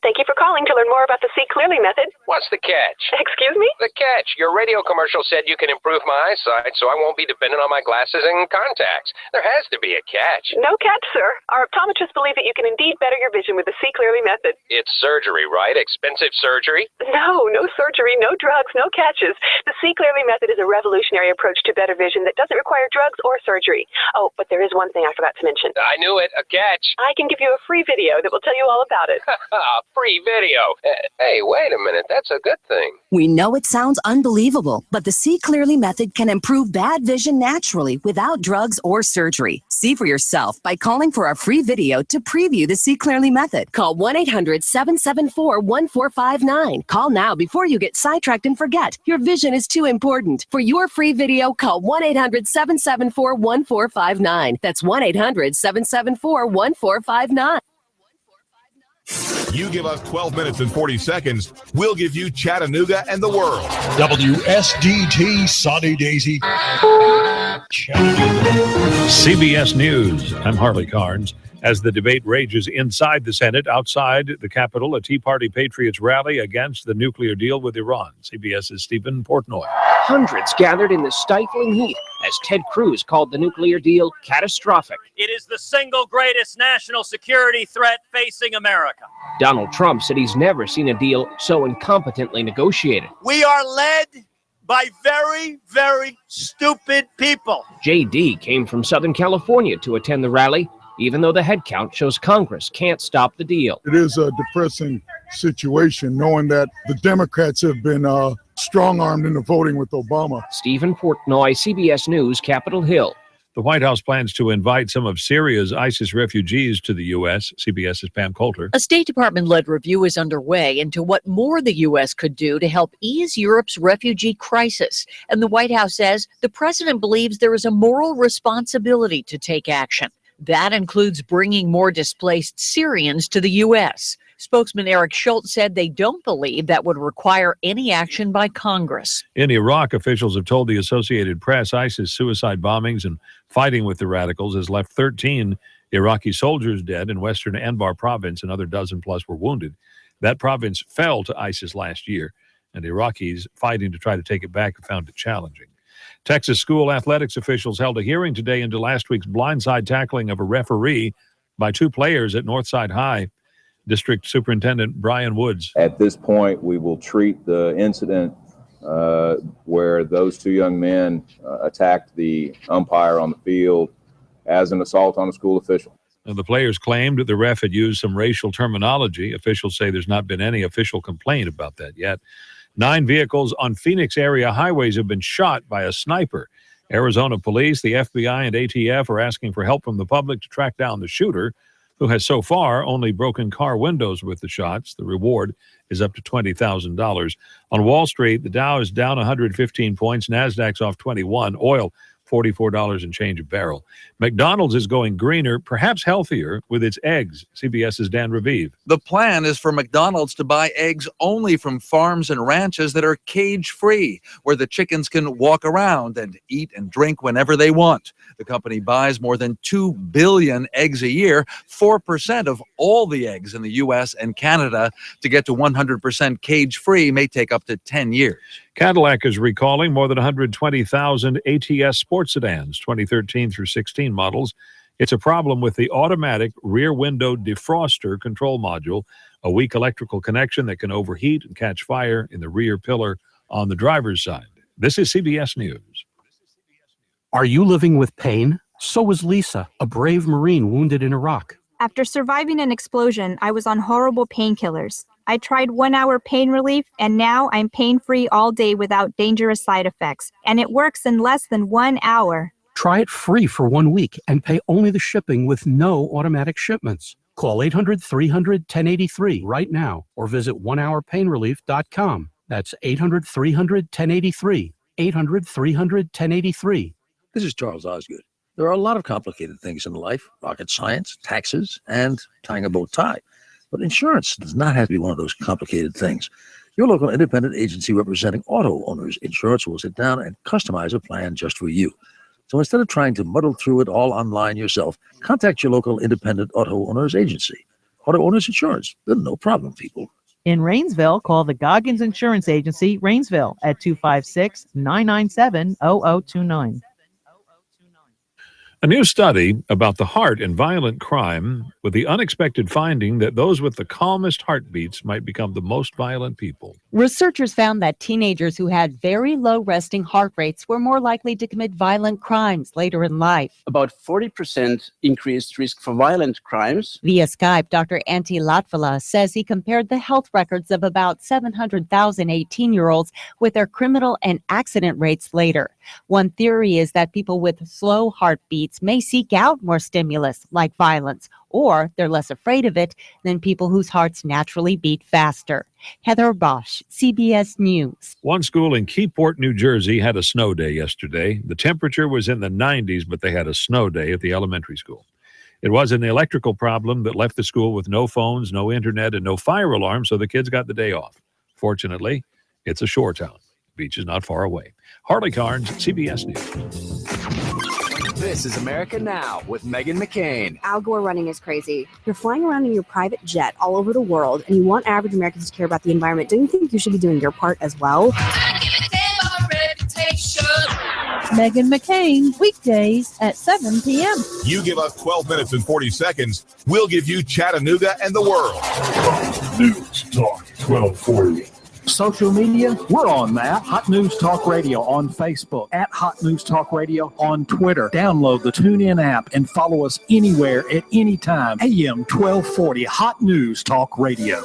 Thank you for calling to learn more about the See Clearly method. What's the catch? Excuse me? The catch. Your radio commercial said you can improve my eyesight so I won't be dependent on my glasses and contacts. There has to be a catch. No catch, sir. Our optometrists believe that you can indeed better your vision with the See Clearly method. It's surgery, right? Expensive surgery? No surgery, no drugs, no catches. The See Clearly method is a revolutionary approach to better vision that doesn't require drugs or surgery. Oh, but there is one thing I forgot to mention. I knew it. A catch. I can give you a free video that will tell you all about it. Free video. Hey, wait a minute. That's a good thing. We know it sounds unbelievable, but the See Clearly method can improve bad vision naturally without drugs or surgery. See for yourself by calling for our free video to preview the See Clearly method. Call 1-800-774-1459. Call now before you get sidetracked and forget. Your vision is too important. For your free video, call 1-800-774-1459. That's 1-800-774-1459. You give us 12 minutes and 40 seconds, we'll give you Chattanooga and the world. WSDT Sunny Daisy. CBS News. I'm Harley Carnes. As the debate rages inside the Senate, outside the Capitol, a Tea Party Patriots rally against the nuclear deal with Iran. CBS's Stephen Portnoy. Hundreds gathered in the stifling heat as Ted Cruz called the nuclear deal catastrophic. It is the single greatest national security threat facing America. Donald Trump said he's never seen a deal so incompetently negotiated. We are led by very, very stupid people. JD came from Southern California to attend the rally, even though the head count shows Congress can't stop the deal. It is a depressing situation knowing that the Democrats have been strong-armed into voting with Obama. Stephen Portnoy, CBS News, Capitol Hill. The White House plans to invite some of Syria's ISIS refugees to the U.S. CBS's Pam Coulter. A State Department-led review is underway into what more the U.S. could do to help ease Europe's refugee crisis. And the White House says the president believes there is a moral responsibility to take action. That includes bringing more displaced Syrians to the U.S. Spokesman Eric Judd said they don't believe that would require any action by Congress. In Iraq, officials have told the Associated Press ISIS suicide bombings and fighting with the radicals has left 13 Iraqi soldiers dead in western Anbar province. Another dozen plus were wounded. That province fell to ISIS last year, and Iraqis fighting to try to take it back have found it challenging. Texas school athletics officials held a hearing today into last week's blindside tackling of a referee by two players at Northside High. District Superintendent Brian Woods. At this point, we will treat the incident where those two young men attacked the umpire on the field as an assault on a school official. And the players claimed the ref had used some racial terminology. Officials say there's not been any official complaint about that yet. 9 vehicles on Phoenix area highways have been shot by a sniper. Arizona police, the FBI, and ATF are asking for help from the public to track down the shooter, who has so far only broken car windows with the shots. The reward is up to $20,000. On Wall Street, the Dow is down 115 points. NASDAQ's off 21. Oil, $44 and change a barrel. McDonald's is going greener, perhaps healthier, with its eggs. CBS's Dan Raviv. The plan is for McDonald's to buy eggs only from farms and ranches that are cage-free, where the chickens can walk around and eat and drink whenever they want. The company buys more than 2 billion eggs a year, 4% of all the eggs in the U.S. and Canada. To get to 100% cage-free may take up to 10 years. Cadillac is recalling more than 120,000 ATS sports sedans, 2013 through 16 models. It's a problem with the automatic rear window defroster control module, a weak electrical connection that can overheat and catch fire in the rear pillar on the driver's side. This is CBS News. Are you living with pain? So was Lisa, a brave Marine wounded in Iraq. After surviving an explosion, I was on horrible painkillers. I tried 1-hour pain relief, and now I'm pain-free all day without dangerous side effects. And it works in less than 1 hour. Try it free for 1 week and pay only the shipping with no automatic shipments. Call 800-300-1083 right now or visit onehourpainrelief.com. That's 800-300-1083. 800-300-1083. This is Charles Osgood. There are a lot of complicated things in life, rocket science, taxes, and tying a bow tie. But insurance does not have to be one of those complicated things. Your local independent agency representing auto owners insurance will sit down and customize a plan just for you. So instead of trying to muddle through it all online yourself, contact your local independent auto owners agency. Auto owners insurance, they're no problem, people. In Rainsville, call the Goggins Insurance Agency, Rainsville, at 256-997-0029. A new study about the heart in violent crime, with the unexpected finding that those with the calmest heartbeats might become the most violent people. Researchers found that teenagers who had very low resting heart rates were more likely to commit violent crimes later in life. About 40% increased risk for violent crimes. Via Skype, Dr. Antti Latvala says he compared the health records of about 700,000 18-year-olds with their criminal and accident rates later. One theory is that people with slow heartbeats may seek out more stimulus, like violence, or they're less afraid of it than people whose hearts naturally beat faster. Heather Bosch, CBS News. One school in Keyport, New Jersey had a snow day yesterday. The temperature was in the 90s, but they had a snow day at the elementary school. It was an electrical problem that left the school with no phones, no internet, and no fire alarm, so the kids got the day off. Fortunately, it's a shore town. The beach is not far away. Harley Carnes, CBS News. This is America Now with Meghan McCain. Al Gore running is crazy. You're flying around in your private jet all over the world, and you want average Americans to care about the environment. Don't you think you should be doing your part as well? Meghan McCain, weekdays at 7 p.m. You give us 12 minutes and 40 seconds, we'll give you Chattanooga and the world. News Talk 1240. Social media, we're on that. Hot News Talk Radio on Facebook, at Hot News Talk Radio on Twitter. Download the TuneIn app and follow us anywhere at any time. AM 1240, Hot News Talk Radio.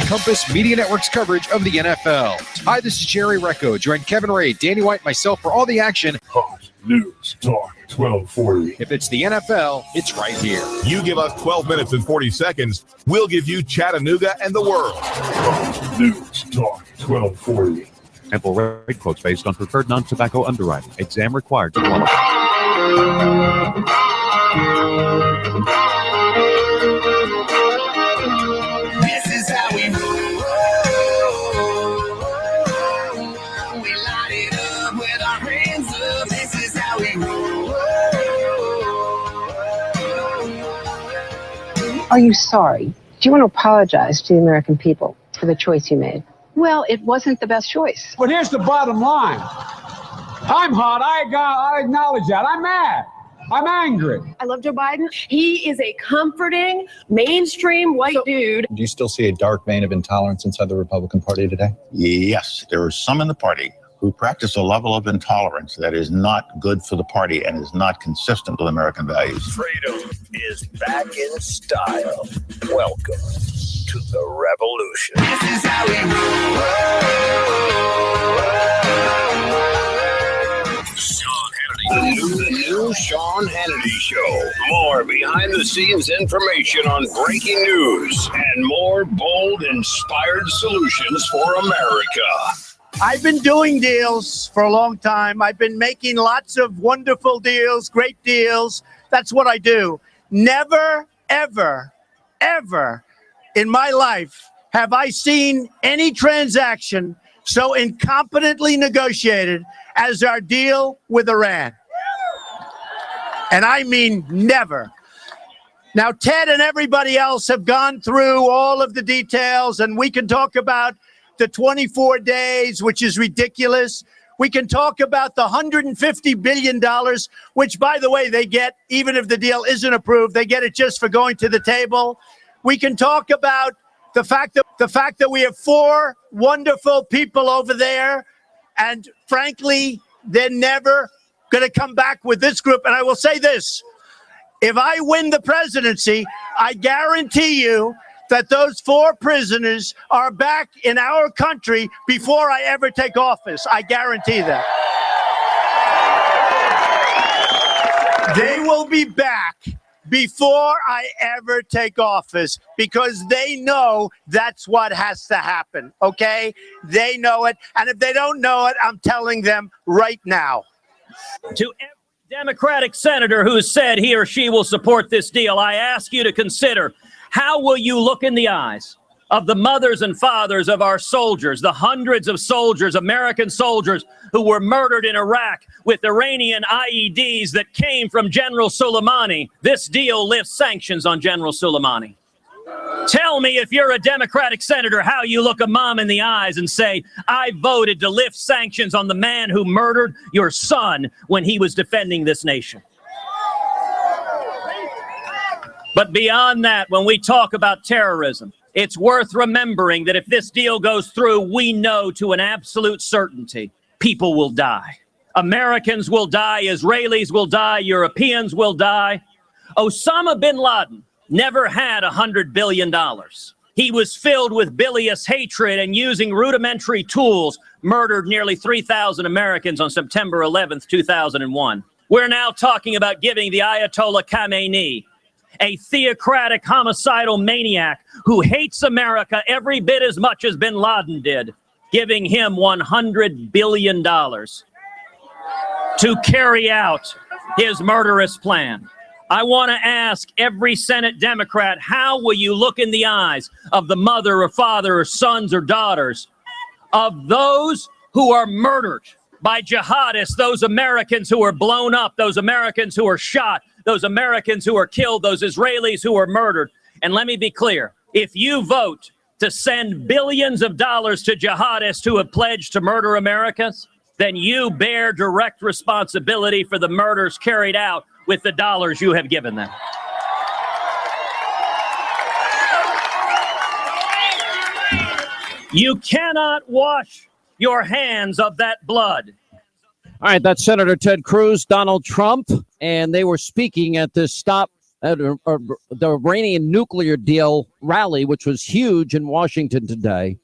Compass Media Network's coverage of the NFL. Hi, this is Jerry Recco. Join Kevin Ray, Danny White, and myself for all the action. Hot News Talk 1240. If it's the NFL, it's right here. You give us 12 minutes and 40 seconds, we'll give you Chattanooga and the world. Hot News Talk 1240. Ample rate quotes based on preferred non-tobacco underwriting. Exam required to qualify. This is how we roll. We light it up with our hands up. This is how we roll. Are you sorry? Do you want to apologize to the American people for the choice you made? Well, it wasn't the best choice. But here's the bottom line. I'm hot. I acknowledge that. I'm mad. I'm angry. I love Joe Biden. He is a comforting, mainstream white dude. Do you still see a dark vein of intolerance inside the Republican Party today? Yes, there are some in the party who practice a level of intolerance that is not good for the party and is not consistent with American values. Freedom is back in style. Welcome to the revolution. This is how we roll. Sean Hannity. The new Sean Hannity Show. More behind-the-scenes information on breaking news and more bold, inspired solutions for America. I've been doing deals for a long time. I've been making lots of wonderful deals, great deals. That's what I do. Never, ever, ever in my life have I seen any transaction so incompetently negotiated as our deal with Iran. And I mean never. Now, Ted and everybody else have gone through all of the details, and we can talk about the 24 days, which is ridiculous. We can talk about the $150 billion, which, by the way, they get, even if the deal isn't approved, they get it just for going to the table. We can talk about the fact that we have 4 wonderful people over there, and frankly, they're never going to come back with this group. And I will say this, if I win the presidency, I guarantee you that those 4 prisoners are back in our country before I ever take office. I guarantee that. They will be back before I ever take office because they know that's what has to happen, okay? They know it, and if they don't know it, I'm telling them right now. To every Democratic senator who has said he or she will support this deal, I ask you to consider, how will you look in the eyes of the mothers and fathers of our soldiers, the hundreds of soldiers, American soldiers, who were murdered in Iraq with Iranian IEDs that came from General Soleimani? This deal lifts sanctions on General Soleimani. Tell me, if you're a Democratic senator, how you look a mom in the eyes and say, I voted to lift sanctions on the man who murdered your son when he was defending this nation. But beyond that, when we talk about terrorism, it's worth remembering that if this deal goes through, we know to an absolute certainty, people will die. Americans will die, Israelis will die, Europeans will die. Osama bin Laden never had $100 billion. He was filled with bilious hatred and, using rudimentary tools, murdered nearly 3,000 Americans on September 11th, 2001. We're now talking about giving the Ayatollah Khamenei, a theocratic homicidal maniac who hates America every bit as much as bin Laden did, giving him $100 billion to carry out his murderous plan. I want to ask every Senate Democrat, how will you look in the eyes of the mother or father or sons or daughters of those who are murdered by jihadists, those Americans who were blown up, those Americans who were shot, those Americans who were killed, those Israelis who were murdered. And let me be clear, if you vote to send billions of dollars to jihadists who have pledged to murder Americans, then you bear direct responsibility for the murders carried out with the dollars you have given them. You cannot wash your hands of that blood. All right, that's Senator Ted Cruz, Donald Trump, and they were speaking at this Stop the Iranian nuclear deal rally, which was huge in Washington today.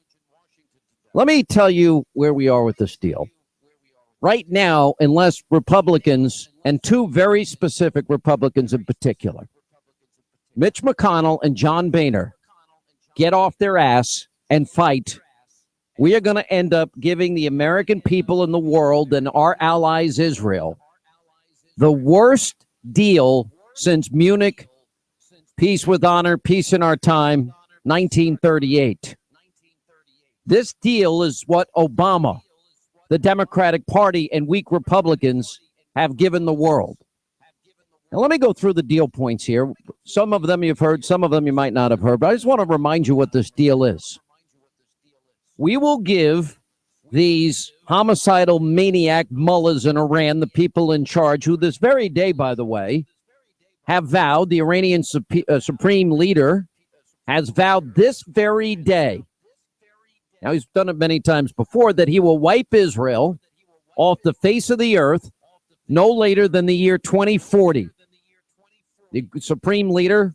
Let me tell you where we are with this deal. Right now, unless Republicans, and two very specific Republicans in particular, Mitch McConnell and John Boehner, get off their ass and fight, we are going to end up giving the American people in the world and our allies Israel the worst deal since Munich, peace with honor, peace in our time, 1938. This deal is what Obama, the Democratic Party, and weak Republicans have given the world. Now, let me go through the deal points here. Some of them you've heard, some of them you might not have heard, but I just want to remind you what this deal is. We will give these homicidal maniac mullahs in Iran, the people in charge, who this very day, by the way, have vowed, the Iranian supreme leader has vowed this very day, now he's done it many times before, that he will wipe Israel off the face of the earth no later than the year 2040. The supreme leader,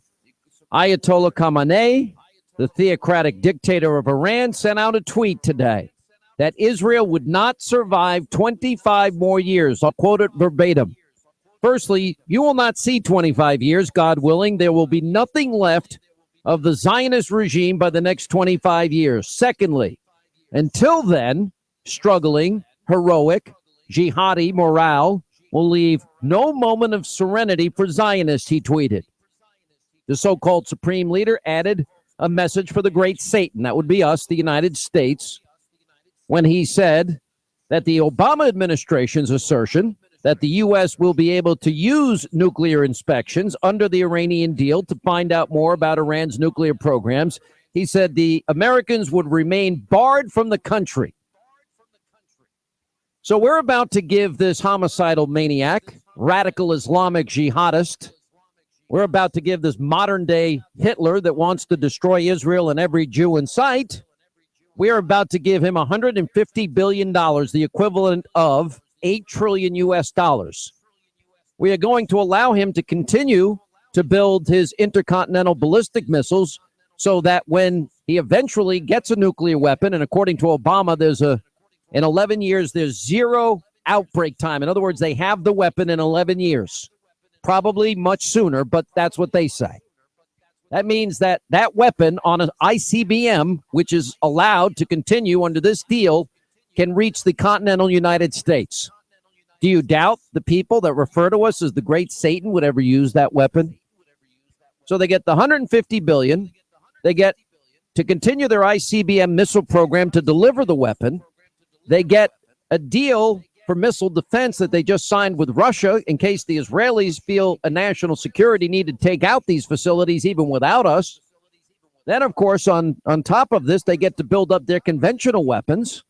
Ayatollah Khamenei, the theocratic dictator of Iran, sent out a tweet today that Israel would not survive 25 more years. I'll quote it verbatim. Firstly, you will not see 25 years, God willing. There will be nothing left of the Zionist regime by the next 25 years. Secondly, until then, struggling, heroic, jihadi morale will leave no moment of serenity for Zionists, he tweeted. The so-called supreme leader added a message for the great Satan, that would be us, the United States, when he said that the Obama administration's assertion that the U.S. will be able to use nuclear inspections under the Iranian deal to find out more about Iran's nuclear programs, he said the Americans would remain barred from the country. So we're about to give this homicidal maniac, radical Islamic jihadist, we're about to give this modern-day Hitler that wants to destroy Israel and every Jew in sight, we are about to give him $150 billion, the equivalent of $8 trillion US dollars. We are going to allow him to continue to build his intercontinental ballistic missiles so that when he eventually gets a nuclear weapon, and according to Obama, in 11 years, there's zero outbreak time. In other words, they have the weapon in 11 years. Probably much sooner, but that's what they say. That means that that weapon on an ICBM, which is allowed to continue under this deal, can reach the continental United States. Do you doubt the people that refer to us as the great Satan would ever use that weapon? So they get the $150 billion. They get to continue their ICBM missile program to deliver the weapon. They get a deal for missile defense that they just signed with Russia in case the Israelis feel a national security need to take out these facilities even without us. Then, of course, on top of this, they get to build up their conventional weapons.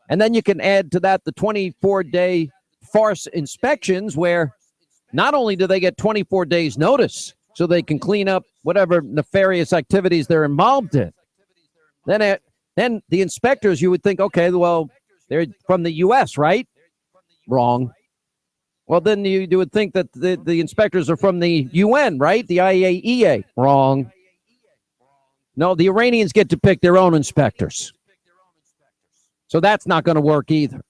And then you can add to that the 24-day farce inspections where not only do they get 24 days notice so they can clean up whatever nefarious activities they're involved in. Then the inspectors, you would think, okay, well, they're from the U.S., right? Wrong. Well, then you would think that the inspectors are from the UN, right? The IAEA. Wrong. No, the Iranians get to pick their own inspectors. So that's not going to work either.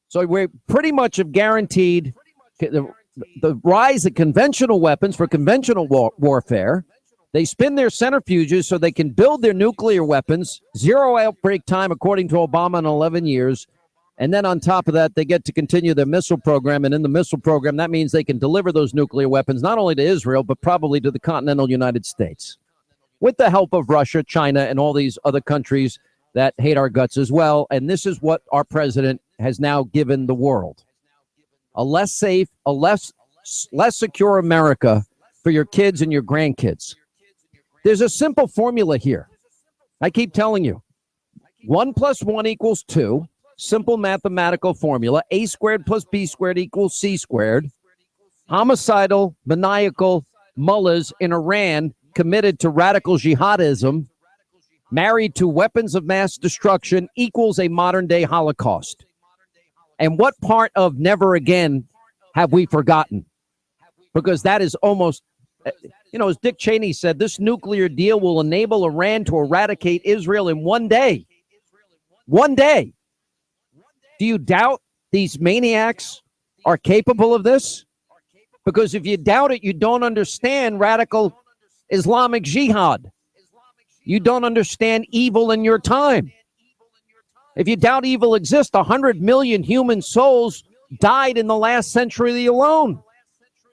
So we pretty much have guaranteed the rise of conventional weapons for conventional warfare. They spin their centrifuges so they can build their nuclear weapons, zero outbreak time, according to Obama, in 11 years. And then on top of that, they get to continue their missile program. And in the missile program, that means they can deliver those nuclear weapons not only to Israel, but probably to the continental United States with the help of Russia, China, and all these other countries that hate our guts as well. And this is what our president has now given the world. A less safe, a less secure America for your kids and your grandkids. There's a simple formula here. I keep telling you. 1 + 1 = 2. Simple mathematical formula. A squared plus B squared equals C squared. Homicidal, maniacal mullahs in Iran committed to radical jihadism, married to weapons of mass destruction, equals a modern-day Holocaust. And what part of never again have we forgotten? Because that is almost, as Dick Cheney said, this nuclear deal will enable Iran to eradicate Israel in 1 day. 1 day. Do you doubt these maniacs are capable of this? Because if you doubt it, you don't understand radical Islamic jihad. You don't understand evil in your time. If you doubt evil exists, 100 million human souls died in the last century alone.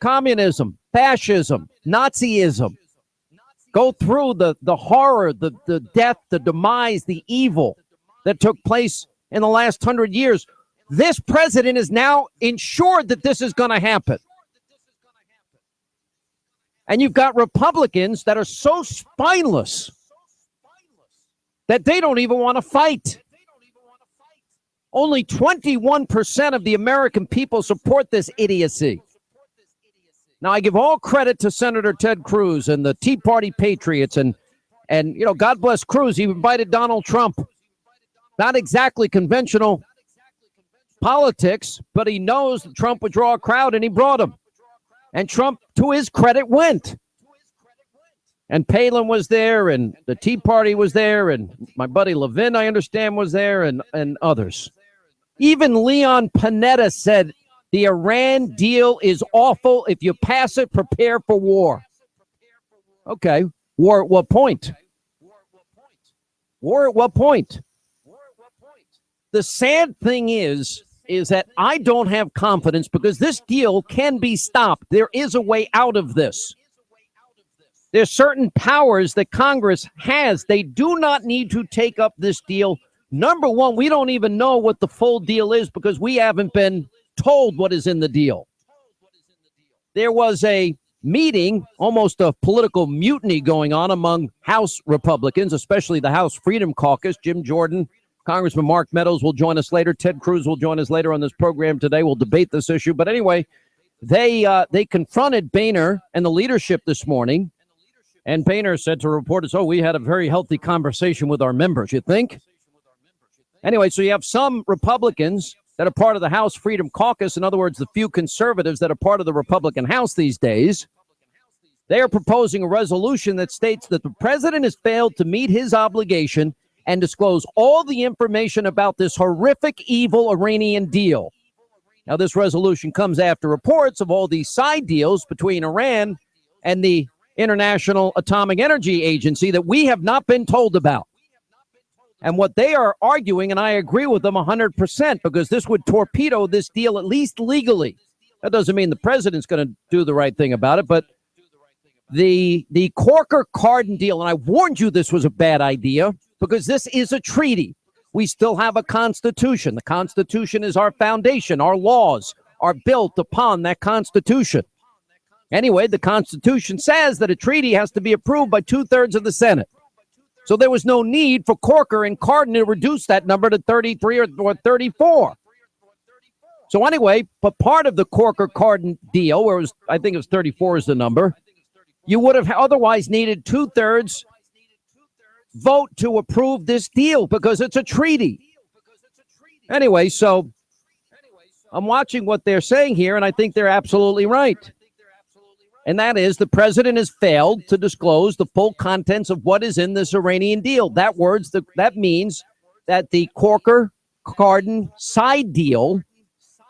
Communism, fascism, Nazism. Go through the horror, the death, the demise, the evil that took place in the last 100 years. This president is now ensured that this is going to happen. And you've got Republicans that are so spineless that they don't even want to fight. Only 21% of the American people support this idiocy. Now, I give all credit to Senator Ted Cruz and the Tea Party Patriots. And God bless Cruz. He invited Donald Trump. Not exactly conventional politics, but he knows that Trump would draw a crowd, and he brought him. And Trump, to his credit, went. And Palin was there, and the Tea Party was there, and my buddy Levin, I understand, was there, and others. Even Leon Panetta said the Iran deal is awful. If you pass it, prepare for war. Okay, war at what point? War at what point? The sad thing is that I don't have confidence because this deal can be stopped. There is a way out of this. There's certain powers that Congress has. They do not need to take up this deal. Number one, we don't even know what the full deal is because we haven't been told what is in the deal. There was a meeting, almost a political mutiny going on among House Republicans, especially the House Freedom Caucus. Jim Jordan, Congressman Mark Meadows will join us later. Ted Cruz will join us later on this program today. We'll debate this issue. But anyway, they confronted Boehner and the leadership this morning. And Boehner said to reporters, we had a very healthy conversation with our members, you think? Anyway, so you have some Republicans that are part of the House Freedom Caucus. In other words, the few conservatives that are part of the Republican House these days. They are proposing a resolution that states that the president has failed to meet his obligation and disclose all the information about this horrific, evil Iranian deal. Now, this resolution comes after reports of all these side deals between Iran and the International Atomic Energy Agency that we have not been told about. And what they are arguing, and I agree with them 100%, because this would torpedo this deal, at least legally. That doesn't mean the president's going to do the right thing about it, but the Corker-Cardin deal, and I warned you this was a bad idea, because this is a treaty. We still have a constitution. The Constitution is our foundation. Our laws are built upon that Constitution. Anyway, the Constitution says that a treaty has to be approved by 2/3 of the Senate. So there was no need for Corker and Cardin to reduce that number to 33 or 34. So anyway, but part of the Corker-Cardin deal, where I think it was 34 is the number, you would have otherwise needed 2/3 vote to approve this deal because it's a treaty. Anyway, so I'm watching what they're saying here, and I think they're absolutely right. And that is the president has failed to disclose the full contents of what is in this Iranian deal. That means that the Corker-Cardin side deal,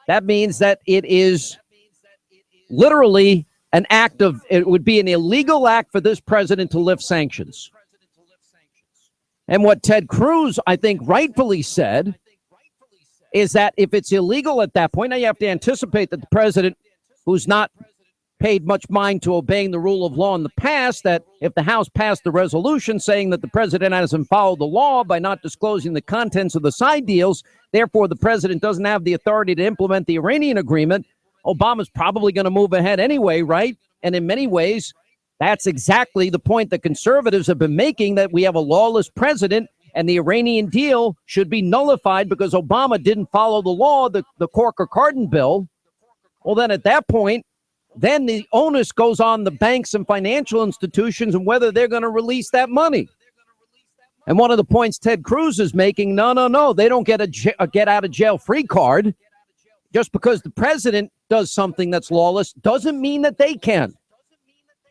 that means that it is literally it would be an illegal act for this president to lift sanctions. And what Ted Cruz, I think, rightfully said is that if it's illegal at that point, now you have to anticipate that the president, who's not paid much mind to obeying the rule of law in the past, that if the House passed a resolution saying that the president hasn't followed the law by not disclosing the contents of the side deals, therefore the president doesn't have the authority to implement the Iranian agreement, Obama's probably going to move ahead anyway, right? And in many ways, that's exactly the point that conservatives have been making, that we have a lawless president and the Iranian deal should be nullified because Obama didn't follow the law, the Corker-Cardin bill. Well, then at that point, then the onus goes on the banks and financial institutions and whether they're going to release that money. And one of the points Ted Cruz is making, no, they don't get a get out of jail free card. Just because the president does something that's lawless doesn't mean that they can.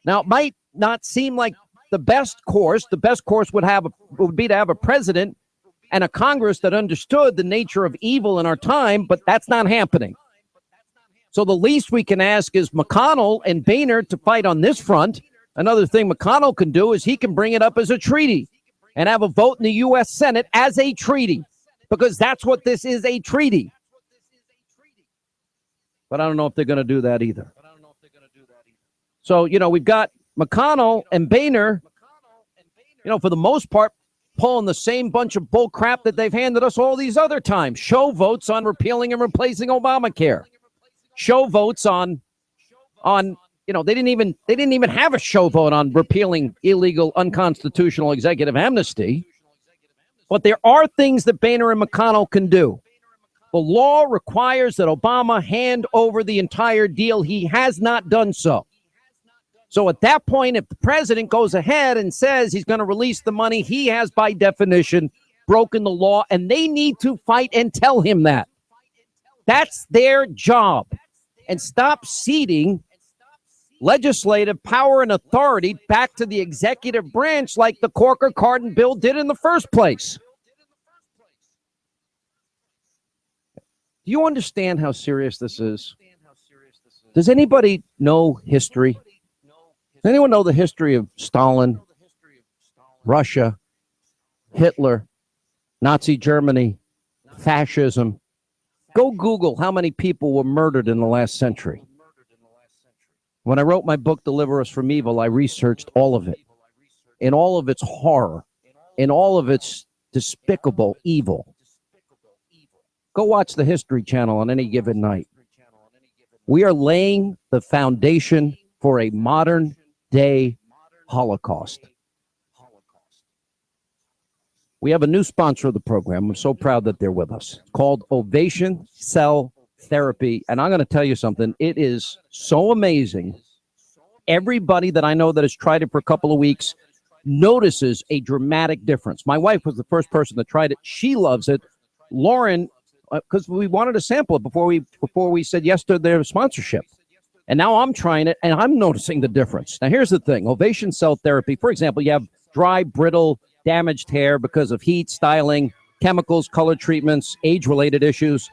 Now, it might not seem like the best course. The best course would be to have a president and a Congress that understood the nature of evil in our time, but that's not happening. So the least we can ask is McConnell and Boehner to fight on this front. Another thing McConnell can do is he can bring it up as a treaty and have a vote in the U.S. Senate as a treaty, because that's what this is, a treaty. But I don't know if they're going to do that either. So, we've got McConnell and Boehner, for the most part, pulling the same bunch of bull crap that they've handed us all these other times. Show votes on repealing and replacing Obamacare. Show votes on they didn't even have a show vote on repealing illegal, unconstitutional executive amnesty. But there are things that Boehner and McConnell can do. The law requires that Obama hand over the entire deal. He has not done so. So at that point, if the president goes ahead and says he's going to release the money, he has, by definition, broken the law, and they need to fight and tell him that. That's their job. And stop ceding legislative power and authority back to the executive branch like the Corker-Cardin bill did in the first place. Do you understand how serious this is? Does anybody know history? Does anyone know the history of Stalin, Russia, Hitler, Nazi Germany, fascism? Go Google how many people were murdered in the last century. When I wrote my book, Deliver Us from Evil, I researched all of it, in all of its horror, in all of its despicable evil. Go watch the History Channel on any given night. We are laying the foundation for a modern day Holocaust. We have a new sponsor of the program. I'm so proud that they're with us. Called Ovation Cell Therapy. And I'm going to tell you something. It is so amazing. Everybody that I know that has tried it for a couple of weeks notices a dramatic difference. My wife was the first person that tried it. She loves it. Lauren, because we wanted to sample it before we said yes to their sponsorship. And now I'm trying it, and I'm noticing the difference. Now, here's the thing. Ovation Cell Therapy, for example, you have dry, brittle, damaged hair because of heat, styling, chemicals, color treatments, age-related issues.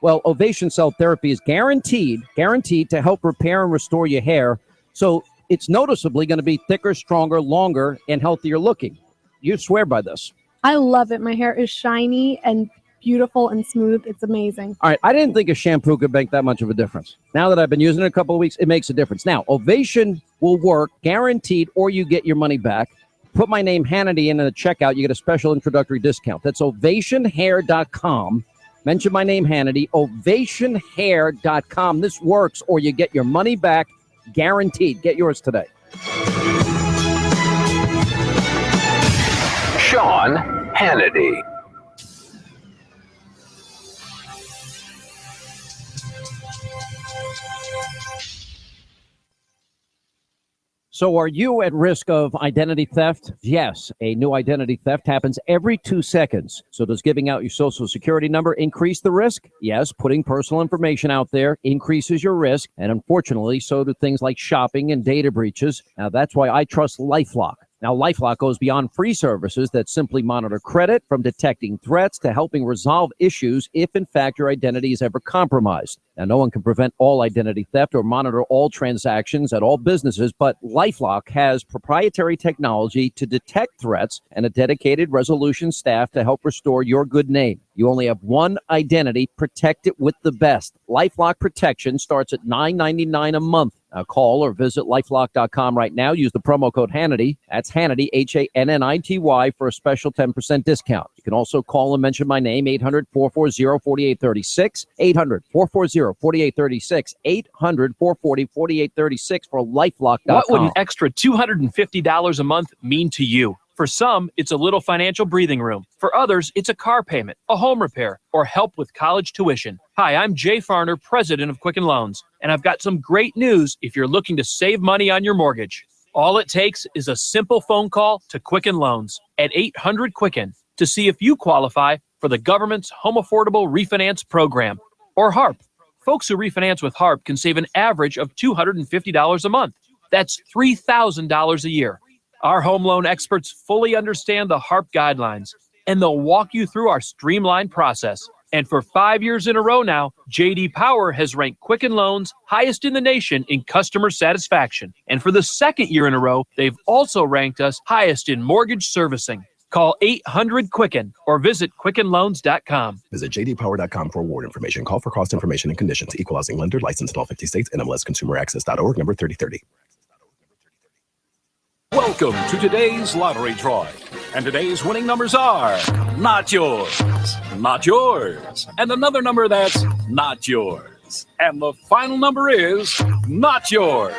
Well, Ovation Cell Therapy is guaranteed to help repair and restore your hair. So it's noticeably going to be thicker, stronger, longer, and healthier looking. You swear by this. I love it. My hair is shiny and beautiful and smooth. It's amazing. All right. I didn't think a shampoo could make that much of a difference. Now that I've been using it a couple of weeks, it makes a difference. Now, Ovation will work guaranteed, or you get your money back. Put my name Hannity in the checkout. You get a special introductory discount. That's ovationhair.com. Mention my name Hannity. Ovationhair.com. This works, or you get your money back guaranteed. Get yours today. Sean Hannity. So are you at risk of identity theft? Yes, a new identity theft happens every 2 seconds. So does giving out your social security number increase the risk? Yes, putting personal information out there increases your risk. And unfortunately, so do things like shopping and data breaches. Now, that's why I trust LifeLock. Now, LifeLock goes beyond free services that simply monitor credit, from detecting threats to helping resolve issues if, in fact, your identity is ever compromised. Now, no one can prevent all identity theft or monitor all transactions at all businesses, but LifeLock has proprietary technology to detect threats and a dedicated resolution staff to help restore your good name. You only have one identity. Protect it with the best. LifeLock protection starts at $9.99 a month. Call or visit lifelock.com right now. Use the promo code Hannity. That's Hannity, Hannity, for a special 10% discount. You can also call and mention my name, 800-440-4836, 800-440-4836, 800-440-4836 for lifelock.com. What would an extra $250 a month mean to you? For some, it's a little financial breathing room. For others, it's a car payment, a home repair, or help with college tuition. Hi, I'm Jay Farner, president of Quicken Loans, and I've got some great news if you're looking to save money on your mortgage. All it takes is a simple phone call to Quicken Loans at 800-QUICKEN to see if you qualify for the government's Home Affordable Refinance Program, or HARP. Folks who refinance with HARP can save an average of $250 a month. That's $3,000 a year. Our home loan experts fully understand the HARP guidelines, and they'll walk you through our streamlined process. And for 5 years in a row now, J.D. Power has ranked Quicken Loans highest in the nation in customer satisfaction. And for the second year in a row, they've also ranked us highest in mortgage servicing. Call 800-QUICKEN or visit QuickenLoans.com. Visit jdpower.com for award information. Call for cost information and conditions. Equal housing lender. Licensed in all 50 states. NMLSConsumerAccess.org. Number 3030. Welcome to today's lottery drawing. And today's winning numbers are not yours, not yours, and another number that's not yours. And the final number is not yours.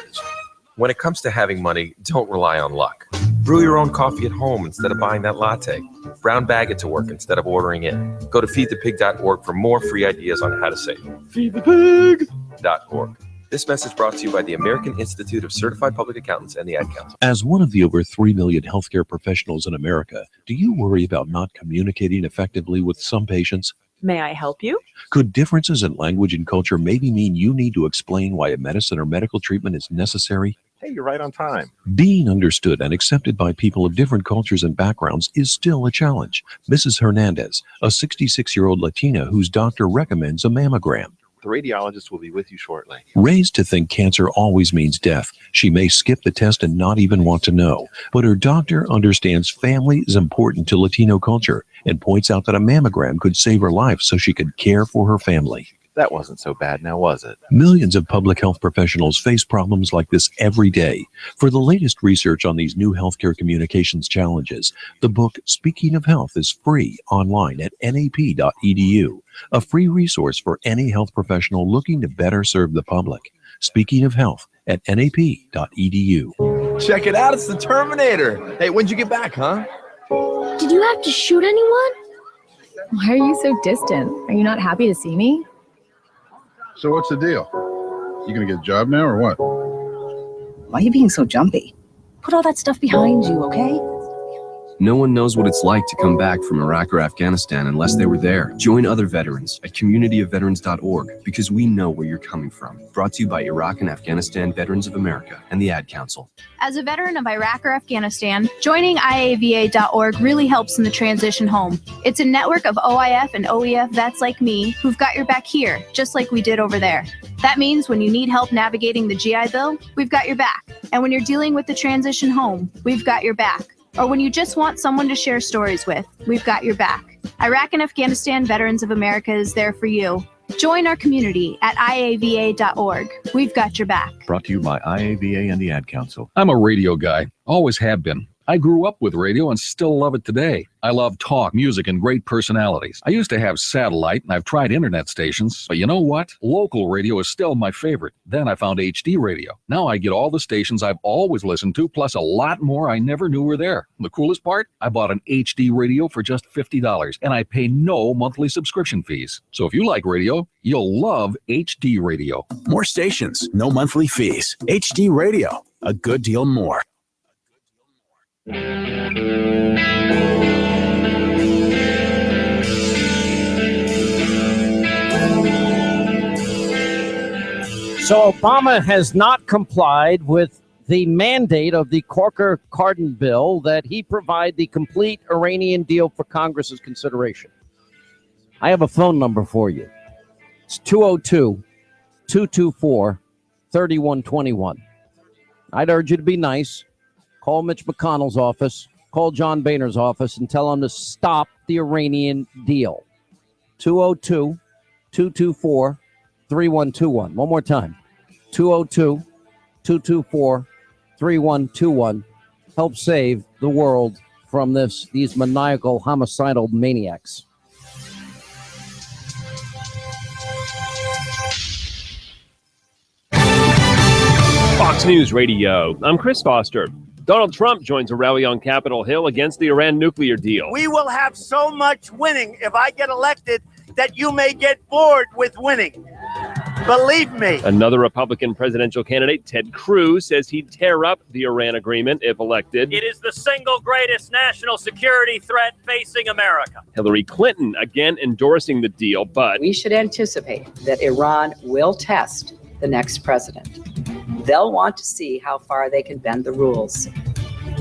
When it comes to having money, don't rely on luck. Brew your own coffee at home instead of buying that latte. Brown bag it to work instead of ordering it. Go to feedthepig.org for more free ideas on how to save. Feedthepig.org. This message brought to you by the American Institute of Certified Public Accountants and the Ad Council. As one of the over 3 million healthcare professionals in America, do you worry about not communicating effectively with some patients? May I help you? Could differences in language and culture maybe mean you need to explain why a medicine or medical treatment is necessary? Hey, you're right on time. Being understood and accepted by people of different cultures and backgrounds is still a challenge. Mrs. Hernandez, a 66-year-old Latina whose doctor recommends a mammogram. The radiologist will be with you shortly. Raised to think cancer always means death, she may skip the test and not even want to know. But her doctor understands family is important to Latino culture and points out that a mammogram could save her life so she could care for her family. That wasn't so bad now, was it? Millions of public health professionals face problems like this every day. For the latest research on these new healthcare communications challenges, the book Speaking of Health is free online at nap.edu, a free resource for any health professional looking to better serve the public. Speaking of Health at nap.edu. Check it out, it's the Terminator. Hey, when'd you get back, huh? Did you have to shoot anyone? Why are you so distant? Are you not happy to see me? So what's the deal? You gonna get a job now or what? Why are you being so jumpy? Put all that stuff behind you, okay? No one knows what it's like to come back from Iraq or Afghanistan unless they were there. Join other veterans at communityofveterans.org because we know where you're coming from. Brought to you by Iraq and Afghanistan Veterans of America and the Ad Council. As a veteran of Iraq or Afghanistan, joining IAVA.org really helps in the transition home. It's a network of OIF and OEF vets like me who've got your back here, just like we did over there. That means when you need help navigating the GI Bill, we've got your back. And when you're dealing with the transition home, we've got your back. Or when you just want someone to share stories with, we've got your back. Iraq and Afghanistan Veterans of America is there for you. Join our community at IAVA.org. We've got your back. Brought to you by IAVA and the Ad Council. I'm a radio guy. Always have been. I grew up with radio and still love it today. I love talk, music, and great personalities. I used to have satellite, and I've tried internet stations, but you know what? Local radio is still my favorite. Then I found HD radio. Now I get all the stations I've always listened to, plus a lot more I never knew were there. The coolest part? I bought an HD radio for just $50, and I pay no monthly subscription fees. So if you like radio, you'll love HD radio. More stations, no monthly fees. HD radio, a good deal more. So Obama has not complied with the mandate of the Corker-Cardin bill that he provide the complete Iranian deal for Congress's consideration. I have a phone number for you. It's 202-224-3121. I'd urge you to be nice. Call Mitch McConnell's office, call John Boehner's office, and tell them to stop the Iranian deal. 202-224-3121. One more time. 224-3121. Help save the world from these maniacal, homicidal maniacs. Fox News Radio. I'm Chris Foster. Donald Trump joins a rally on Capitol Hill against the Iran nuclear deal. We will have so much winning if I get elected that you may get bored with winning. Believe me. Another Republican presidential candidate, Ted Cruz, says he'd tear up the Iran agreement if elected. It is the single greatest national security threat facing America. Hillary Clinton again endorsing the deal, but we should anticipate that Iran will test the next president. They'll want to see how far they can bend the rules.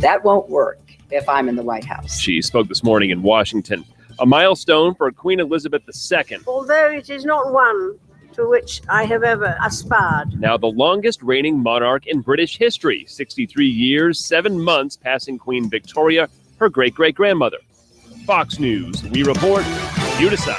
That won't work if I'm in the White House. She spoke this morning in Washington. A milestone for Queen Elizabeth II. Although it is not one to which I have ever aspired. Now the longest reigning monarch in British history, 63 years, 7 months, passing Queen Victoria, her great-great-grandmother. Fox News, we report, you decide.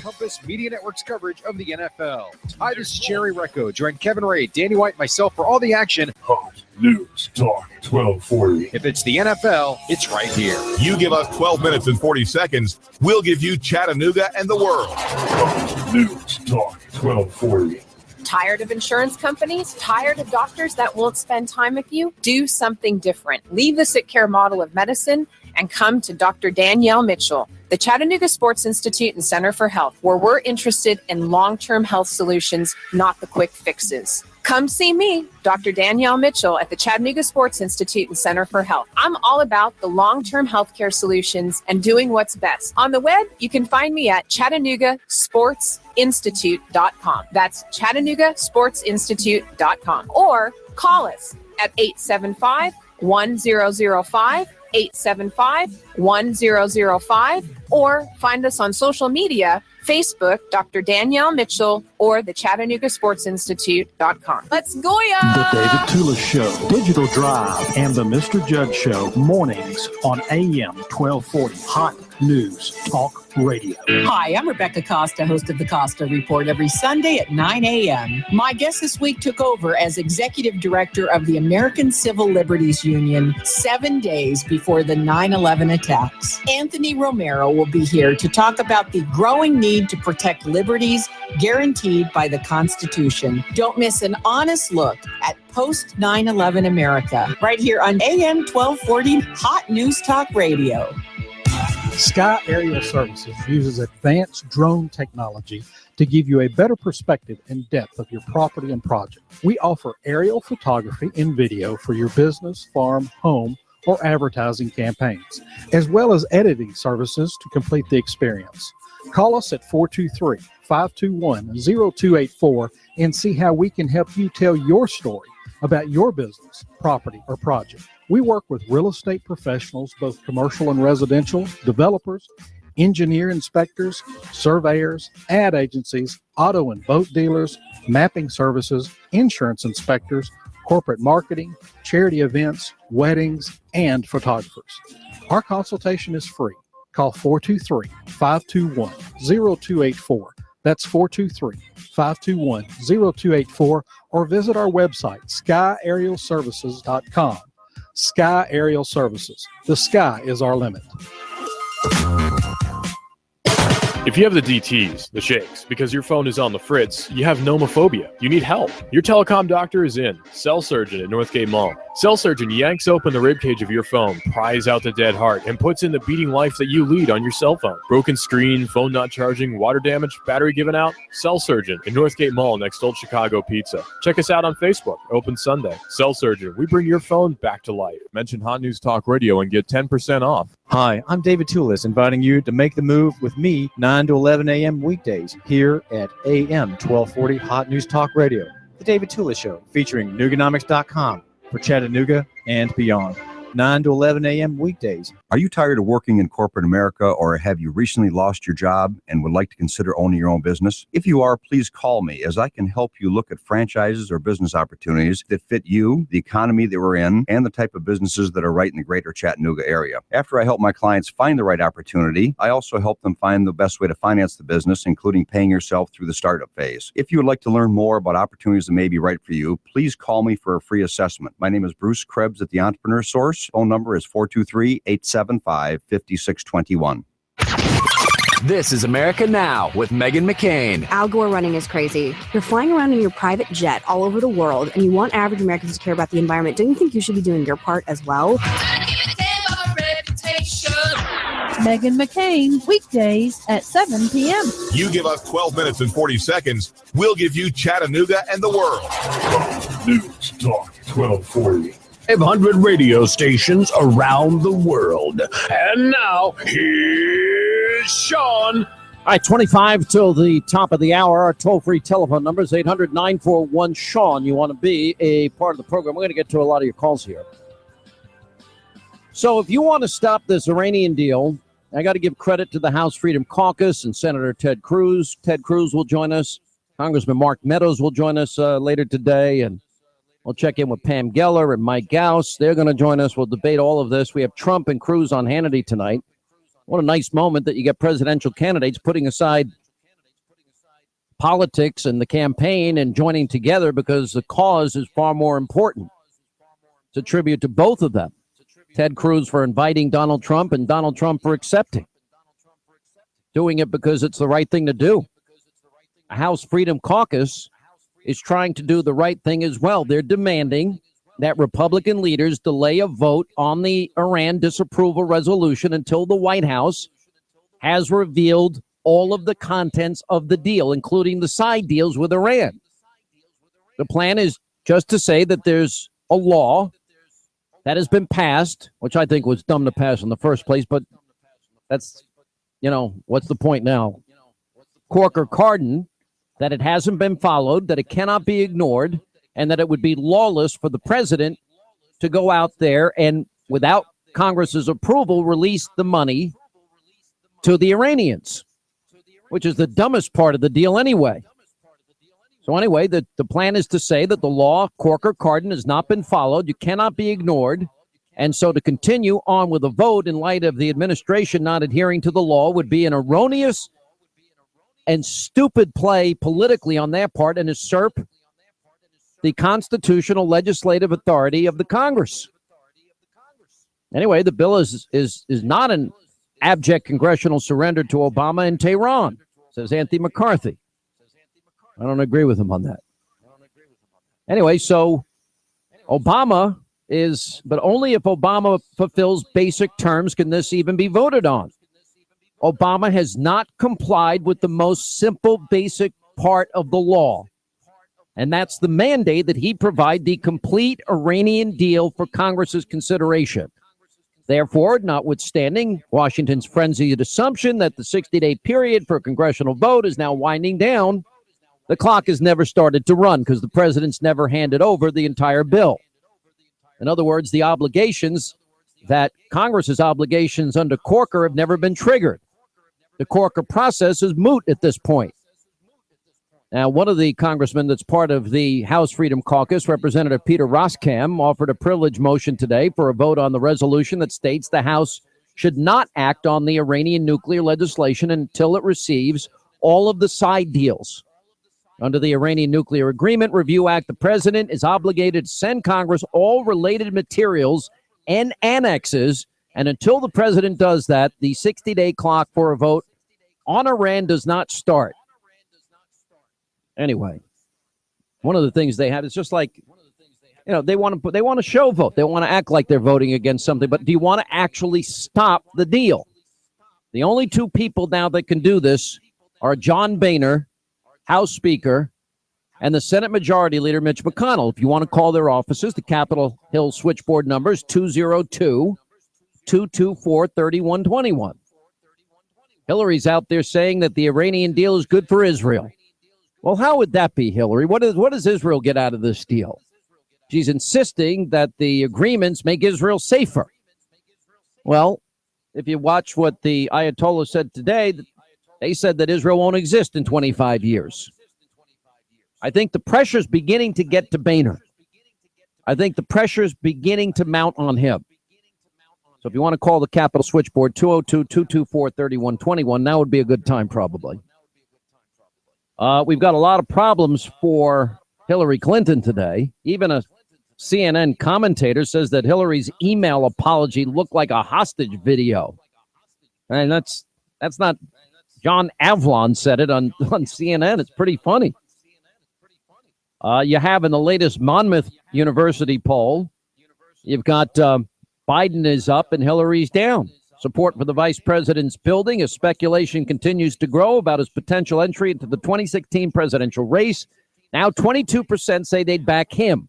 Compass Media Network's coverage of the NFL. Hi, this is Jerry Recco. Join Kevin Ray, Danny White, and myself for all the action. Hot News Talk 1240. If it's the NFL, it's right here. You give us 12 minutes and 40 seconds, we'll give you Chattanooga and the world. Hot News Talk 1240. Tired of insurance companies? Tired of doctors that won't spend time with you? Do something different. Leave the sick care model of medicine and come to Dr. Danielle Mitchell, the Chattanooga Sports Institute and Center for Health, where we're interested in long-term health solutions, not the quick fixes. Come see me, Dr. Danielle Mitchell, at the Chattanooga Sports Institute and Center for Health. I'm all about the long-term healthcare solutions and doing what's best. On the web, you can find me at ChattanoogaSportsInstitute.com. That's ChattanoogaSportsInstitute.com. Or call us at 875-1005, 875-1005, or find us on social media, Facebook, Dr. Danielle Mitchell, or the ChattanoogaSportsInstitute.com. Let's go, ya! The David Tulis Show, Digital Drive, and the Mr. Judd Show, mornings on AM 1240, Hot News Talk Radio. Hi, I'm Rebecca Costa, host of the Costa Report every Sunday at 9 a.m. My guest this week took over as Executive Director of the American Civil Liberties Union 7 days before the 9/11 attacks. Anthony Romero will be here to talk about the growing need to protect liberties guaranteed by the Constitution. Don't miss an honest look at post 9/11 America right here on AM 1240 Hot News Talk Radio. Sky Aerial Services uses advanced drone technology to give you a better perspective and depth of your property and project. We offer aerial photography and video for your business, farm, home, or advertising campaigns, as well as editing services to complete the experience. Call us at 423-521-0284 and see how we can help you tell your story about your business, property, or project. We work with real estate professionals, both commercial and residential, developers, engineer inspectors, surveyors, ad agencies, auto and boat dealers, mapping services, insurance inspectors, corporate marketing, charity events, weddings, and photographers. Our consultation is free. Call 423-521-0284. That's 423-521-0284, or visit our website, skyaerialservices.com. Sky Aerial Services. The sky is our limit. If you have the DTs, the shakes, because your phone is on the fritz, you have nomophobia. You need help. Your telecom doctor is in. Cell Surgeon at Northgate Mall. Cell Surgeon yanks open the ribcage of your phone, pries out the dead heart, and puts in the beating life that you lead on your cell phone. Broken screen, phone not charging, water damage, battery given out? Cell Surgeon at Northgate Mall next to Old Chicago Pizza. Check us out on Facebook. Open Sunday. Cell Surgeon. We bring your phone back to life. Mention Hot News Talk Radio and get 10% off. Hi, I'm David Tulis, inviting you to make the move with me 9 to 11 a.m. weekdays here at AM 1240 Hot News Talk Radio. The David Tulis Show, featuring Nooganomics.com for Chattanooga and beyond. 9 to 11 a.m. weekdays. Are you tired of working in corporate America, or have you recently lost your job and would like to consider owning your own business? If you are, please call me, as I can help you look at franchises or business opportunities that fit you, the economy that we're in, and the type of businesses that are right in the greater Chattanooga area. After I help my clients find the right opportunity, I also help them find the best way to finance the business, including paying yourself through the startup phase. If you would like to learn more about opportunities that may be right for you, please call me for a free assessment. My name is Bruce Krebs at the Entrepreneur Source. Phone number is 423-875-5621. This is America Now with Meghan McCain. Al Gore running is crazy. You're flying around in your private jet all over the world, and you want average Americans to care about the environment. Don't you think you should be doing your part as well? Meghan McCain, weekdays at 7 p.m. You give us 12 minutes and 40 seconds, we'll give you Chattanooga and the world. Fox News Talk 1240. 500 radio stations around the world. And now, here's Sean. All right, 25 till the top of the hour. Our toll-free telephone number is 800-941-SEAN. You want to be a part of the program. We're going to get to a lot of your calls here. So if you want to stop this Iranian deal, I got to give credit to the House Freedom Caucus and Senator Ted Cruz. Ted Cruz will join us. Congressman Mark Meadows will join us later today, and we'll check in with Pam Geller and Mike Gauss. They're going to join us. We'll debate all of this. We have Trump and Cruz on Hannity tonight. What a nice moment that you get presidential candidates putting aside politics and the campaign and joining together because the cause is far more important. It's a tribute to both of them. Ted Cruz for inviting Donald Trump and Donald Trump for accepting. Doing it because it's the right thing to do. A House Freedom Caucus is trying to do the right thing as well. They're demanding that Republican leaders delay a vote on the Iran disapproval resolution until the White House has revealed all of the contents of the deal, including the side deals with Iran. The plan is just to say that there's a law that has been passed, which I think was dumb to pass in the first place, but that's, what's the point now? Corker-Cardin, that it hasn't been followed, that it cannot be ignored, and that it would be lawless for the president to go out there and, without Congress's approval, release the money to the Iranians, which is the dumbest part of the deal anyway. So anyway, the plan is to say that the law, Corker-Cardin, has not been followed. You cannot be ignored. And so to continue on with a vote in light of the administration not adhering to the law would be an erroneous and stupid play politically on their part and usurp the constitutional legislative authority of the Congress. Anyway, the bill is not an abject congressional surrender to Obama and Tehran, says Anthony McCarthy. I don't agree with him on that. Anyway, so Obama is, but only if Obama fulfills basic terms can this even be voted on. Obama has not complied with the most simple, basic part of the law, and that's the mandate that he provide the complete Iranian deal for Congress's consideration. Therefore, notwithstanding Washington's frenzied assumption that the 60-day period for a congressional vote is now winding down, the clock has never started to run because the president's never handed over the entire bill. In other words, the obligations that Congress's obligations under Corker have never been triggered. The Corker process is moot at this point. Now, one of the congressmen that's part of the House Freedom Caucus, Representative Peter Roskam, offered a privilege motion today for a vote on the resolution that states the House should not act on the Iranian nuclear legislation until it receives all of the side deals. Under the Iranian Nuclear Agreement Review Act, the president is obligated to send Congress all related materials and annexes, and until the president does that, the 60-day clock for a vote on Iran does not start. Anyway, one of the things they had is just like, they want to show vote. They want to act like they're voting against something, but do you want to actually stop the deal? The only two people now that can do this are John Boehner, House Speaker, and the Senate Majority Leader, Mitch McConnell. If you want to call their offices, the Capitol Hill switchboard number is 202-224-3121. Hillary's out there saying that the Iranian deal is good for Israel. Well, how would that be, Hillary? What does Israel get out of this deal? She's insisting that the agreements make Israel safer. Well, if you watch what the Ayatollah said today, they said that Israel won't exist in 25 years. I think the pressure's beginning to get to Boehner. I think the pressure's beginning to mount on him. So if you want to call the Capitol switchboard, 202-224-3121, now would be a good time probably. We've got a lot of problems for Hillary Clinton today. Even a CNN commentator says that Hillary's email apology looked like a hostage video. And that's not, John Avlon said it on CNN. It's pretty funny. You have in the latest Monmouth University poll, you've got Biden is up and Hillary's down. Support for the vice president's building as speculation continues to grow about his potential entry into the 2016 presidential race. Now 22% say they'd back him.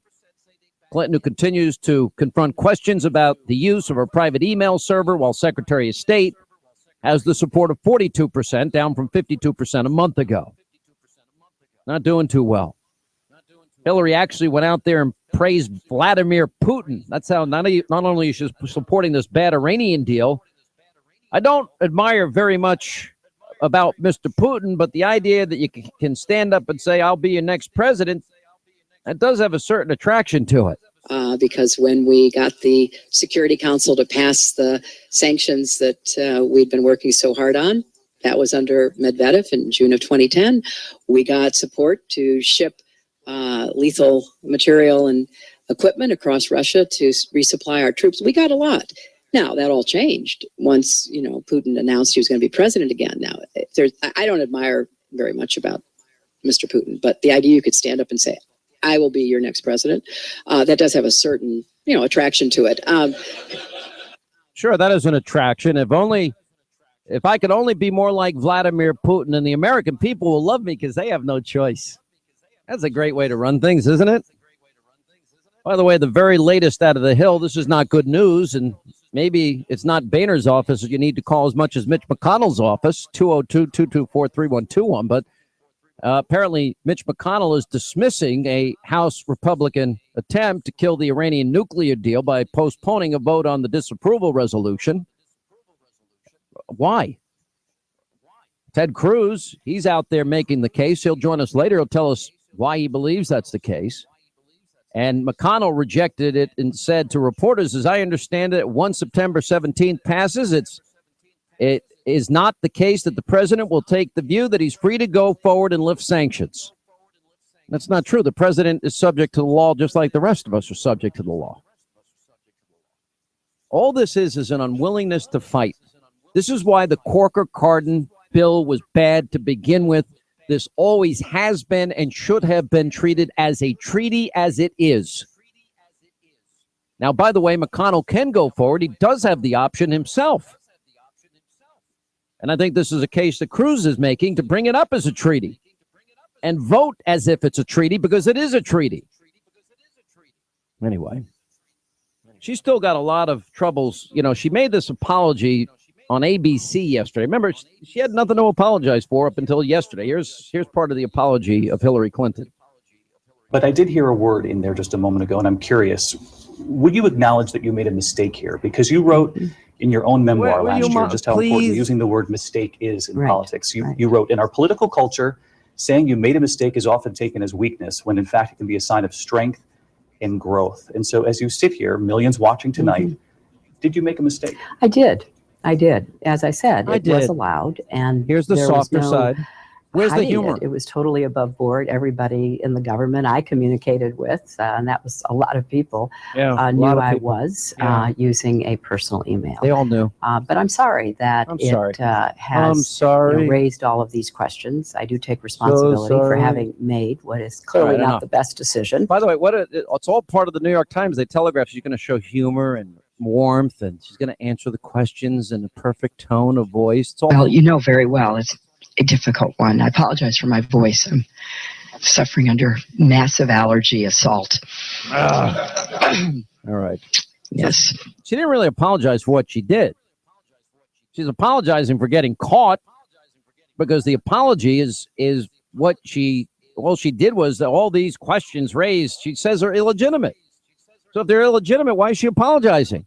Clinton, who continues to confront questions about the use of her private email server while Secretary of State, has the support of 42%, down from 52% a month ago. Not doing too well. Hillary actually went out there and praised Vladimir Putin. That's how not only is she supporting this bad Iranian deal. I don't admire very much about Mr. Putin, but the idea that you can stand up and say, I'll be your next president, that does have a certain attraction to it. Because when we got the Security Council to pass the sanctions that we'd been working so hard on, that was under Medvedev in June of 2010. We got support to ship lethal material and equipment across Russia to resupply our troops. We got a lot. Now, that all changed once, Putin announced he was going to be president again. Now, I don't admire very much about Mr. Putin, but the idea you could stand up and say, I will be your next president, that does have a certain, attraction to it. Sure, that is an attraction. If I could only be more like Vladimir Putin, and the American people will love me because they have no choice. That's a great way to run things, isn't it? By the way, the very latest out of the Hill, this is not good news, and maybe it's not Boehner's office that you need to call as much as Mitch McConnell's office, 202-224-3121, but apparently Mitch McConnell is dismissing a House Republican attempt to kill the Iranian nuclear deal by postponing a vote on the disapproval resolution. Why? Ted Cruz, he's out there making the case. He'll join us later. He'll tell us why he believes that's the case. And McConnell rejected it and said to reporters, as I understand it, once September 17th passes, it is not the case that the president will take the view that he's free to go forward and lift sanctions. That's not true. The president is subject to the law just like the rest of us are subject to the law. All this is an unwillingness to fight. This is why the Corker-Cardin bill was bad to begin with. This always has been and should have been treated as a treaty as it is. Now, by the way, McConnell can go forward. He does have the option himself. And I think this is a case that Cruz is making to bring it up as a treaty and vote as if it's a treaty because it is a treaty. Anyway, she's still got a lot of troubles. She made this apology on ABC yesterday. Remember, she had nothing to apologize for up until yesterday. Here's part of the apology of Hillary Clinton. But I did hear a word in there just a moment ago, and I'm curious. Would you acknowledge that you made a mistake here? Because you wrote in your own memoir last year just how important using the word mistake is in politics. You wrote, in our political culture, saying you made a mistake is often taken as weakness, when in fact it can be a sign of strength and growth. And so as you sit here, millions watching tonight, did you make a mistake? I did. As I said, it was allowed. And here's the softer side. Where's the humor? It was totally above board. Everybody in the government I communicated with, and that was a lot of people, knew I was using a personal email. They all knew. But I'm sorry that has raised all of these questions. I do take responsibility for having made what is clearly not the best decision. By the way, it's all part of the New York Times. They telegraph she's going to show humor and warmth, and she's going to answer the questions in a perfect tone of voice. It's all very well. It's a difficult one. I apologize for my voice. I'm suffering under massive allergy assault. All right. Yes. She didn't really apologize for what she did. She's apologizing for getting caught because the apology is what she did was that all these questions raised, she says, are illegitimate. So if they're illegitimate, why is she apologizing?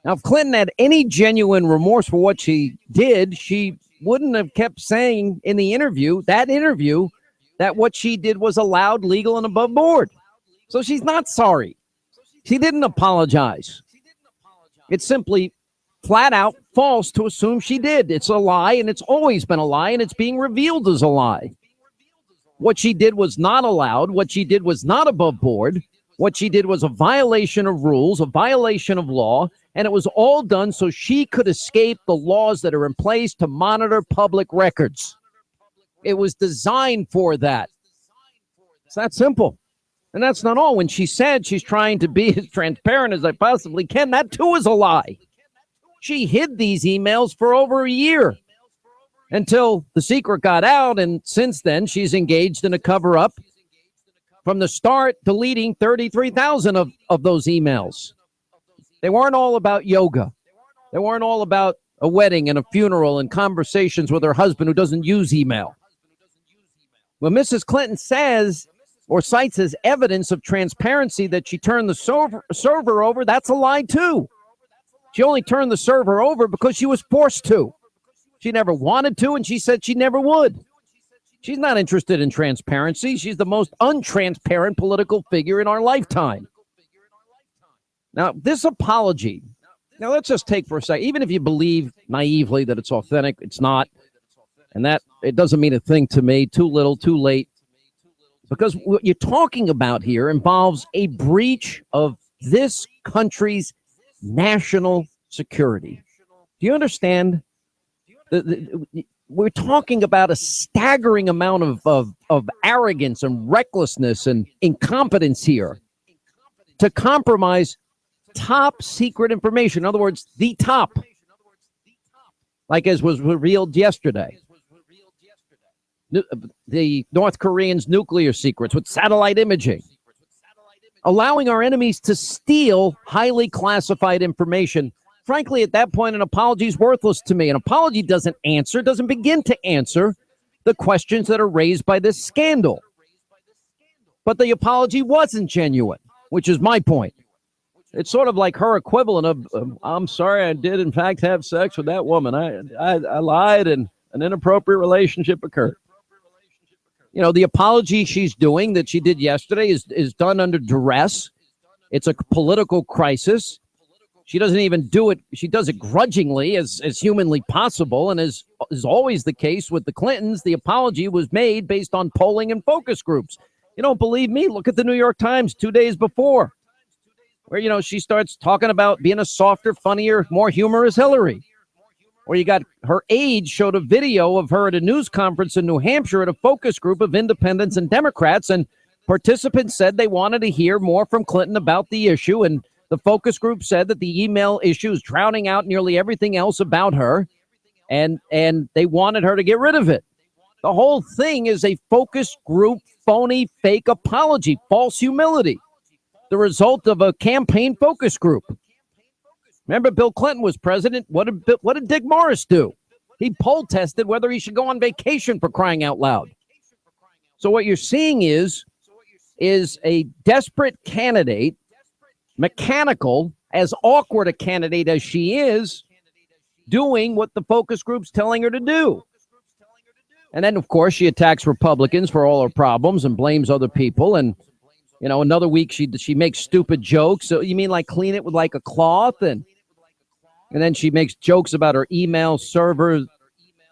Now, if Clinton had any genuine remorse for what she did, she wouldn't have kept saying in the interview, that what she did was allowed, legal, and above board. So she's not sorry. She didn't apologize. It's simply flat out false to assume she did. It's a lie, and it's always been a lie, and it's being revealed as a lie. What she did was not allowed. What she did was not above board. What she did was a violation of rules, a violation of law, and it was all done so she could escape the laws that are in place to monitor public records. It was designed for that. It's that simple. And that's not all. When she said she's trying to be as transparent as I possibly can, that too is a lie. She hid these emails for over a year until the secret got out, and since then she's engaged in a cover-up. From the start, deleting 33,000 of those emails. They weren't all about yoga. They weren't all about a wedding and a funeral and conversations with her husband who doesn't use email. When Mrs. Clinton says or cites as evidence of transparency that she turned the server over, that's a lie too. She only turned the server over because she was forced to. She never wanted to, and she said she never would. She's not interested in transparency. She's the most untransparent political figure in our lifetime. Now, this apology, now let's just take for a second, even if you believe naively that it's authentic, it's not. And that it doesn't mean a thing to me. Too little, too late. Because what you're talking about here involves a breach of this country's national security. Do you understand? We're talking about a staggering amount of arrogance and recklessness and incompetence here to compromise top secret information. In other words, the top, like as was revealed yesterday. The North Koreans' nuclear secrets with satellite imaging, allowing our enemies to steal highly classified information. Frankly, at that point, an apology is worthless to me. An apology doesn't begin to answer the questions that are raised by this scandal. But the apology wasn't genuine, which is my point. It's sort of like her equivalent of, I'm sorry, I did in fact have sex with that woman. I lied and an inappropriate relationship occurred. You know, the apology she's doing that she did yesterday is done under duress. It's a political crisis. She doesn't even do it. She does it grudgingly as humanly possible. And as is always the case with the Clintons, the apology was made based on polling and focus groups. You don't believe me? Look at the New York Times 2 days before, where, you know, she starts talking about being a softer, funnier, more humorous Hillary. Or you got her aide showed a video of her at a news conference in New Hampshire at a focus group of independents and Democrats. And participants said they wanted to hear more from Clinton about the issue. And the focus group said that the email issue is drowning out nearly everything else about her. And they wanted her to get rid of it. The whole thing is a focus group, phony, fake apology, false humility. The result of a campaign focus group. Remember, Bill Clinton was president. What did Dick Morris do? He poll tested whether he should go on vacation, for crying out loud. So what you're seeing is a desperate candidate, mechanical, as awkward a candidate as she is, doing what the focus group's telling her to do. And then, of course, she attacks Republicans for all her problems and blames other people. And, you know, another week she makes stupid jokes. So you mean like clean it with like a cloth? And then she makes jokes about her email server,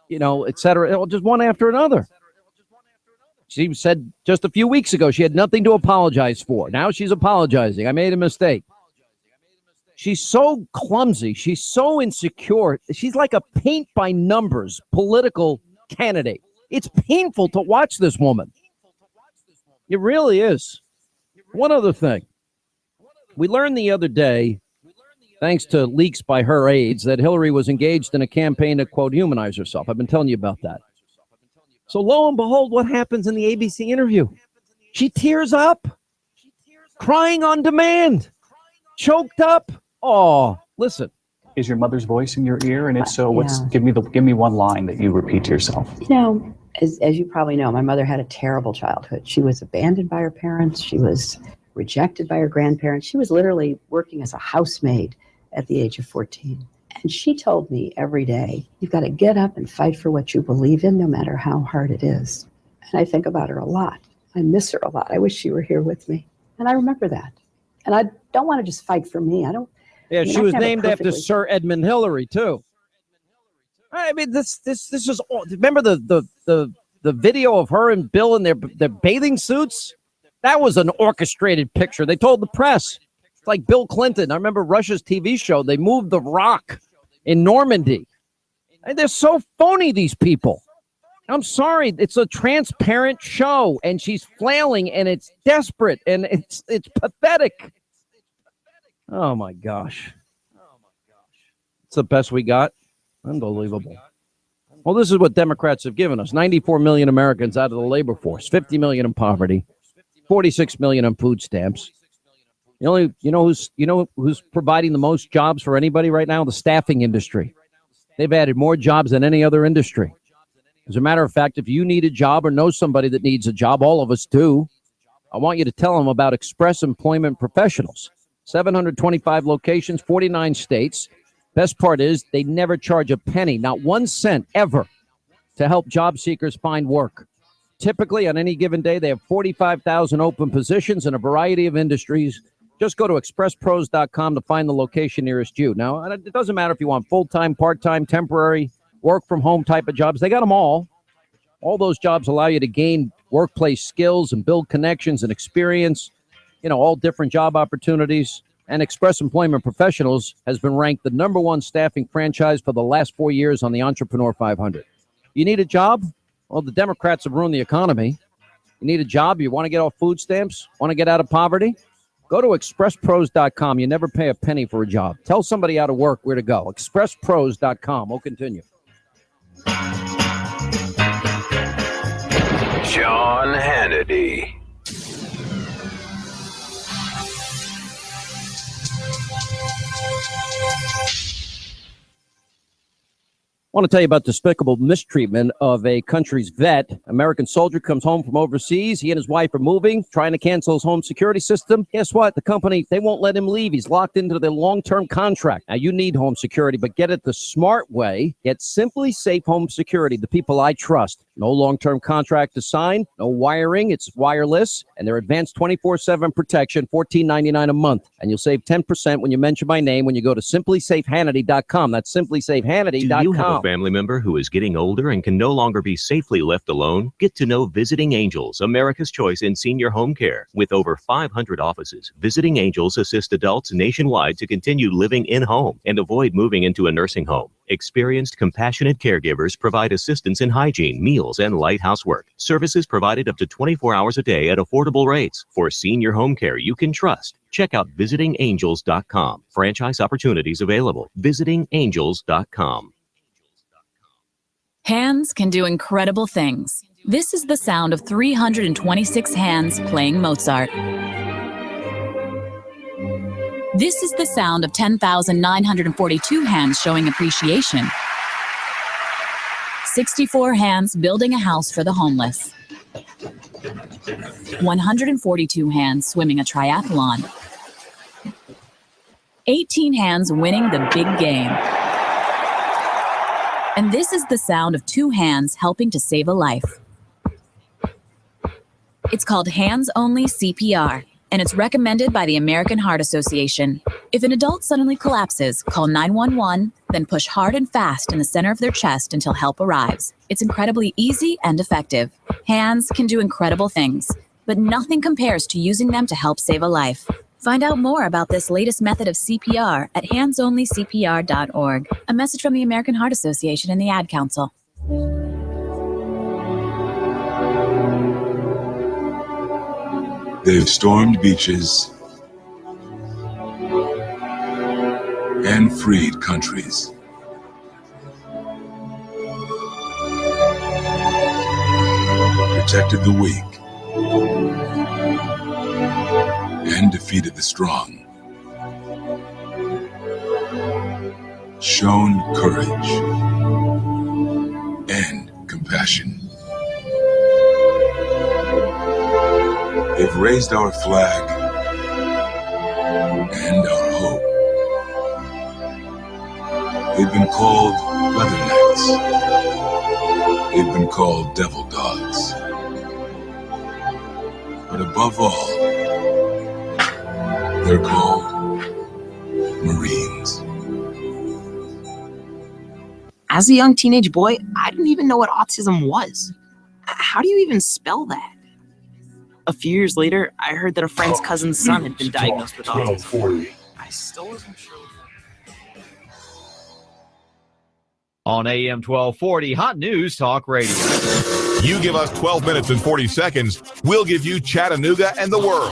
you know, et cetera, just one after another. She said just a few weeks ago she had nothing to apologize for. Now she's apologizing. I made a mistake. She's so clumsy. She's so insecure. She's like a paint by numbers political candidate. It's painful to watch this woman. It really is. One other thing. We learned the other day, thanks to leaks by her aides, that Hillary was engaged in a campaign to, quote, humanize herself. I've been telling you about that. So lo and behold, what happens in the ABC interview? She tears up, crying on demand, choked up. Oh, listen. Is your mother's voice in your ear? And if so, give me one line that you repeat to yourself. You know, as you probably know, my mother had a terrible childhood. She was abandoned by her parents. She was rejected by her grandparents. She was literally working as a housemaid at the age of 14. And she told me every day, you've got to get up and fight for what you believe in, no matter how hard it is. And I think about her a lot. I miss her a lot. I wish she were here with me. And I remember that. And I don't want to just fight for me. Yeah, she was named after Sir Edmund Hillary, too. I mean, this is all. Remember the video of her and Bill in their bathing suits? That was an orchestrated picture. They told the press. It's like Bill Clinton. I remember Russia's TV show. They moved the rock in Normandy. And they're so phony, these people. I'm sorry. It's a transparent show, and she's flailing, and it's desperate, and it's pathetic. Oh, my gosh. It's the best we got. Unbelievable. Well, this is what Democrats have given us. 94 million Americans out of the labor force, 50 million in poverty, 46 million on food stamps. You know who's providing the most jobs for anybody right now? The staffing industry. They've added more jobs than any other industry. As a matter of fact, if you need a job or know somebody that needs a job, all of us do, I want you to tell them about Express Employment Professionals. 725 locations, 49 states. Best part is they never charge a penny, not 1 cent ever, to help job seekers find work. Typically, on any given day, they have 45,000 open positions in a variety of industries. Just go to expresspros.com to find the location nearest you. Now, it doesn't matter if you want full-time, part-time, temporary, work-from-home type of jobs. They got them all. All those jobs allow you to gain workplace skills and build connections and experience, all different job opportunities. And Express Employment Professionals has been ranked the #1 staffing franchise for the last 4 years on the Entrepreneur 500. You need a job? Well, the Democrats have ruined the economy. You need a job? You want to get off food stamps? Want to get out of poverty? Go to expresspros.com. You never pay a penny for a job. Tell somebody out of work where to go. Expresspros.com. We'll continue. Sean Hannity. I want to tell you about despicable mistreatment of a country's vet. American soldier comes home from overseas. He and his wife are moving, trying to cancel his home security system. Guess what? The company, they won't let him leave. He's locked into their long-term contract. Now, you need home security, but get it the smart way. Get Simply Safe Home Security, the people I trust. No long-term contract to sign, no wiring. It's wireless, and their advanced 24/7 protection, $14.99 a month. And you'll save 10% when you mention my name when you go to simplysafehannity.com. That's simplysafehannity.com. Do you have a family member who is getting older and can no longer be safely left alone? Get to know Visiting Angels, America's choice in senior home care. With over 500 offices, Visiting Angels assist adults nationwide to continue living in-home and avoid moving into a nursing home. Experienced, compassionate caregivers provide assistance in hygiene, meals, and light housework. Services provided up to 24 hours a day at affordable rates. For senior home care you can trust, check out visitingangels.com. Franchise opportunities available. Visitingangels.com. Hands can do incredible things. This is the sound of 326 hands playing Mozart. This is the sound of 10,942 hands showing appreciation. 64 hands building a house for the homeless. 142 hands swimming a triathlon. 18 hands winning the big game. And this is the sound of 2 hands helping to save a life. It's called Hands Only CPR, and it's recommended by the American Heart Association. If an adult suddenly collapses, call 911, then push hard and fast in the center of their chest until help arrives. It's incredibly easy and effective. Hands can do incredible things, but nothing compares to using them to help save a life. Find out more about this latest method of CPR at handsonlycpr.org. A message from the American Heart Association and the Ad Council. They've stormed beaches and freed countries. Protected the weak and defeated the strong. Shown courage and compassion. They've raised our flag and our hope. They've been called leathernecks. They've been called devil dogs. But above all, they're called Marines. As a young teenage boy, I didn't even know what autism was. How do you even spell that? A few years later, I heard that a friend's cousin's son had been diagnosed with autism. I still wasn't sure. On AM 1240, Hot News Talk Radio. You give us 12 minutes and 40 seconds, we'll give you Chattanooga and the world.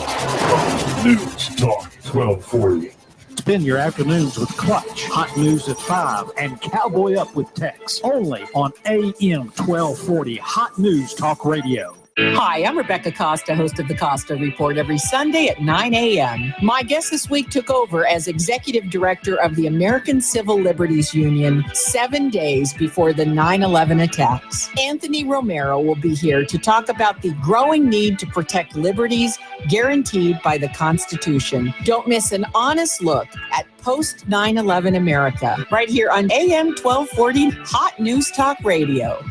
News Talk 1240. Spend your afternoons with Clutch, Hot News at 5, and Cowboy Up with Tex. Only on AM 1240, Hot News Talk Radio. Hi, I'm Rebecca Costa, host of the Costa Report every Sunday at 9 a.m. My guest this week took over as executive director of the American Civil Liberties Union 7 days before the 9/11 attacks. Anthony Romero will be here to talk about the growing need to protect liberties guaranteed by the Constitution. Don't miss an honest look at post 9/11 America right here on AM 1240 Hot News Talk Radio.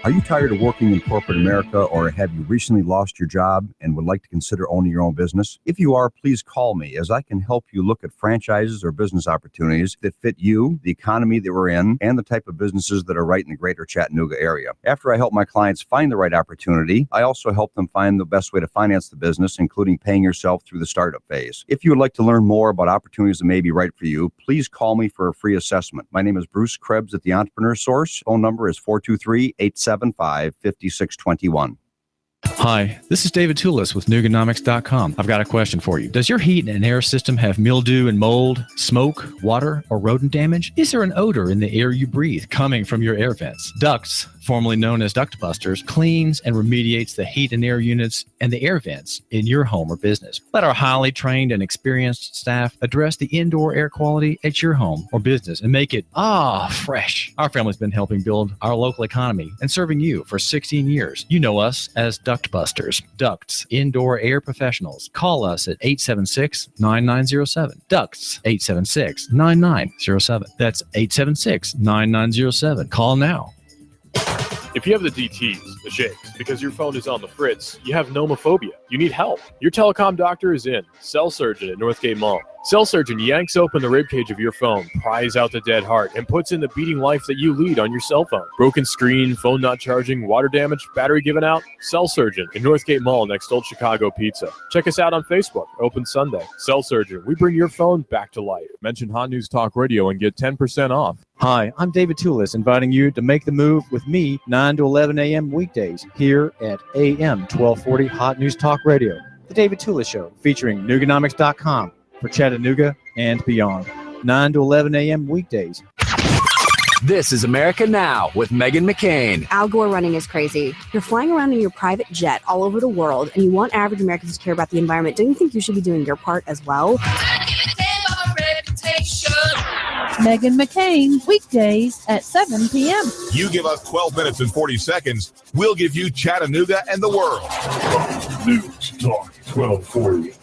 Are you tired of working in corporate America, or have you recently lost your job and would like to consider owning your own business? If you are, please call me, as I can help you look at franchises or business opportunities that fit you, the economy that we're in, and the type of businesses that are right in the greater Chattanooga area. After I help my clients find the right opportunity, I also help them find the best way to finance the business, including paying yourself through the startup phase. If you would like to learn more about opportunities that may be right for you, please call me for a free assessment. My name is Bruce Krebs at the Entrepreneur Source. Phone number is 423-875-5621. Hi, this is David Tulis with Nooganomics.com. I've got a question for you. Does your heat and air system have mildew and mold, smoke, water, or rodent damage? Is there an odor in the air you breathe coming from your air vents? Ducts, formerly known as duct busters, cleans and remediates the heat and air units and the air vents in your home or business. Let our highly trained and experienced staff address the indoor air quality at your home or business and make it fresh. Our family's been helping build our local economy and serving you for 16 years. You know us as Duct Busters, Ducts, Indoor Air Professionals. Call us at 876-9907. Ducts, 876-9907. That's 876-9907. Call now. If you have the DTs, the shakes, because your phone is on the fritz, you have nomophobia. You need help. Your telecom doctor is in. Cell Surgeon at Northgate Mall. Cell Surgeon yanks open the ribcage of your phone, pries out the dead heart, and puts in the beating life that you lead on your cell phone. Broken screen, phone not charging, water damage, battery given out? Cell Surgeon at Northgate Mall next Old Chicago Pizza. Check us out on Facebook. Open Sunday. Cell Surgeon. We bring your phone back to life. Mention Hot News Talk Radio and get 10% off. Hi, I'm David Tulis, inviting you to make the move with me 9 to 11 a.m. weekdays here at AM 1240 Hot News Talk Radio. The David Tulis Show, featuring Nooganomics.com for Chattanooga and beyond. 9 to 11 a.m. weekdays. This is America Now with Meghan McCain. Al Gore running is crazy. You're flying around in your private jet all over the world, and you want average Americans to care about the environment. Don't you think you should be doing your part as well? Meghan McCain, weekdays at 7 p.m. You give us 12 minutes and 40 seconds, we'll give you Chattanooga and the world. News Talk 1240.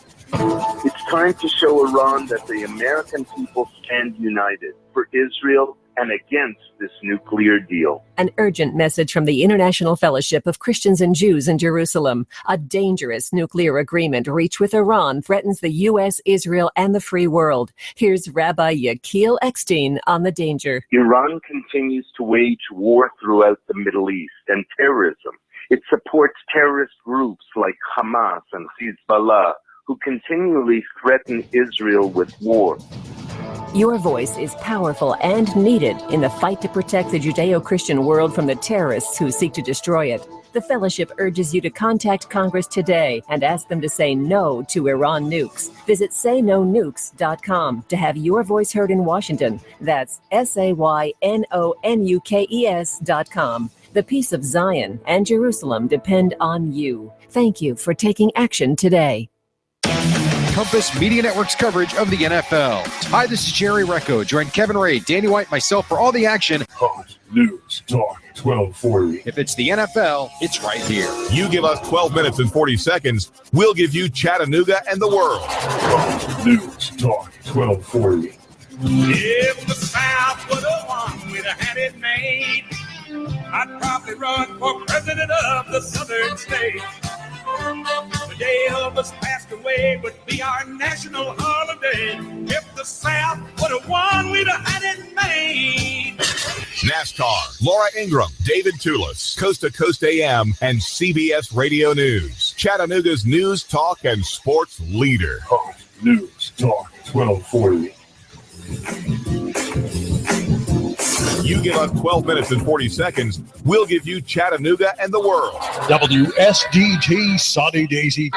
It's time to show Iran that the American people stand united for Israel and against this nuclear deal. An urgent message from the International Fellowship of Christians and Jews in Jerusalem. A dangerous nuclear agreement reached with Iran threatens the U.S., Israel, and the free world. Here's Rabbi Yechiel Eckstein on the danger. Iran continues to wage war throughout the Middle East and terrorism. It supports terrorist groups like Hamas and Hezbollah, who continually threaten Israel with war. Your voice is powerful and needed in the fight to protect the Judeo-Christian world from the terrorists who seek to destroy it. The fellowship urges you to contact Congress today and ask them to say no to Iran nukes. Visit SayNoNukes.com to have your voice heard in Washington. That's SayNoNukes.com. The peace of Zion and Jerusalem depend on you. Thank you for taking action today. Compass Media Network's coverage of the NFL. Hi, this is Jerry Recco. Join Kevin Ray, Danny White, myself for all the action. Hot News Talk 1240. If it's the NFL, it's right here. You give us 12 minutes and 40 seconds, we'll give you Chattanooga and the world. Hot News Talk 1240. If the South were the one we'd have had it made, I'd probably run for president of the southern states. The day Elvis passed away would be our national holiday. If the South were the one we'd have had it made. NASCAR, Laura Ingraham, David Tulis, Coast to Coast AM, and CBS Radio News. Chattanooga's news, talk, and sports leader. Fox News Talk 1240. You give us 12 minutes and 40 seconds, we'll give you Chattanooga and the world. WSDT Sunny Daisy.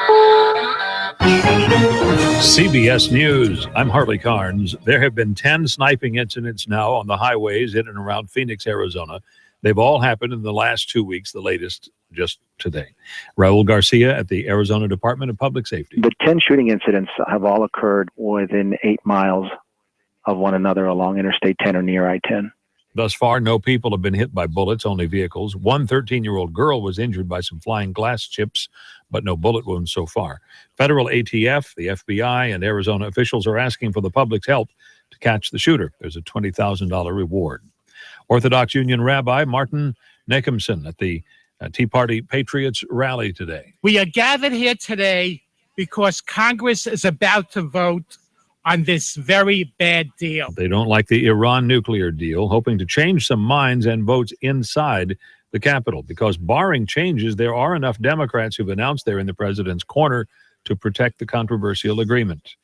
CBS News. I'm Harley Carnes. There have been 10 sniping incidents now on the highways in and around Phoenix, Arizona. They've all happened in the last 2 weeks, the latest just today. Raul Garcia at the Arizona Department of Public Safety. The 10 shooting incidents have all occurred within 8 miles of one another along Interstate 10 or near I-10. Thus far, no people have been hit by bullets, only vehicles. One 13-year-old girl was injured by some flying glass chips, but no bullet wounds so far. Federal ATF, the FBI, and Arizona officials are asking for the public's help to catch the shooter. There's a $20,000 reward. Orthodox Union Rabbi Martin Necumson at the Tea Party Patriots rally today. We are gathered here today because Congress is about to vote on this very bad deal. They don't like the Iran nuclear deal, hoping to change some minds and votes inside the Capitol, because barring changes, there are enough Democrats who've announced they're in the president's corner to protect the controversial agreement.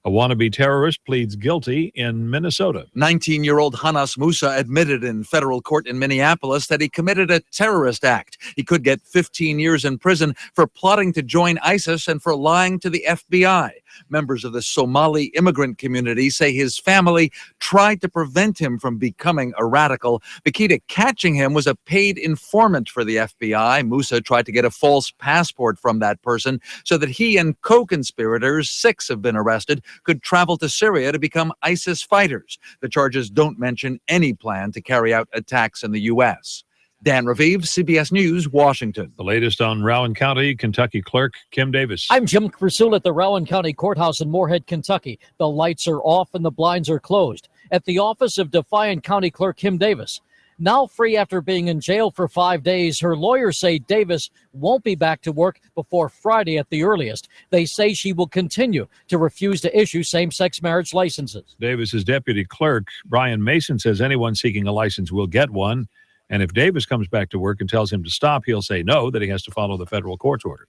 A wannabe terrorist pleads guilty in Minnesota. 19-year-old Hanas Musa admitted in federal court in Minneapolis that he committed a terrorist act. He could get 15 years in prison for plotting to join ISIS and for lying to the FBI. Members of the Somali immigrant community say his family tried to prevent him from becoming a radical. The key to catching him was a paid informant for the FBI. Musa tried to get a false passport from that person so that he and co-conspirators, 6 have been arrested, could travel to Syria to become ISIS fighters. The charges don't mention any plan to carry out attacks in the U.S. Dan Raviv, CBS News, Washington. The latest on Rowan County, Kentucky Clerk Kim Davis. I'm Jim Krasul at the Rowan County Courthouse in Moorhead, Kentucky. The lights are off and the blinds are closed. At the office of Defiant County Clerk Kim Davis. Now free after being in jail for 5 days, her lawyers say Davis won't be back to work before Friday at the earliest. They say she will continue to refuse to issue same-sex marriage licenses. Davis's deputy clerk, Brian Mason, says anyone seeking a license will get one. And if Davis comes back to work and tells him to stop, he'll say no, that he has to follow the federal court's order.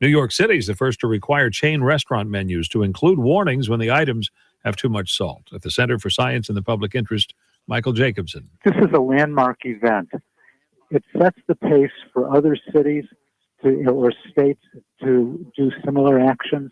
New York City is the first to require chain restaurant menus to include warnings when the items have too much salt. At the Center for Science and the Public Interest, Michael Jacobson. This is a landmark event. It sets the pace for other cities or states to do similar action.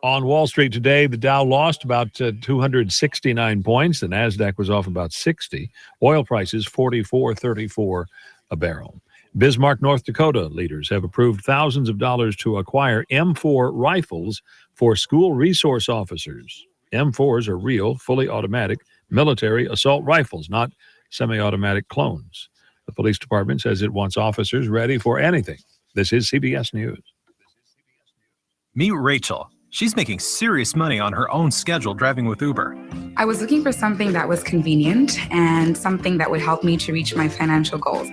On Wall Street today, the Dow lost about 269 points. The NASDAQ was off about 60. Oil prices $44.34 a barrel. Bismarck, North Dakota leaders have approved thousands of dollars to acquire M4 rifles for school resource officers. M4s are real, fully automatic military assault rifles, not semi-automatic clones. The police department says it wants officers ready for anything. This is CBS News. Meet Rachel. She's making serious money on her own schedule driving with Uber. I was looking for something that was convenient and something that would help me to reach my financial goals.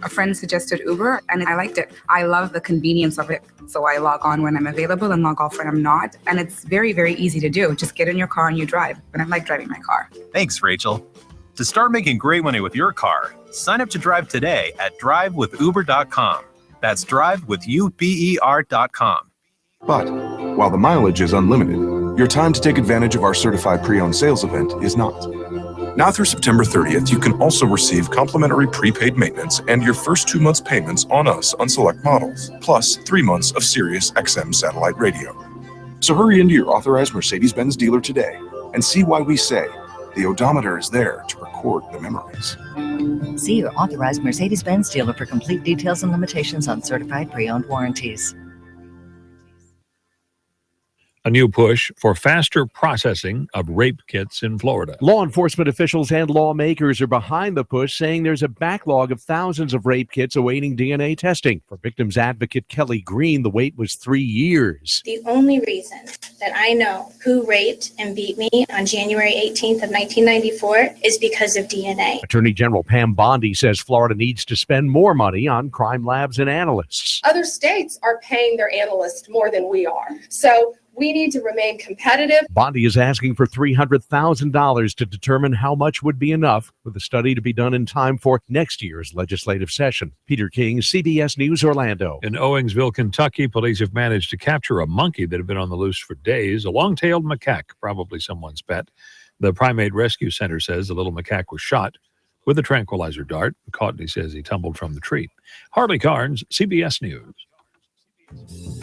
A friend suggested Uber, and I liked it. I love the convenience of it. So I log on when I'm available and log off when I'm not. And it's very, very easy to do. Just get in your car and you drive. And I like driving my car. Thanks, Rachel. To start making great money with your car, sign up to drive today at drivewithuber.com. That's drivewithuber.com. But while the mileage is unlimited, your time to take advantage of our certified pre-owned sales event is not. Now through September 30th, you can also receive complimentary prepaid maintenance and your first 2 months payments on us on select models, plus 3 months of Sirius XM satellite radio. So hurry into your authorized Mercedes-Benz dealer today and see why we say the odometer is there to record the memories. See your authorized Mercedes-Benz dealer for complete details and limitations on certified pre-owned warranties. A new push for faster processing of rape kits in Florida. Law enforcement officials and lawmakers are behind the push, saying there's a backlog of thousands of rape kits awaiting DNA testing. For victims advocate Kelly Green, the wait was 3 years. The only reason that I know who raped and beat me on January 18th of 1994 is because of DNA. Attorney General Pam Bondi says Florida needs to spend more money on crime labs and analysts. Other states are paying their analysts more than we are. So we need to remain competitive. Bondi is asking for $300,000 to determine how much would be enough, with the study to be done in time for next year's legislative session. Peter King, CBS News, Orlando. In Owingsville, Kentucky, police have managed to capture a monkey that had been on the loose for days, a long-tailed macaque, probably someone's pet. The Primate Rescue Center says the little macaque was shot with a tranquilizer dart. Caught, he says he tumbled from the tree. Harley Carnes, CBS News.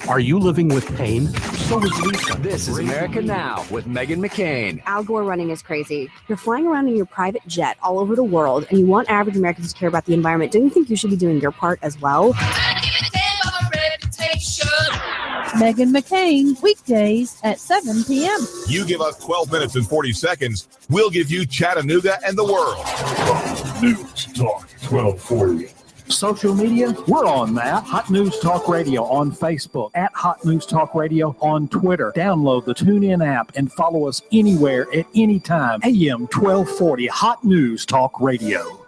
Are you living with pain? So is Lisa. This is America Now with Meghan McCain. Al Gore running is crazy. You're flying around in your private jet all over the world, and you want average Americans to care about the environment. Don't you think you should be doing your part as well? Meghan McCain, weekdays at 7 p.m. You give us 12 minutes and 40 seconds, we'll give you Chattanooga and the world. News Talk 1240. Social media, we're on that. Hot News Talk Radio on Facebook, at Hot News Talk Radio on Twitter. Download the TuneIn app and follow us anywhere at any time. AM 1240, Hot News Talk Radio.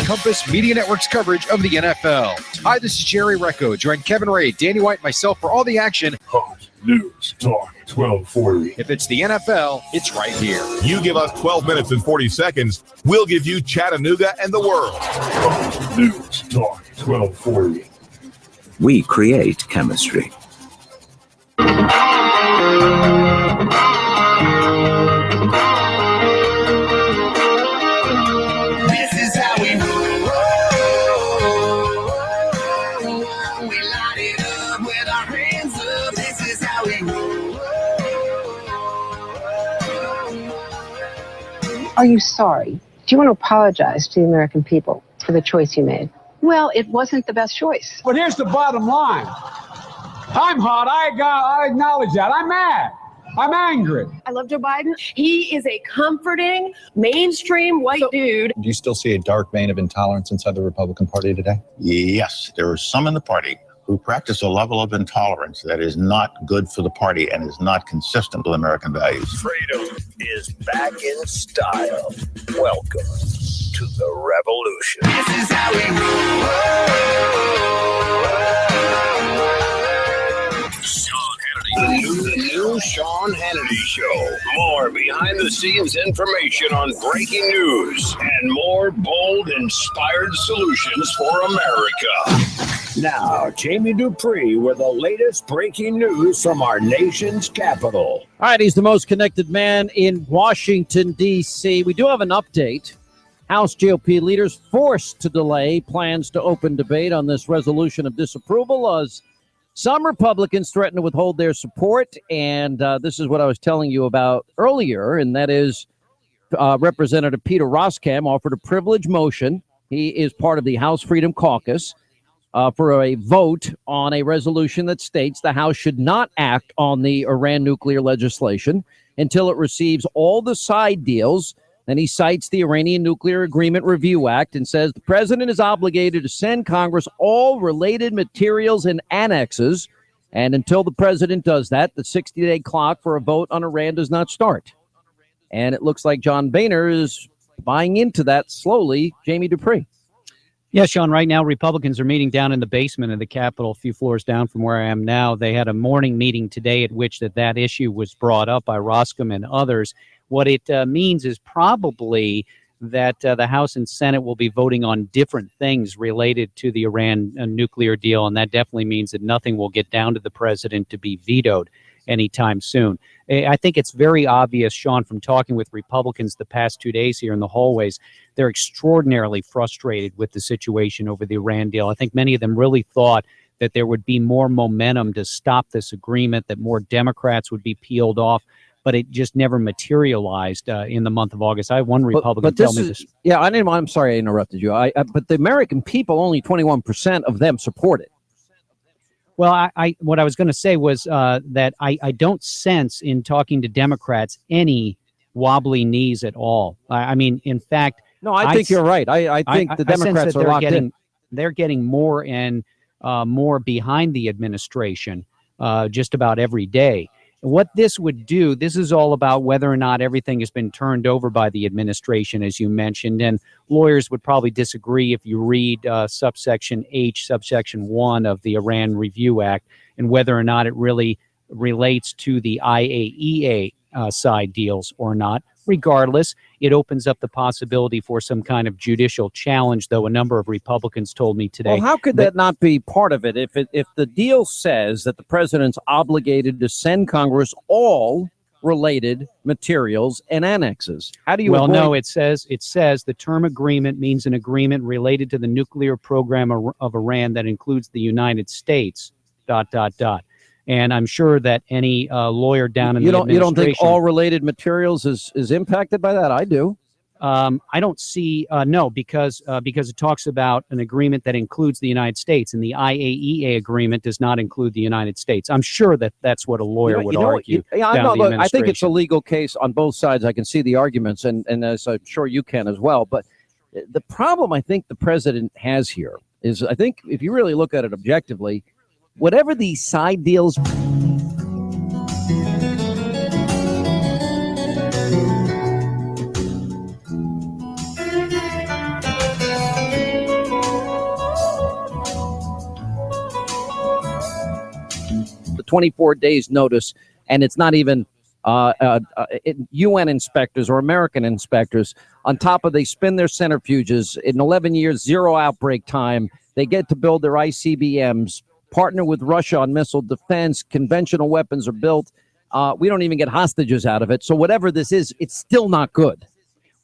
Compass Media Network's coverage of the NFL. Hi, this is Jerry Recco. Join Kevin Ray, Danny White, myself for all the action. Hot News Talk 1240. If it's the NFL, it's right here. You give us 12 minutes and 40 seconds, we'll give you Chattanooga and the world. Hot News Talk 1240. We create chemistry. Are you sorry? Do you want to apologize to the American people for the choice you made? Well, it wasn't the best choice. But here's the bottom line. I'm hot. I acknowledge that. I'm mad. I'm angry. I love Joe Biden. He is a comforting, mainstream white dude. Do you still see a dark vein of intolerance inside the Republican Party today? Yes, there are some in the party who practice a level of intolerance that is not good for the party and is not consistent with American values. Freedom is back in style. Welcome to the revolution. This is how we roll. Sean Hannity. The new Sean Hannity Show. More behind-the-scenes information on breaking news and more bold, inspired solutions for America. Now, Jamie Dupree with the latest breaking news from our nation's capital. All right, he's the most connected man in Washington, D.C. We do have an update. House GOP leaders forced to delay plans to open debate on this resolution of disapproval as some Republicans threaten to withhold their support. And this is what I was telling you about earlier, and that is Representative Peter Roskam offered a privilege motion. He is part of the House Freedom Caucus. For a vote on a resolution that states the House should not act on the Iran nuclear legislation until it receives all the side deals. Then he cites the Iranian Nuclear Agreement Review Act and says the president is obligated to send Congress all related materials and annexes. And until the president does that, the 60-day clock for a vote on Iran does not start. And it looks like John Boehner is buying into that slowly. Jamie Dupree. Yeah, Sean, right now Republicans are meeting down in the basement of the Capitol, a few floors down from where I am now. They had a morning meeting today at which that issue was brought up by Roskam and others. What it means is probably that the House and Senate will be voting on different things related to the Iran nuclear deal, and that definitely means that nothing will get down to the president to be vetoed anytime soon. I think it's very obvious, Sean, from talking with Republicans the past 2 days here in the hallways, they're extraordinarily frustrated with the situation over the Iran deal. I think many of them really thought that there would be more momentum to stop this agreement, that more Democrats would be peeled off, but it just never materialized in the month of August. I had one Republican tell me this. Yeah, I'm sorry I interrupted you. But the American people, only 21% of them support it. Well, I what I was going to say was that I don't sense in talking to Democrats any wobbly knees at all. I mean, in fact, no, I think you're right. I think the Democrats are locked in. They're getting more and more behind the administration just about every day. What this would do, this is all about whether or not everything has been turned over by the administration, as you mentioned. And lawyers would probably disagree if you read subsection H, subsection 1 of the Iran Review Act, and whether or not it really relates to the IAEA side deals or not. Regardless, it opens up the possibility for some kind of judicial challenge, though a number of Republicans told me today. Well, how could that not be part of it? If the deal says that the president's obligated to send Congress all related materials and annexes, how do you? Well, no, it says the term agreement means an agreement related to the nuclear program of Iran that includes the United States. ... And I'm sure that any lawyer down in the administration... You don't think all related materials is impacted by that? I do. I don't see no, because it talks about an agreement that includes the United States, and the IAEA agreement does not include the United States. I'm sure that that's what a lawyer would argue. I think it's a legal case on both sides. I can see the arguments, and as I'm sure you can as well. But the problem I think the president has here is, I think if you really look at it objectively, whatever these side deals. The 24 days notice, and it's not even UN inspectors or American inspectors. On top of, they spin their centrifuges in 11 years, zero outbreak time. They get to build their ICBMs. Partner with Russia on missile defense. Conventional weapons are built. We don't even get hostages out of it. So whatever this is, it's still not good.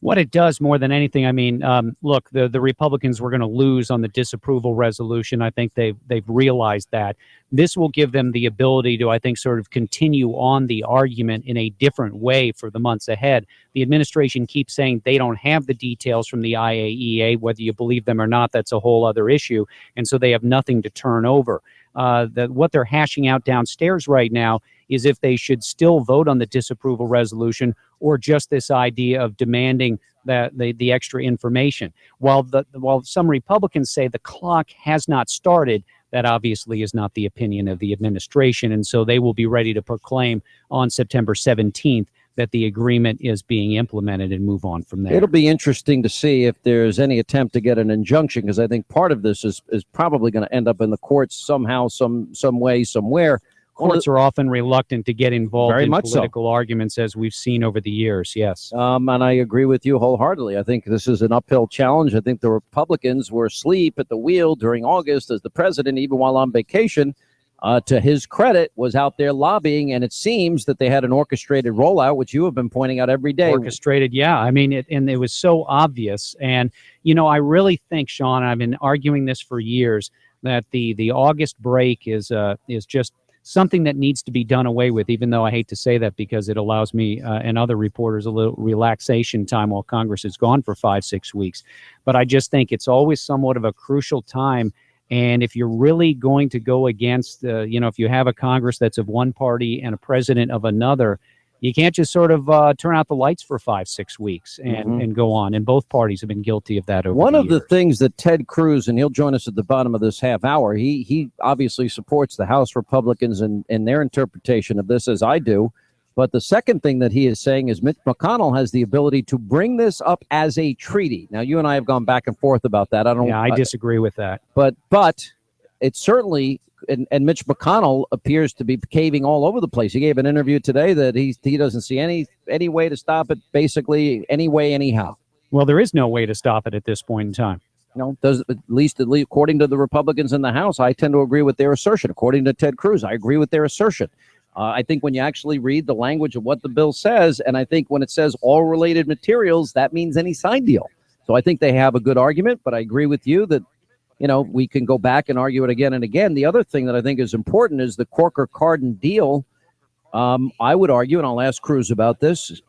What it does more than anything, I mean, look, the Republicans were going to lose on the disapproval resolution. I think they've realized that. This will give them the ability to, I think, sort of continue on the argument in a different way for the months ahead. The administration keeps saying they don't have the details from the IAEA. Whether you believe them or not, that's a whole other issue. And so they have nothing to turn over. What they're hashing out downstairs right now is if they should still vote on the disapproval resolution, or just this idea of demanding that the extra information. While some Republicans say the clock has not started, that obviously is not the opinion of the administration, and so they will be ready to proclaim on September 17th that the agreement is being implemented and move on from there. It'll be interesting to see if there's any attempt to get an injunction, because I think part of this is probably going to end up in the courts somehow, some way, somewhere. Courts are often reluctant to get involved in political arguments, as we've seen over the years, yes. And I agree with you wholeheartedly. I think this is an uphill challenge. I think the Republicans were asleep at the wheel during August as the president, even while on vacation, to his credit, was out there lobbying, and it seems that they had an orchestrated rollout, which you have been pointing out every day. Orchestrated, yeah. I mean, it was so obvious. And, you know, I really think, Sean, I've been arguing this for years, that the August break is just something that needs to be done away with, even though I hate to say that because it allows me and other reporters a little relaxation time while Congress is gone for 5-6 weeks. But I just think it's always somewhat of a crucial time. And if you're really going to go against, if you have a Congress that's of one party and a president of another, you can't just sort of turn out the lights for 5-6 weeks and go on. And both parties have been guilty of that over One the of years. the things that Ted Cruz, and he'll join us at the bottom of this half hour, he obviously supports the House Republicans in their interpretation of this, as I do. But the second thing that he is saying is Mitch McConnell has the ability to bring this up as a treaty. Now, you and I have gone back and forth about that. I disagree with that. But it's certainly... And Mitch McConnell appears to be caving all over the place. He gave an interview today that he doesn't see any way to stop it, basically any way, anyhow. Well, there is no way to stop it at this point in time. No, at least according to the Republicans in the House, I tend to agree with their assertion. According to Ted Cruz, I agree with their assertion. I think when you actually read the language of what the bill says, and I think when it says all related materials, that means any side deal. So I think they have a good argument, but I agree with you that we can go back and argue it again and again. The other thing that I think is important is the Corker-Cardin deal. I would argue, and I'll ask Cruz about this,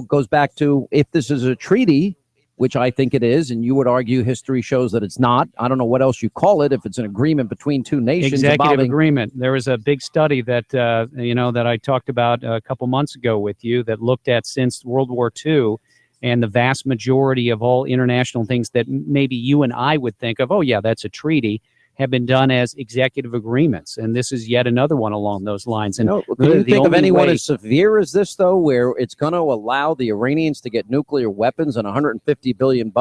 goes back to, if this is a treaty, which I think it is, and you would argue history shows that it's not. I don't know what else you call it if it's an agreement between two nations. Executive agreement. There was a big study that that I talked about a couple months ago with you that looked at since World War II, and the vast majority of all international things that maybe you and I would think of, oh yeah, that's a treaty, have been done as executive agreements, and this is yet another one along those lines. And can you think of anyone as severe as this, though, where it's going to allow the Iranians to get nuclear weapons and $150 billion?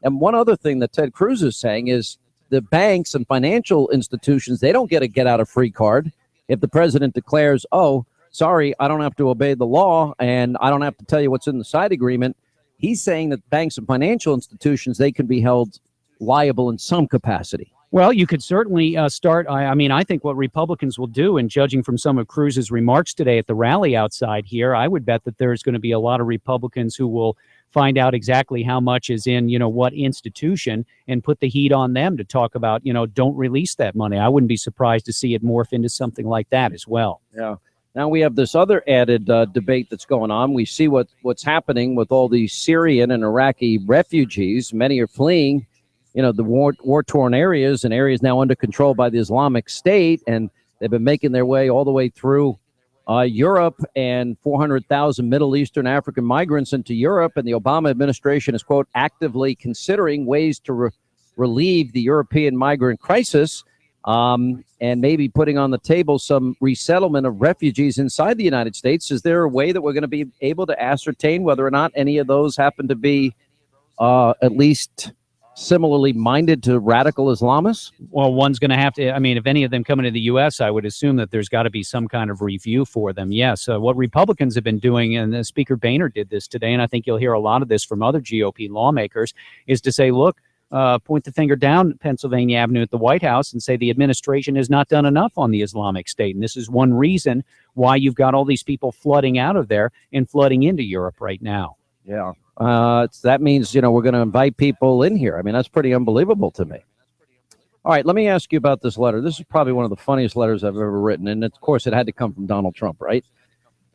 And one other thing that Ted Cruz is saying is the banks and financial institutions, they don't get a get-out-of-free card if the president declares, oh, sorry, I don't have to obey the law and I don't have to tell you what's in the side agreement. He's saying that banks and financial institutions, they can be held liable in some capacity. Well, you could certainly start. I think what Republicans will do, and judging from some of Cruz's remarks today at the rally outside here, I would bet that there's going to be a lot of Republicans who will find out exactly how much is in, what institution and put the heat on them to talk about, don't release that money. I wouldn't be surprised to see it morph into something like that as well. Yeah. Now we have this other added debate that's going on. We see what's happening with all these Syrian and Iraqi refugees. Many are fleeing the war-torn areas and areas now under control by the Islamic State, and they've been making their way all the way through Europe, and 400,000 Middle Eastern African migrants into Europe, and the Obama administration is, quote, actively considering ways to relieve the European migrant crisis, and maybe putting on the table some resettlement of refugees inside the United States. Is there a way that we're going to be able to ascertain whether or not any of those happen to be at least similarly minded to radical Islamists? Well, one's going to have to, if any of them come into the U.S., I would assume that there's got to be some kind of review for them. Yes. What Republicans have been doing, and Speaker Boehner did this today, and I think you'll hear a lot of this from other GOP lawmakers, is to say, look, point the finger down Pennsylvania Avenue at the White House and say the administration has not done enough on the Islamic State. And this is one reason why you've got all these people flooding out of there and flooding into Europe right now. Yeah. That means, we're going to invite people in here. That's pretty unbelievable to me. All right, let me ask you about this letter. This is probably one of the funniest letters I've ever written. And of course, it had to come from Donald Trump, right?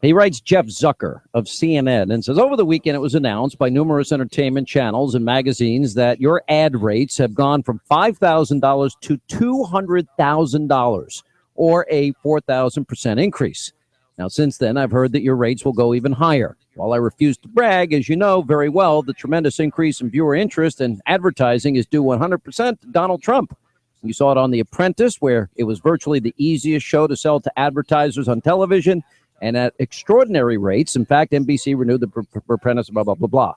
He writes Jeff Zucker of CNN and says, over the weekend, it was announced by numerous entertainment channels and magazines that your ad rates have gone from $5,000 to $200,000, or a 4,000% increase. Now, since then, I've heard that your rates will go even higher. While I refuse to brag, as you know very well, the tremendous increase in viewer interest and advertising is due 100% to Donald Trump. You saw it on The Apprentice, where it was virtually the easiest show to sell to advertisers on television and at extraordinary rates. In fact, NBC renewed The Apprentice, blah, blah, blah, blah.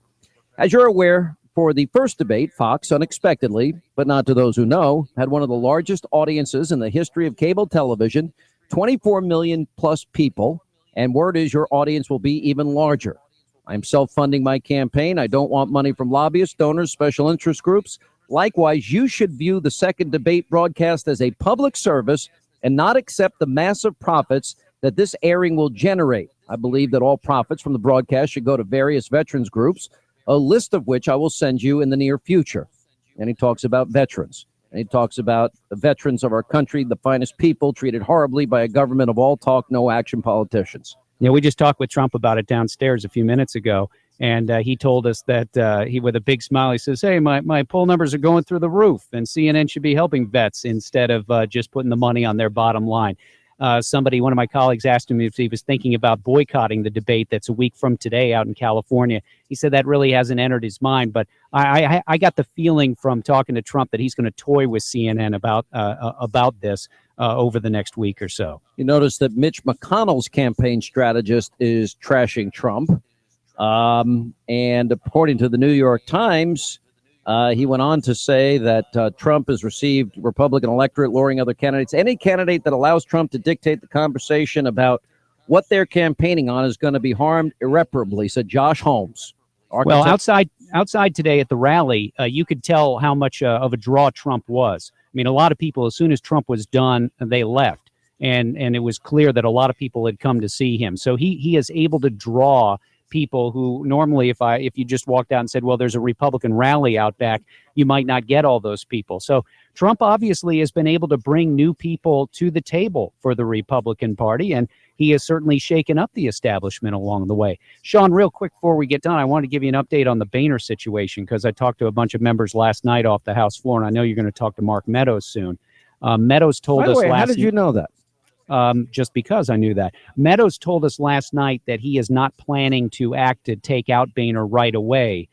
As you're aware, for the first debate, Fox, unexpectedly, but not to those who know, had one of the largest audiences in the history of cable television, 24 million plus people, and word is your audience will be even larger. I'm self-funding my campaign. I don't want money from lobbyists, donors, special interest groups. Likewise, you should view the second debate broadcast as a public service and not accept the massive profits that this airing will generate. I believe that all profits from the broadcast should go to various veterans groups, a list of which I will send you in the near future. And he talks about veterans. And he talks about the veterans of our country, the finest people, treated horribly by a government of all talk, no action politicians. Yeah, we just talked with Trump about it downstairs a few minutes ago, and he told us that he, with a big smile, he says, hey, my poll numbers are going through the roof, and CNN should be helping vets instead of just putting the money on their bottom line. One of my colleagues asked him if he was thinking about boycotting the debate that's a week from today out in California. He said that really hasn't entered his mind, but I got the feeling from talking to Trump that he's going to toy with CNN about this over the next week or so. You notice that Mitch McConnell's campaign strategist is trashing Trump. And according to the New York Times, he went on to say that Trump has received Republican electorate luring other candidates. Any candidate that allows Trump to dictate the conversation about what they're campaigning on is going to be harmed irreparably, said Josh Holmes. Well, outside today at the rally, you could tell how much of a draw Trump was. A lot of people, as soon as Trump was done, they left. And it was clear that a lot of people had come to see him. So he is able to draw people who normally, if you just walked out and said, well, there's a Republican rally out back, you might not get all those people. So Trump obviously has been able to bring new people to the table for the Republican Party, and he has certainly shaken up the establishment along the way. Sean, real quick before we get done, I want to give you an update on the Boehner situation because I talked to a bunch of members last night off the House floor, and I know you're going to talk to Mark Meadows soon. Meadows told us how did you know that? Just because I knew that. Meadows told us last night that he is not planning to act to take out Boehner right away,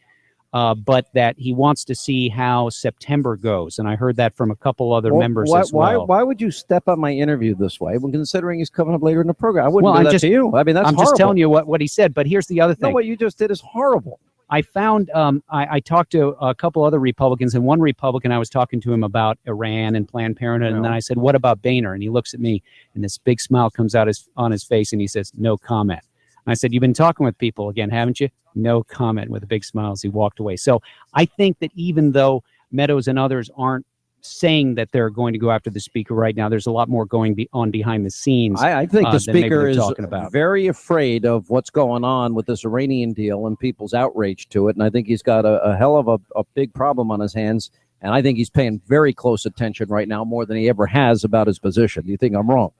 but that he wants to see how September goes. And I heard that from a couple other members as well. Why would you step on my interview this way when considering he's coming up later in the program? I wouldn't do that to you. I mean, that's I'm horrible. just telling you what he said, but here's the other thing. No, what you just did is horrible. I found I talked to a couple other Republicans, and one Republican I was talking to him about Iran and Planned Parenthood, and then I said, "What about Boehner?" And he looks at me, and this big smile comes out on his face, and he says, "No comment." And I said, "You've been talking with people again, haven't you?" No comment, with a big smile as he walked away. So I think that even though Meadows and others aren't saying that they're going to go after the speaker right now, there's a lot more going on behind the scenes. I think the speaker is about. very afraid of what's going on with this Iranian deal and people's outrage to it. And I think he's got a hell of a big problem on his hands. And I think he's paying very close attention right now, more than he ever has, about his position. Do you think I'm wrong?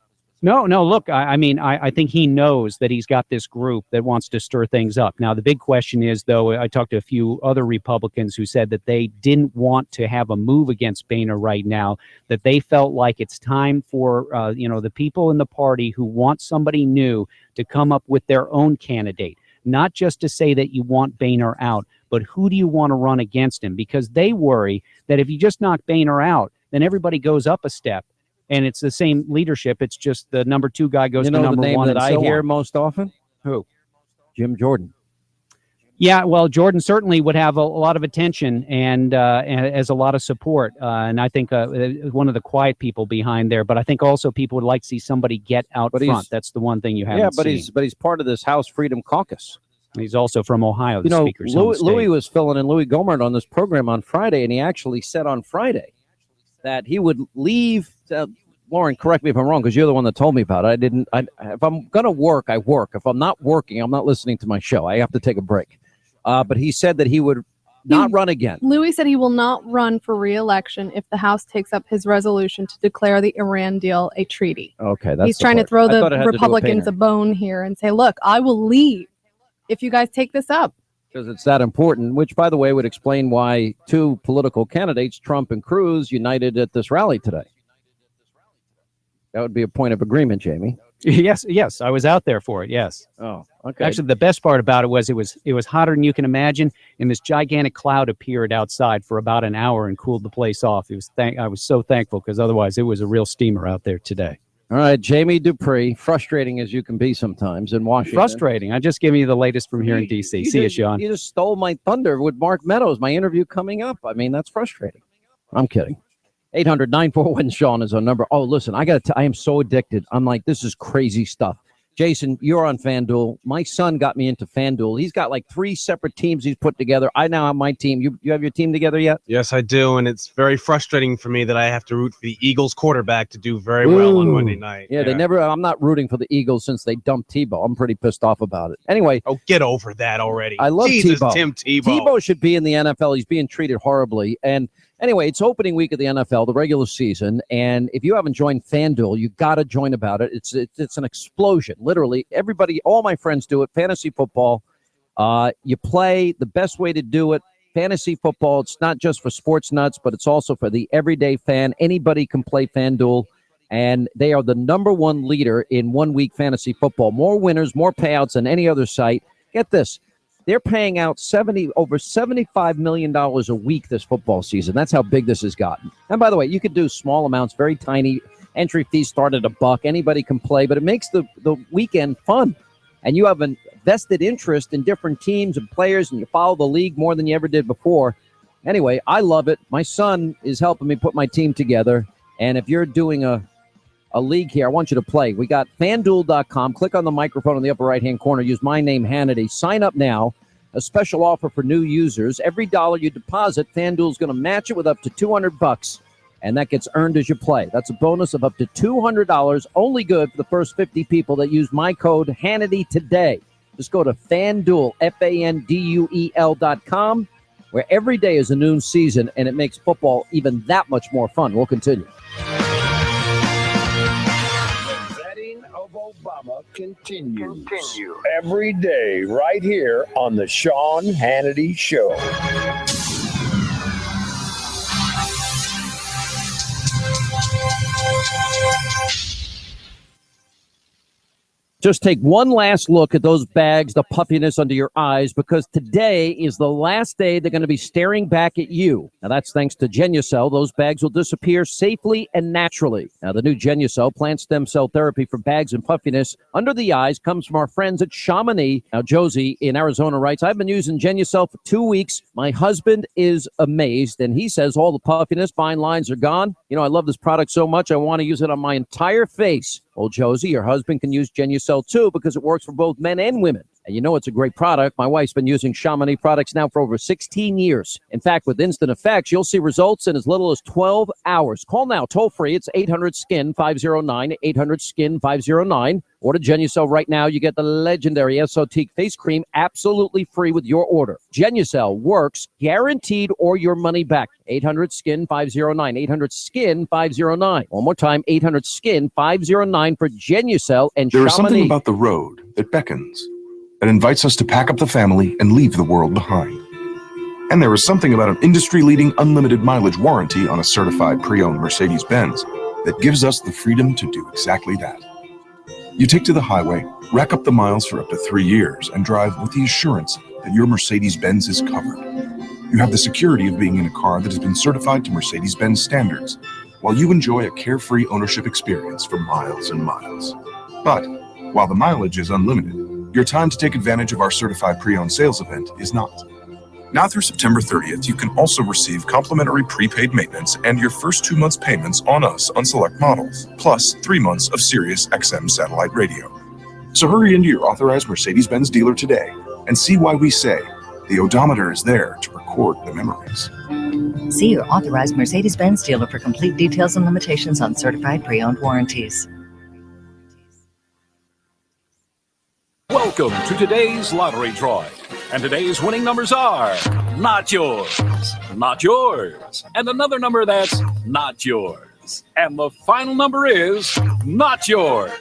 No, look, I mean, I think he knows that he's got this group that wants to stir things up. Now, the big question is, though, I talked to a few other Republicans who said that they didn't want to have a move against Boehner right now, that they felt like it's time for, the people in the party who want somebody new to come up with their own candidate, not just to say that you want Boehner out, but who do you want to run against him? Because they worry that if you just knock Boehner out, then everybody goes up a step. And it's the same leadership. It's just the number 2 guy goes to number 1. The name that I hear most often? Who? Jim Jordan. Yeah, well, Jordan certainly would have a lot of attention and as a lot of support. And I think one of the quiet people behind there. But I think also people would like to see somebody get out front. That's the one thing you haven't seen. But he's part of this House Freedom Caucus. He's also from Ohio. The speaker's Louis was filling in Louis Gohmert on this program on Friday, and he actually said on Friday that he would leave. Lauren, correct me if I'm wrong, because you're the one that told me about it. If I'm going to work, I work. If I'm not working, I'm not listening to my show. I have to take a break. But he said that he would not run again. Louis said he will not run for re-election if the House takes up his resolution to declare the Iran deal a treaty. Okay, that's he's trying to throw the Republicans a bone here and say, look, I will leave if you guys take this up. Because it's that important, which, by the way, would explain why 2 political candidates, Trump and Cruz, united at this rally today. That would be a point of agreement, Jamie. Yes, I was out there for it. Yes. Oh, okay. Actually, the best part about it was hotter than you can imagine, and this gigantic cloud appeared outside for about an hour and cooled the place off. I was so thankful because otherwise it was a real steamer out there today. All right, Jamie Dupree, frustrating as you can be sometimes in Washington. Frustrating. I just giving you the latest from here in D.C. See you, Sean. You just stole my thunder with Mark Meadows, my interview coming up. I mean, that's frustrating. I'm kidding. 800-941-SEAN is our number. Oh, listen, I am so addicted. I'm like, this is crazy stuff. Jason, you're on FanDuel. My son got me into FanDuel. He's got like 3 separate teams he's put together. I now have my team. You have your team together yet? Yes, I do, and it's very frustrating for me that I have to root for the Eagles quarterback to do very well on Monday night. Yeah, I'm not rooting for the Eagles since they dumped Tebow. I'm pretty pissed off about it. Anyway. Oh, get over that already. I love Tebow. Tim Tebow. Tebow should be in the NFL. He's being treated horribly. And anyway, it's opening week of the NFL, the regular season, and if you haven't joined FanDuel, you got to join about it. It's an explosion, literally. Everybody, all my friends do it. Fantasy football. You play the best way to do it. Fantasy football. It's not just for sports nuts, but it's also for the everyday fan. Anybody can play FanDuel, and they are the #1 leader in 1 week fantasy football. More winners, more payouts than any other site. Get this. They're paying out over $75 million a week this football season. That's how big this has gotten. And by the way, you could do small amounts, very tiny. Entry fees start at $1. Anybody can play, but it makes the weekend fun. And you have a vested interest in different teams and players, and you follow the league more than you ever did before. Anyway, I love it. My son is helping me put my team together. And if you're doing a league here, I want you to play. We got FanDuel.com. Click on the microphone in the upper right-hand corner. Use my name, Hannity. Sign up now. A special offer for new users. Every $1 you deposit, FanDuel's going to match it with up to $200, and that gets earned as you play. That's a bonus of up to $200, only good for the first 50 people that use my code Hannity today. Just go to FanDuel, FanDuel.com, where every day is a new season, and it makes football even that much more fun. We'll continue. of Obama continues. Every day right here on the Sean Hannity Show. Just take one last look at those bags, the puffiness under your eyes, because today is the last day they're going to be staring back at you. Now, that's thanks to Genucel. Those bags will disappear safely and naturally. Now, the new Genucel plant stem cell therapy for bags and puffiness under the eyes comes from our friends at Chamonix. Now, Josie in Arizona writes, I've been using Genucel for 2 weeks. My husband is amazed, and he says all the puffiness, fine lines are gone. You know, I love this product so much, I want to use it on my entire face. Well, Josie, your husband can use Genucel too because it works for both men and women. And you know it's a great product. My wife's been using Chamonix products now for over 16 years. In fact, with instant effects, you'll see results in as little as 12 hours. Call now, toll free. It's 800-SKIN-509, 800-SKIN-509. Order Genucel right now. You get the legendary Esotique face cream absolutely free with your order. Genucel works, guaranteed, or your money back. 800-SKIN-509, 800-SKIN-509. One more time, 800-SKIN-509 for Genucel and There Chamonix. is something about the road that beckons, that invites us to pack up the family and leave the world behind. And there is something about an industry-leading unlimited mileage warranty on a certified pre-owned Mercedes-Benz that gives us the freedom to do exactly that. You take to the highway, rack up the miles for up to 3 years, and drive with the assurance that your Mercedes-Benz is covered. You have the security of being in a car that has been certified to Mercedes-Benz standards, while you enjoy a carefree ownership experience for miles and miles. But while the mileage is unlimited, your time to take advantage of our certified pre-owned sales event is not. Now through September 30th, you can also receive complimentary prepaid maintenance and your first 2 months payments on us on select models, plus 3 months of Sirius XM satellite radio. So hurry into your authorized Mercedes-Benz dealer today and see why we say the odometer is there to record the memories. See your authorized Mercedes-Benz dealer for complete details and limitations on certified pre-owned warranties. Welcome to today's lottery drawing. And today's winning numbers are not yours, not yours, and another number that's not yours. And the final number is not yours.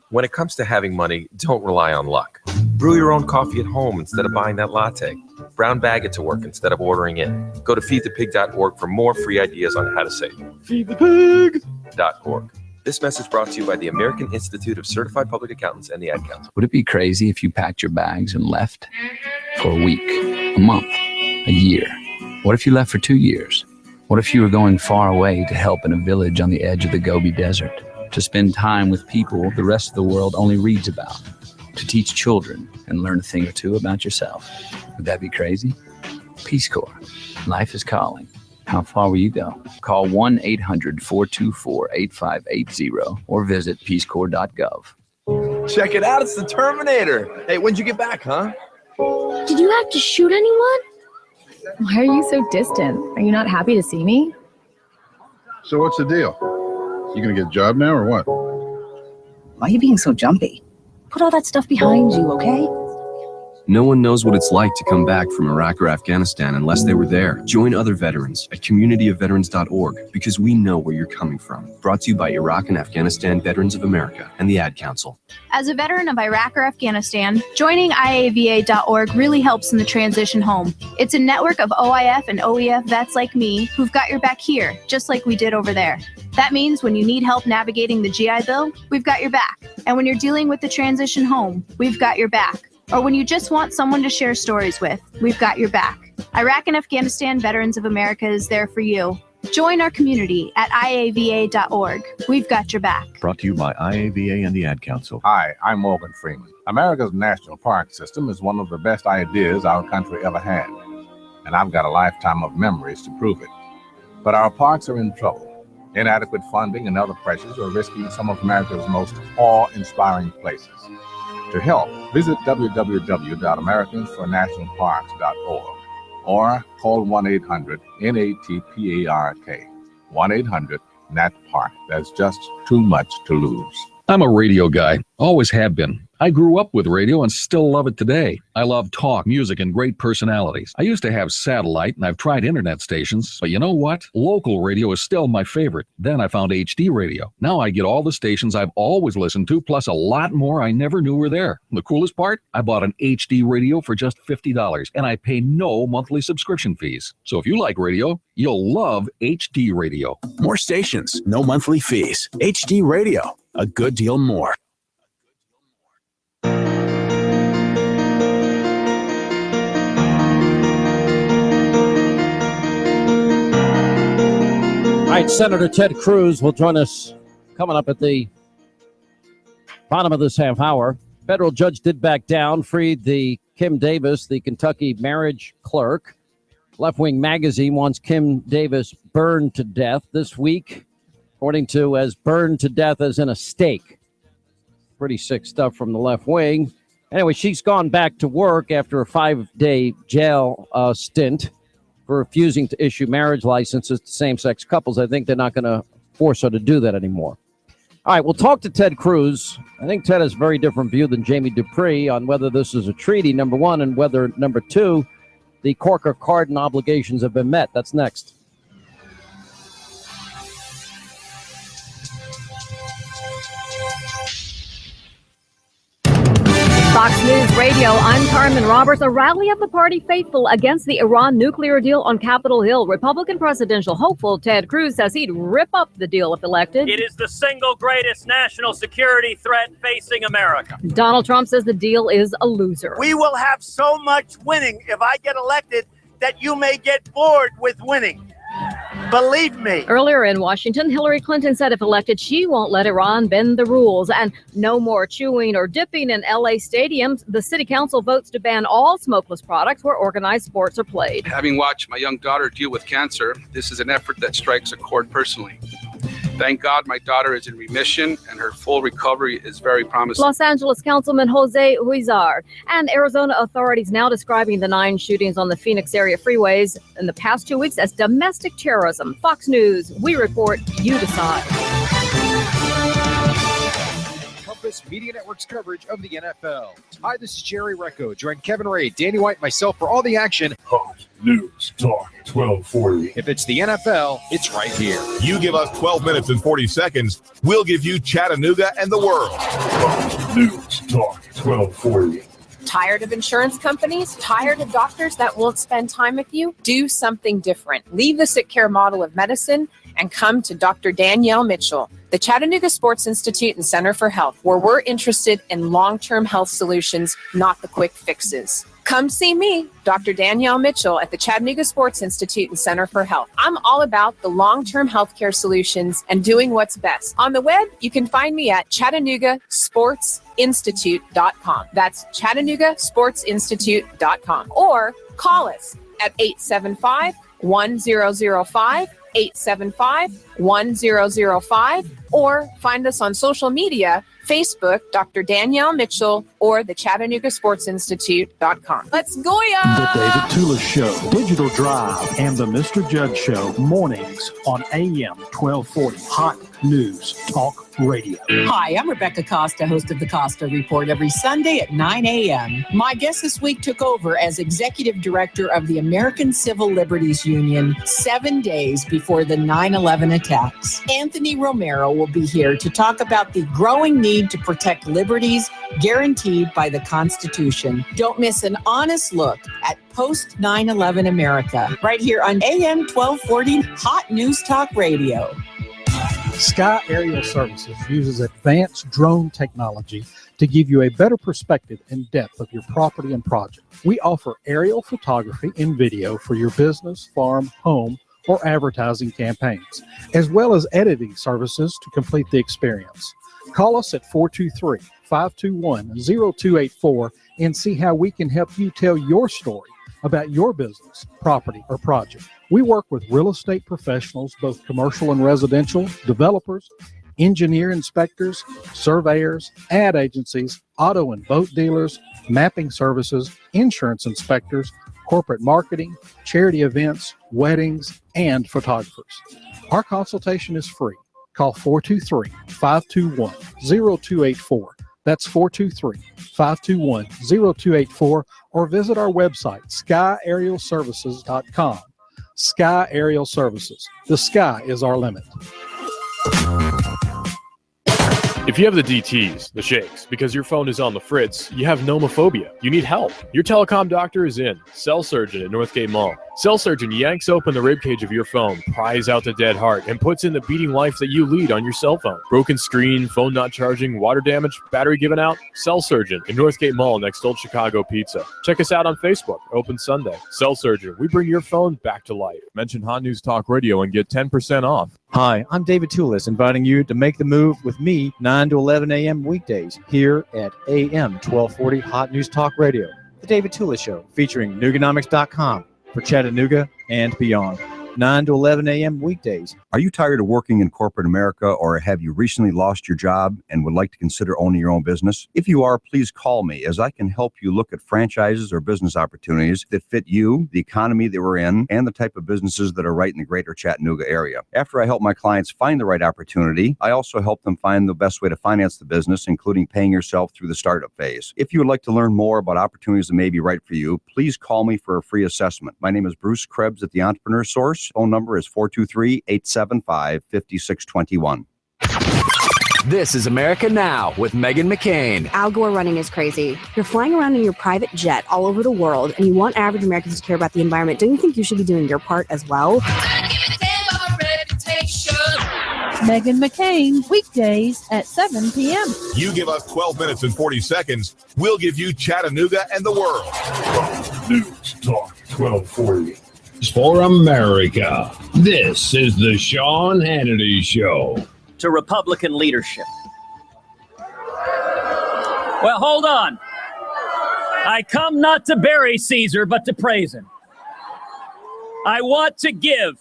When it comes to having money, don't rely on luck. Brew your own coffee at home instead of buying that latte. Brown bag it to work instead of ordering in. Go to feedthepig.org for more free ideas on how to save. Feedthepig.org. This message brought to you by the American Institute of Certified Public Accountants and the Ad Council. Would it be crazy if you packed your bags and left for a week, a month, a year? What if you left for 2 years? What if you were going far away to help in a village on the edge of the Gobi Desert, to spend time with people the rest of the world only reads about, to teach children and learn a thing or two about yourself? Would that be crazy? Peace Corps. Life is calling. How far will you go? Call 1-800-424-8580 or visit peacecorps.gov. Check it out, it's the Terminator. Hey, when'd you get back, huh? Did you have to shoot anyone? Why are you so distant? Are you not happy to see me? So what's the deal? You gonna get a job now or what? Why are you being so jumpy? Put all that stuff behind you, okay? No one knows what it's like to come back from Iraq or Afghanistan unless they were there. Join other veterans at communityofveterans.org because we know where you're coming from. Brought to you by Iraq and Afghanistan Veterans of America and the Ad Council. As a veteran of Iraq or Afghanistan, joining IAVA.org really helps in the transition home. It's a network of OIF and OEF vets like me who've got your back here, just like we did over there. That means when you need help navigating the GI Bill, we've got your back. And when you're dealing with the transition home, we've got your back. Or when you just want someone to share stories with, we've got your back. Iraq and Afghanistan Veterans of America is there for you. Join our community at IAVA.org. We've got your back. Brought to you by IAVA and the Ad Council. Hi, I'm Morgan Freeman. America's national park system is one of the best ideas our country ever had. And I've got a lifetime of memories to prove it. But our parks are in trouble. Inadequate funding and other pressures are risking some of America's most awe-inspiring places. To help, visit www.americansfornationalparks.org or call 1-800-NATPARK. 1-800-NAT-PARK. There's just too much to lose. I'm a radio guy, always have been. I grew up with radio and still love it today. I love talk, music, and great personalities. I used to have satellite, and I've tried internet stations, but you know what? Local radio is still my favorite. Then I found HD radio. Now I get all the stations I've always listened to, plus a lot more I never knew were there. The coolest part? I bought an HD radio for just $50, and I pay no monthly subscription fees. So if you like radio, you'll love HD radio. More stations, no monthly fees. HD radio, a good deal more. All right, Senator Ted Cruz will join us coming up at the bottom of this half hour. Federal judge did back down, freed the Kim Davis, the Kentucky marriage clerk. Left Wing magazine wants Kim Davis burned to death this week, according to as burned to death as in a steak. Pretty sick stuff from the Left Wing. Anyway, she's gone back to work after a 5-day jail stint for refusing to issue marriage licenses to same-sex couples. I think they're not going to force her to do that anymore. All right, we'll talk to Ted Cruz. I think Ted has a very different view than Jamie Dupree on whether this is a treaty, number one, and whether, number two, the Corker-Cardin obligations have been met. That's next. Fox News Radio, I'm Carmen Roberts. A rally of the party faithful against the Iran nuclear deal on Capitol Hill. Republican presidential hopeful Ted Cruz says he'd rip up the deal if elected. It is the single greatest national security threat facing America. Donald Trump says the deal is a loser. We will have so much winning if I get elected that you may get bored with winning. Believe me. Earlier in Washington, Hillary Clinton said if elected, she won't let Iran bend the rules. And no more chewing or dipping in L.A. stadiums. The city council votes to ban all smokeless products where organized sports are played. Having watched my young daughter deal with cancer, this is an effort that strikes a chord personally. Thank God my daughter is in remission and her full recovery is very promising. Los Angeles Councilman Jose Huizar and Arizona authorities now describing the 9 shootings on the Phoenix area freeways in the past 2 weeks as domestic terrorism. Fox News, we report, you decide. Media Network's coverage of the NFL. Hi, this is Jerry Recco. Join Kevin Ray, Danny White, and myself for all the action. Hot News Talk 1240. If it's the NFL, it's right here. You give us 12 minutes and 40 seconds, we'll give you Chattanooga and the world. Hot News Talk 1240. Tired of insurance companies? Tired of doctors that won't spend time with you? Do something different. Leave the sick care model of medicine and come to Dr. Danielle Mitchell, the Chattanooga Sports Institute and Center for Health, where we're interested in long-term health solutions, not the quick fixes. Come see me, Dr. Danielle Mitchell, at the Chattanooga Sports Institute and Center for Health. I'm all about the long-term healthcare solutions and doing what's best. On the web, you can find me at ChattanoogaSportsInstitute.com. That's ChattanoogaSportsInstitute.com. Or call us at 875-1005, 875-1005, or find us on social media, Facebook, Dr. Danielle Mitchell, or the ChattanoogaSportsInstitute.com. Let's go, ya! The David Tulis Show, Digital Drive, and the Mr. Judd Show, mornings on AM 1240. Hot News Talk Radio. Hi, I'm Rebecca Costa, host of the Costa Report every Sunday at 9 a.m. My guest this week took over as Executive Director of the American Civil Liberties Union 7 days before the 9/11 attacks. Anthony Romero will be here to talk about the growing need to protect liberties guaranteed by the Constitution. Don't miss an honest look at post 9/11 America right here on AM 1240 Hot News Talk Radio. Sky Aerial Services uses advanced drone technology to give you a better perspective and depth of your property and project. We offer aerial photography and video for your business, farm, home, or advertising campaigns, as well as editing services to complete the experience. Call us at 423-521-0284 and see how we can help you tell your story about your business, property, or project. We work with real estate professionals, both commercial and residential, developers, engineer inspectors, surveyors, ad agencies, auto and boat dealers, mapping services, insurance inspectors, corporate marketing, charity events, weddings, and photographers. Our consultation is free. Call 423-521-0284 423-521-0284. That's 423-521-0284, or visit our website, skyaerialservices.com. Sky Aerial Services. The sky is our limit. If you have the DTs, the shakes, because your phone is on the fritz, you have nomophobia. You need help. Your telecom doctor is in. Cell Surgeon at Northgate Mall. Cell Surgeon yanks open the ribcage of your phone, pries out the dead heart, and puts in the beating life that you lead on your cell phone. Broken screen, phone not charging, water damage, battery given out? Cell Surgeon at Northgate Mall next to Old Chicago Pizza. Check us out on Facebook. Open Sunday. Cell Surgeon. We bring your phone back to life. Mention Hot News Talk Radio and get 10% off. Hi, I'm David Tulis, inviting you to make the move with me 9 to 11 a.m. weekdays here at AM 1240 Hot News Talk Radio. The David Tulis Show, featuring Nooganomics.com for Chattanooga and beyond. 9 to 11 a.m. weekdays. Are you tired of working in corporate America, or have you recently lost your job and would like to consider owning your own business? If you are, please call me, as I can help you look at franchises or business opportunities that fit you, the economy that we're in, and the type of businesses that are right in the greater Chattanooga area. After I help my clients find the right opportunity, I also help them find the best way to finance the business, including paying yourself through the startup phase. If you would like to learn more about opportunities that may be right for you, please call me for a free assessment. My name is Bruce Krebs at the Entrepreneur Source. Phone number is 423-875-5621. This is America Now with Meghan McCain. Al Gore running is crazy. You're flying around in your private jet all over the world, and you want average Americans to care about the environment. Don't you think you should be doing your part as well? Meghan McCain, weekdays at 7 p.m. You give us 12 minutes and 40 seconds, we'll give you Chattanooga and the world. News Talk 1240. For America, this is the Sean Hannity Show. To Republican leadership. Well, hold on. I come not to bury Caesar, but to praise him. I want to give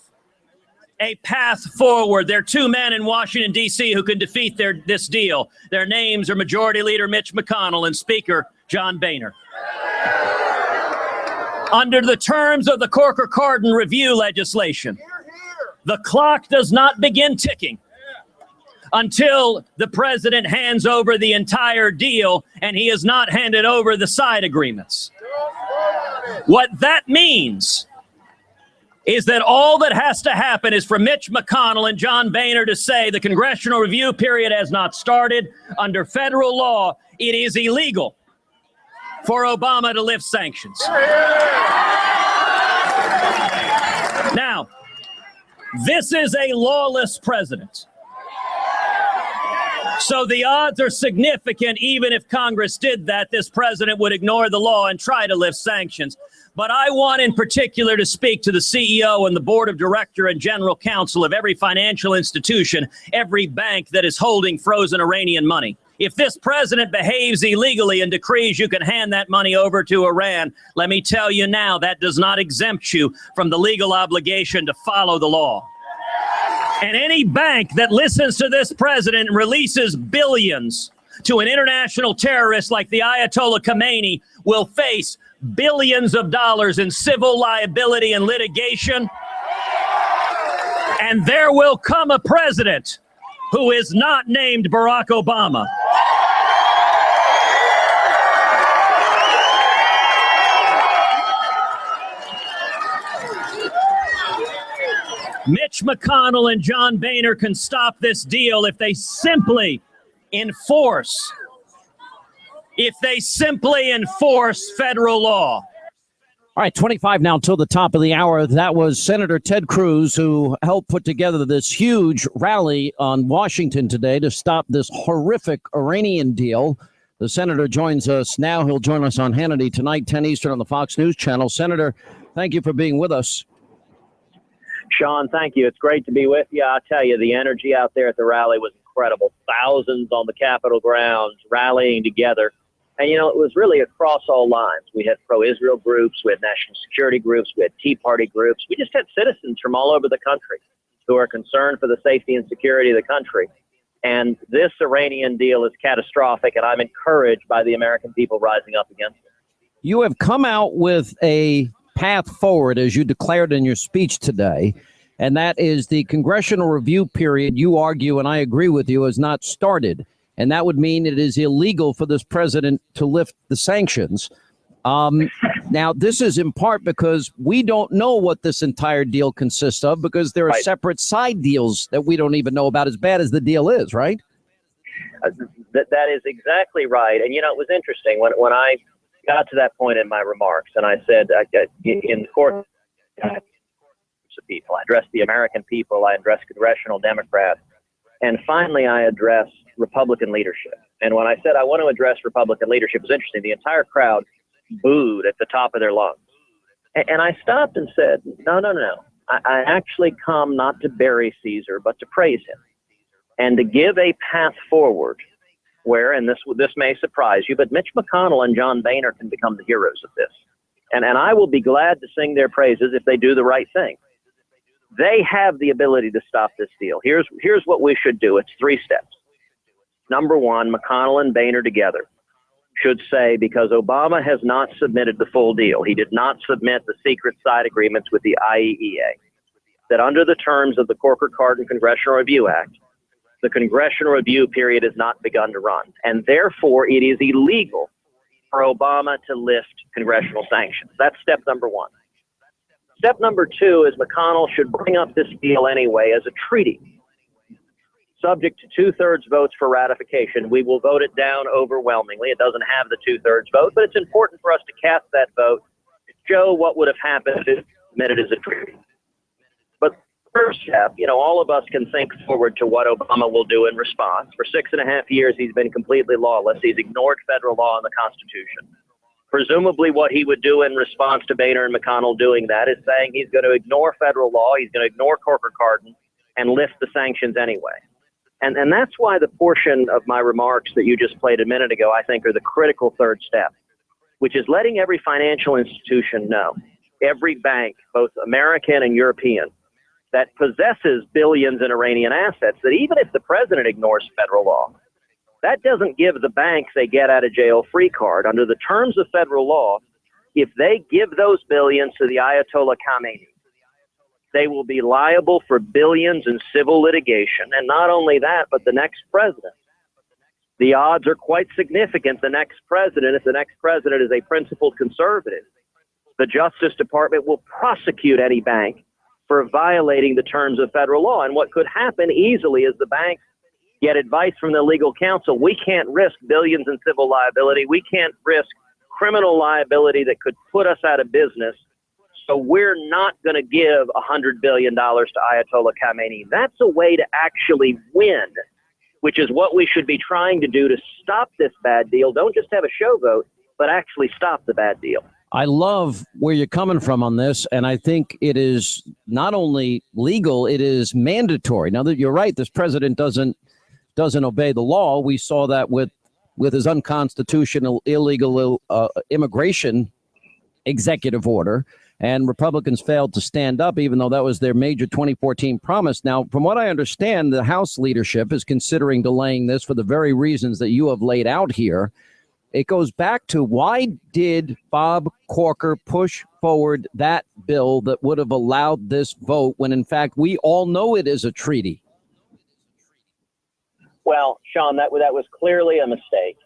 a path forward. There are two men in Washington, D.C. who can defeat this deal. Their names are Majority Leader Mitch McConnell and Speaker John Boehner. Under the terms of the Corker-Cardin review legislation, the clock does not begin ticking until the president hands over the entire deal, and he has not handed over the side agreements. What that means is that all that has to happen is for Mitch McConnell and John Boehner to say the congressional review period has not started. Under federal law, it is illegal for Obama to lift sanctions. Now, this is a lawless president. So the odds are significant. Even if Congress did that, this president would ignore the law and try to lift sanctions. But I want in particular to speak to the CEO and the board of director and general counsel of every financial institution, every bank that is holding frozen Iranian money. If this president behaves illegally and decrees you can hand that money over to Iran, let me tell you now, that does not exempt you from the legal obligation to follow the law. And any bank that listens to this president and releases billions to an international terrorist like the Ayatollah Khomeini will face billions of dollars in civil liability and litigation. And there will come a president who is not named Barack Obama. Mitch McConnell and John Boehner can stop this deal if they simply enforce federal law. All right, 25 now till the top of the hour. That was Senator Ted Cruz, who helped put together this huge rally on Washington today to stop this horrific Iranian deal. The senator joins us now. He'll join us on Hannity tonight, 10 Eastern on the Fox News channel. Senator, thank you for being with us. Sean, thank you. It's great to be with you. I'll tell you, the energy out there at the rally was incredible. Thousands on the Capitol grounds rallying together. And, you know, it was really across all lines. We had pro-Israel groups, we had national security groups, we had Tea Party groups. We just had citizens from all over the country who are concerned for the safety and security of the country. And this Iranian deal is catastrophic, and I'm encouraged by the American people rising up against it. You have come out with a path forward, as you declared in your speech today, and that is the congressional review period, you argue, and I agree with you, has not started. and that would mean it is illegal for this president to lift the sanctions. Now, this is in part because we don't know what this entire deal consists of, because there are separate side deals that we don't even know about, as bad as the deal is, right? That is exactly right. And, it was interesting when I got to that point in my remarks, and I said, in the court, people, I addressed the American people, I addressed congressional Democrats, and finally I addressed Republican leadership. And when I said I want to address Republican leadership, it was interesting. The entire crowd booed at the top of their lungs. And I stopped and said, no. I actually come not to bury Caesar, but to praise him and to give a path forward where, and this may surprise you, but Mitch McConnell and John Boehner can become the heroes of this. And I will be glad to sing their praises if they do the right thing. They have the ability to stop this deal. Here's what we should do. It's 3 steps. Number 1, McConnell and Boehner together should say, because Obama has not submitted the full deal, he did not submit the secret side agreements with the IEEA, that under the terms of the Corker-Cardin Congressional Review Act, the congressional review period has not begun to run, and therefore it is illegal for Obama to lift congressional sanctions. That's step number 1. Step number 2 is McConnell should bring up this deal anyway as a treaty, subject to 2/3 votes for ratification. We will vote it down overwhelmingly. It doesn't have the 2/3 vote, but it's important for us to cast that vote to show what would have happened if it submitted as a treaty. But first step, all of us can think forward to what Obama will do in response. For 6.5 years, he's been completely lawless. He's ignored federal law and the Constitution. Presumably what he would do in response to Boehner and McConnell doing that is saying he's going to ignore federal law, he's going to ignore Corker-Cardin, and lift the sanctions anyway. And that's why the portion of my remarks that you just played a minute ago, I think, are the critical 3rd step, which is letting every financial institution know, every bank, both American and European, that possesses billions in Iranian assets, that even if the president ignores federal law, that doesn't give the banks a get-out-of-jail-free card. Under the terms of federal law, if they give those billions to the Ayatollah Khamenei, they will be liable for billions in civil litigation. And not only that, but the next president. The odds are quite significant. The next president, if the next president is a principled conservative, the Justice Department will prosecute any bank for violating the terms of federal law. And what could happen easily is the banks get advice from the legal counsel. We can't risk billions in civil liability. We can't risk criminal liability that could put us out of business. So we're not going to give $100 billion to Ayatollah Khamenei. That's a way to actually win, which is what we should be trying to do to stop this bad deal. Don't just have a show vote, but actually stop the bad deal. I love where you're coming from on this, and I think it is not only legal, it is mandatory. Now that you're right, this president doesn't obey the law. We saw that with his unconstitutional, illegal immigration executive order. And Republicans failed to stand up, even though that was their major 2014 promise. Now, from what I understand, the House leadership is considering delaying this for the very reasons that you have laid out here. It goes back to, why did Bob Corker push forward that bill that would have allowed this vote when, in fact, we all know it is a treaty? Well, Sean, that was clearly a mistake.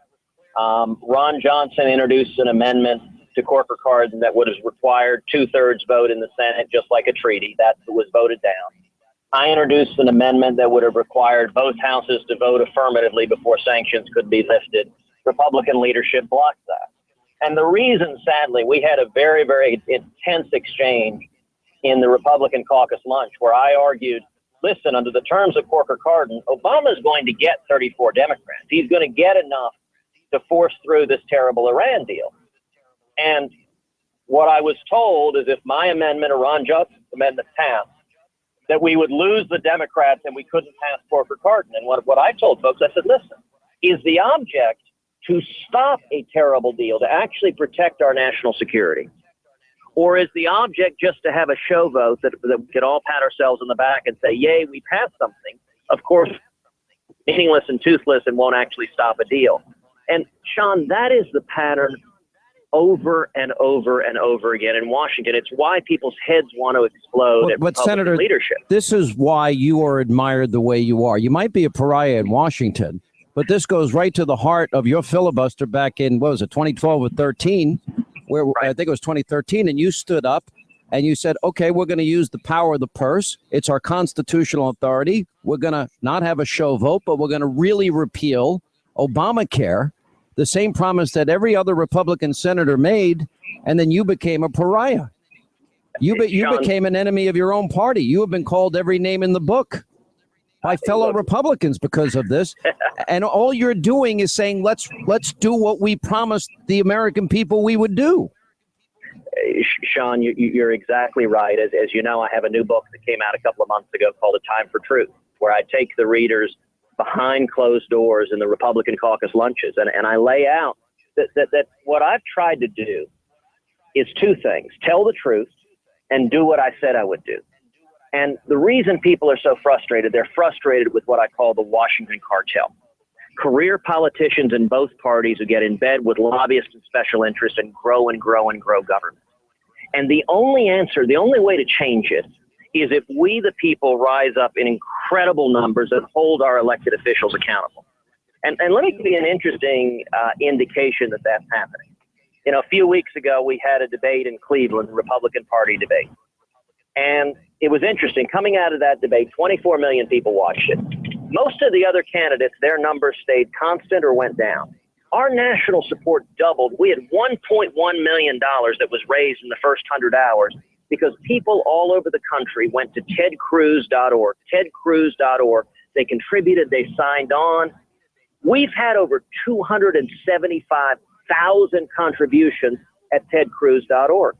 Ron Johnson introduced an amendment to Corker-Cardin that would have required 2/3 vote in the Senate, just like a treaty. That was voted down. I introduced an amendment that would have required both houses to vote affirmatively before sanctions could be lifted. Republican leadership blocked that. And the reason, sadly, we had a very, very intense exchange in the Republican caucus lunch where I argued, listen, under the terms of Corker-Cardin, Obama is going to get 34 Democrats. He's going to get enough to force through this terrible Iran deal. And what I was told is if my amendment or Ron Johnson's amendment passed, that we would lose the Democrats and we couldn't pass Corker-Cardin. And what I told folks, I said, listen, is the object to stop a terrible deal, to actually protect our national security? Or is the object just to have a show vote that we could all pat ourselves on the back and say, yay, we passed something? Of course, meaningless and toothless and won't actually stop a deal. And Sean, that is the pattern over and over and over again in Washington. It's why people's heads want to explode at Republican leadership. This is why you are admired the way you are. You might be a pariah in Washington, But this goes right to the heart of your filibuster back in, what was it, 2012 or 13, where I think it was 2013, and you stood up and you said, okay, we're going to use the power of the purse. It's our constitutional authority. We're going to not have a show vote, but we're going to really repeal Obamacare, the same promise that every other Republican senator made, and then you became a pariah. You became an enemy of your own party. You have been called every name in the book by fellow Republicans because of this. And all you're doing is saying, let's do what we promised the American people we would do. Sean, you're exactly right. As you know, I have a new book that came out a couple of months ago called A Time for Truth, where I take the readers behind closed doors in the Republican caucus lunches. And I lay out that what I've tried to do is two things: tell the truth and do what I said I would do. And the reason people are so frustrated, they're frustrated with what I call the Washington cartel. Career politicians in both parties who get in bed with lobbyists and special interests and grow and grow and grow government. And the only answer, the only way to change it is if we, the people, rise up in incredible numbers and hold our elected officials accountable. And let me give you an interesting indication that that's happening. You know, a few weeks ago, we had a debate in Cleveland, Republican Party debate. And it was interesting. Coming out of that debate, 24 million people watched it. Most of the other candidates, their numbers stayed constant or went down. Our national support doubled. We had $1.1 million that was raised in the first 100 hours because people all over the country went to tedcruz.org, tedcruz.org. They contributed, they signed on. We've had over 275,000 contributions at tedcruz.org.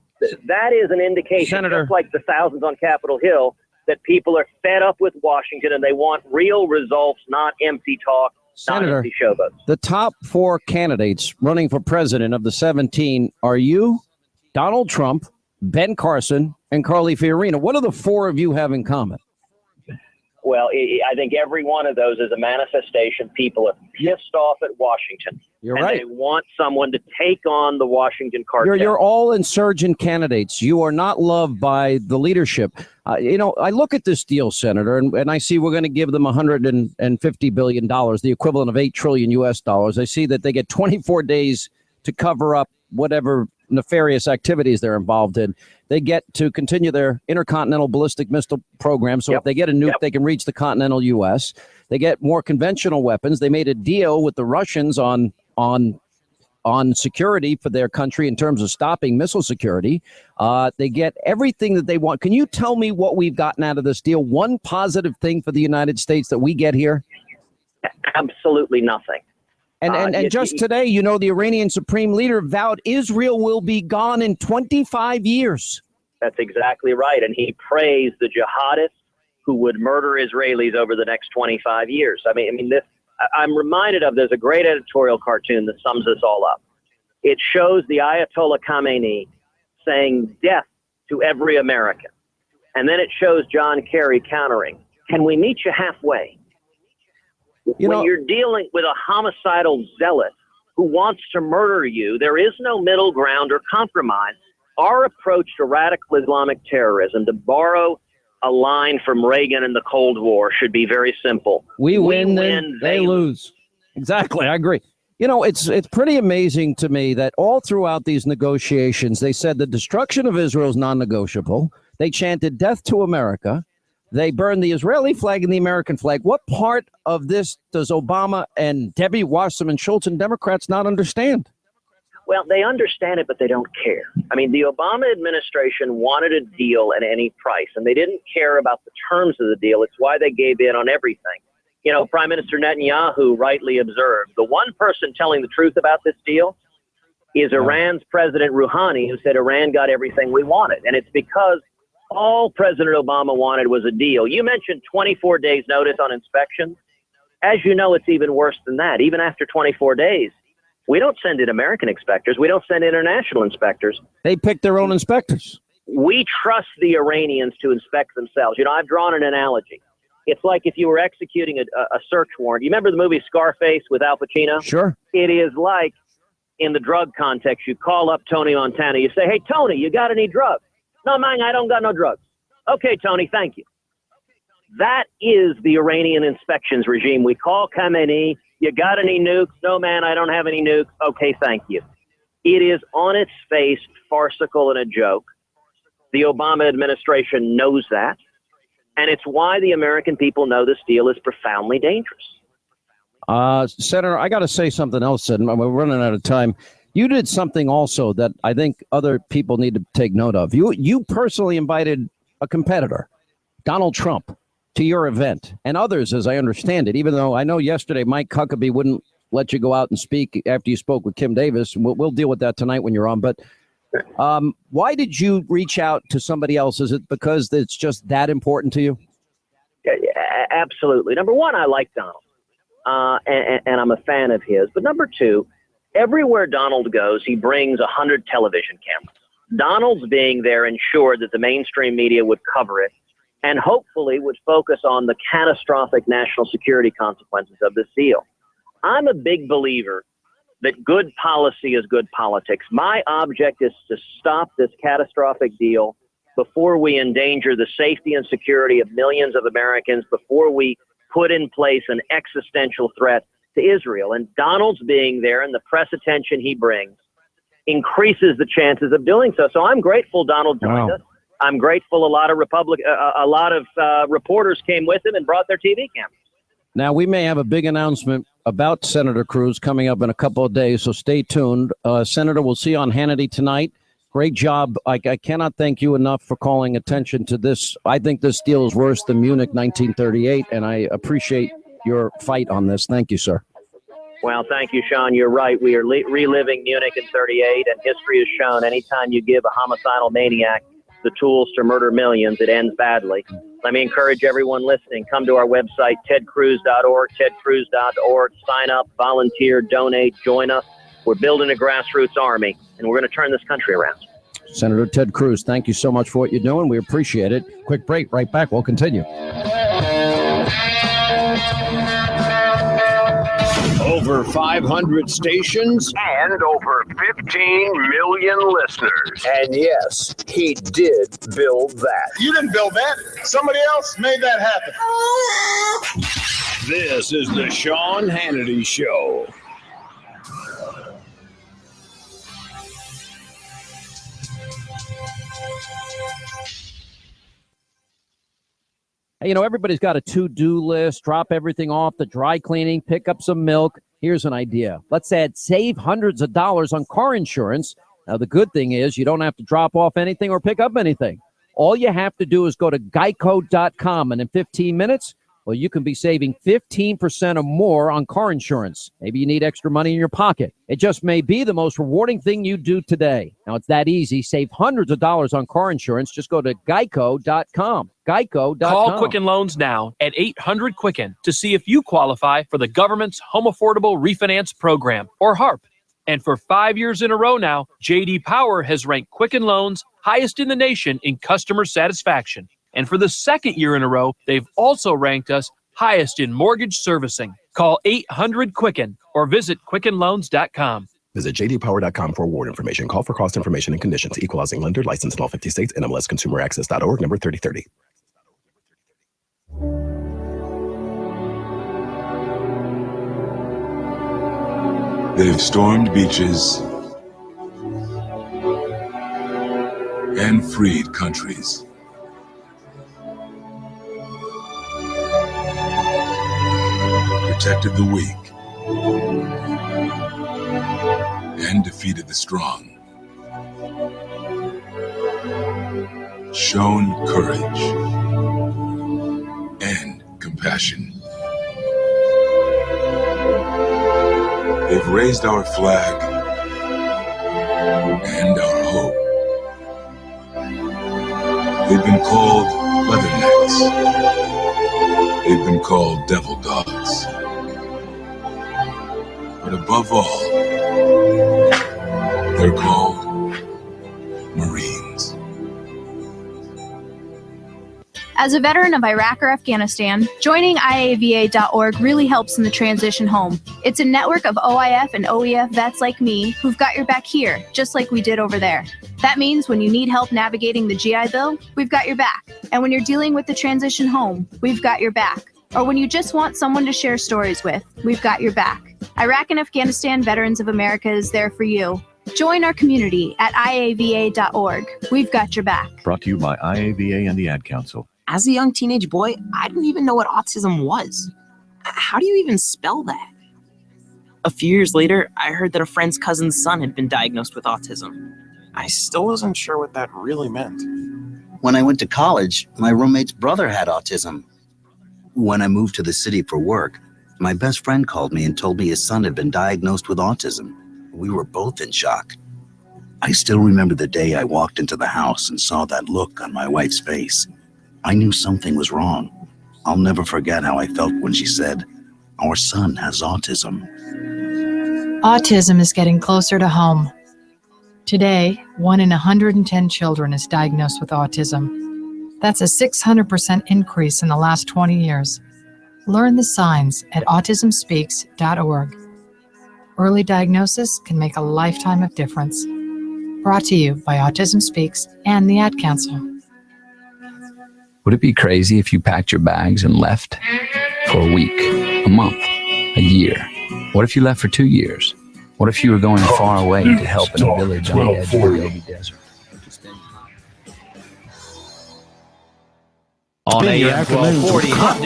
That is an indication, Senator, just like the thousands on Capitol Hill, that people are fed up with Washington and they want real results, not empty talk, Senator, not empty showboats. The top four candidates running for president of the 17 are you, Donald Trump, Ben Carson, and Carly Fiorina. What do the four of you have in common? Well, I think every one of those is a manifestation. People are pissed off at Washington. You're and right. They want someone to take on the Washington cartel. You're all insurgent candidates. You are not loved by the leadership. I look at this deal, Senator, and I see we're going to give them $150 billion, the equivalent of $8 trillion US dollars. I see that they get 24 days to cover up whatever nefarious activities they're involved in. They get to continue their intercontinental ballistic missile program. So if they get a nuke, they can reach the continental U.S. They get more conventional weapons. They made a deal with the Russians on security for their country in terms of stopping missile security. They get everything that they want. Can you tell me what we've gotten out of this deal? One positive thing for the United States that we get here? Absolutely nothing. And just today, the Iranian supreme leader vowed Israel will be gone in 25 years. That's exactly right. And he praised the jihadists who would murder Israelis over the next 25 years. I'm reminded of, there's a great editorial cartoon that sums this all up. It shows the Ayatollah Khamenei saying death to every American. And then it shows John Kerry countering, can we meet you halfway? When you're dealing with a homicidal zealot who wants to murder you, there is no middle ground or compromise. Our approach to radical Islamic terrorism, to borrow a line from Reagan in the Cold War, should be very simple. We win, they lose. Exactly. I agree. It's pretty amazing to me that all throughout these negotiations, they said the destruction of Israel is non-negotiable. They chanted death to America. They burned the Israeli flag and the American flag. What part of this does Obama and Debbie Wasserman Schultz and Democrats not understand? Well, they understand it, but they don't care. The Obama administration wanted a deal at any price, and they didn't care about the terms of the deal. It's why they gave in on everything. Prime Minister Netanyahu rightly observed, the one person telling the truth about this deal is Iran's President Rouhani, who said Iran got everything we wanted. And it's because all President Obama wanted was a deal. You mentioned 24 days notice on inspections. As you know, it's even worse than that. Even after 24 days, we don't send in American inspectors. We don't send international inspectors. They pick their own inspectors. We trust the Iranians to inspect themselves. I've drawn an analogy. It's like if you were executing a search warrant. You remember the movie Scarface with Al Pacino? Sure. It is like, in the drug context, you call up Tony Montana. You say, hey, Tony, you got any drugs? No, man, I don't got no drugs. Okay, Tony, thank you. That is the Iranian inspections regime. We call Khamenei. You got any nukes? No, man, I don't have any nukes. Okay, thank you. It is on its face farcical and a joke. The Obama administration knows that. And it's why the American people know this deal is profoundly dangerous. Senator, I got to say something else, and we're running out of time. You did something also that I think other people need to take note of. You personally invited a competitor, Donald Trump, to your event, and others, as I understand it, even though I know yesterday Mike Huckabee wouldn't let you go out and speak after you spoke with Kim Davis. We'll deal with that tonight when you're on. But why did you reach out to somebody else? Is it because it's just that important to you? Absolutely. Number one, I like Donald, and I'm a fan of his. But number two, everywhere Donald goes, he brings 100 television cameras. Donald's being there ensured that the mainstream media would cover it and hopefully would focus on the catastrophic national security consequences of this deal. I'm a big believer that good policy is good politics. My object is to stop this catastrophic deal before we endanger the safety and security of millions of Americans, before we put in place an existential threat to Israel. And Donald's being there and the press attention he brings increases the chances of doing so. So I'm grateful Donald joined us. I'm grateful a lot of reporters came with him and brought their TV cameras. Now, we may have a big announcement about Senator Cruz coming up in a couple of days, so stay tuned. Senator, we'll see you on Hannity tonight. Great job. I cannot thank you enough for calling attention to this. I think this deal is worse than Munich 1938, and I appreciate your fight on this. Thank you, sir. Well, thank you, Sean. You're right. We are reliving Munich in 38, and history has shown anytime you give a homicidal maniac the tools to murder millions, it ends badly. Let me encourage everyone listening, come to our website, tedcruz.org, tedcruz.org, sign up, volunteer, donate, join us. We're building a grassroots army, and we're going to turn this country around. Senator Ted Cruz, thank you so much for what you're doing. We appreciate it. Quick break, right back. We'll continue. Over 500 stations and over 15 million listeners. And yes, he did build that. You didn't build that. Somebody else made that happen. This is the Sean Hannity Show. Hey, everybody's got a to-do list. Drop everything off, the dry cleaning, pick up some milk. Here's an idea. Let's save hundreds of dollars on car insurance. Now, the good thing is you don't have to drop off anything or pick up anything. All you have to do is go to geico.com, and in 15 minutes, well, you can be saving 15% or more on car insurance. Maybe you need extra money in your pocket. It just may be the most rewarding thing you do today. Now, it's that easy. Save hundreds of dollars on car insurance. Just go to geico.com. Geico.com. Call Quicken Loans now at 800-QUICKEN to see if you qualify for the government's Home Affordable Refinance Program, or HARP. And for 5 years in a row now, J.D. Power has ranked Quicken Loans highest in the nation in customer satisfaction. And for the second year in a row, they've also ranked us highest in mortgage servicing. Call 800-QUICKEN or visit QuickenLoans.com. Visit jdpower.com for award information. Call for cost information and conditions. Equal housing lender. Licensed in all 50 states. NMLSConsumerAccess.org. Number 3030. They've stormed beaches and freed countries. Protected the weak and defeated the strong. Shown courage and compassion. They've raised our flag and our hope. They've been called leathernecks. They've been called devil dogs. But above all, they're called Marines. As a veteran of Iraq or Afghanistan, joining IAVA.org really helps in the transition home. It's a network of OIF and OEF vets like me who've got your back here, just like we did over there. That means when you need help navigating the GI Bill, we've got your back. And when you're dealing with the transition home, we've got your back. or when you just want someone to share stories with, we've got your back. Iraq and Afghanistan Veterans of America is there for you. Join our community at IAVA.org. We've got your back. Brought to you by IAVA and the Ad Council. As a young teenage boy, I didn't even know what autism was. How do you even spell that? A few years later, I heard that a friend's cousin's son had been diagnosed with autism. I still wasn't sure what that really meant. When I went to college, my roommate's brother had autism. When I moved to the city for work, my best friend called me and told me his son had been diagnosed with autism. We were both in shock. I still remember the day I walked into the house and saw that look on my wife's face. I knew something was wrong. I'll never forget how I felt when she said, "Our son has autism." Autism is getting closer to home. Today, 1 in 110 children is diagnosed with autism. That's a 600% increase in the last 20 years. Learn the signs at autismspeaks.org. Early diagnosis can make a lifetime of difference. Brought to you by Autism Speaks and the Ad Council. Would it be crazy if you packed your bags and left for a week, a month, a year? What if you left for 2 years? What if you were going far away to help in a village on the edge of the Gobi Desert? On AM 1240, Hot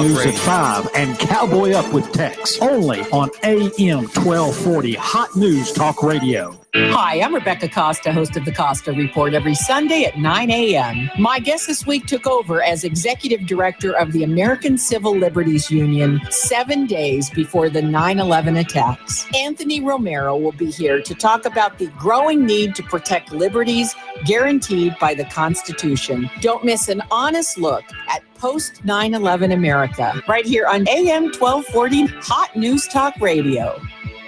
News at 5, and Cowboy Up with Tex. Only on AM 1240, Hot News Talk Radio. Hi, I'm Rebecca Costa, host of the Costa Report every Sunday at 9 a.m. My guest this week took over as executive director of the American Civil Liberties Union 7 days before the 9/11 attacks. Anthony Romero will be here to talk about the growing need to protect liberties guaranteed by the Constitution. Don't miss an honest look at post 9/11 America right here on AM 1240 Hot News Talk Radio.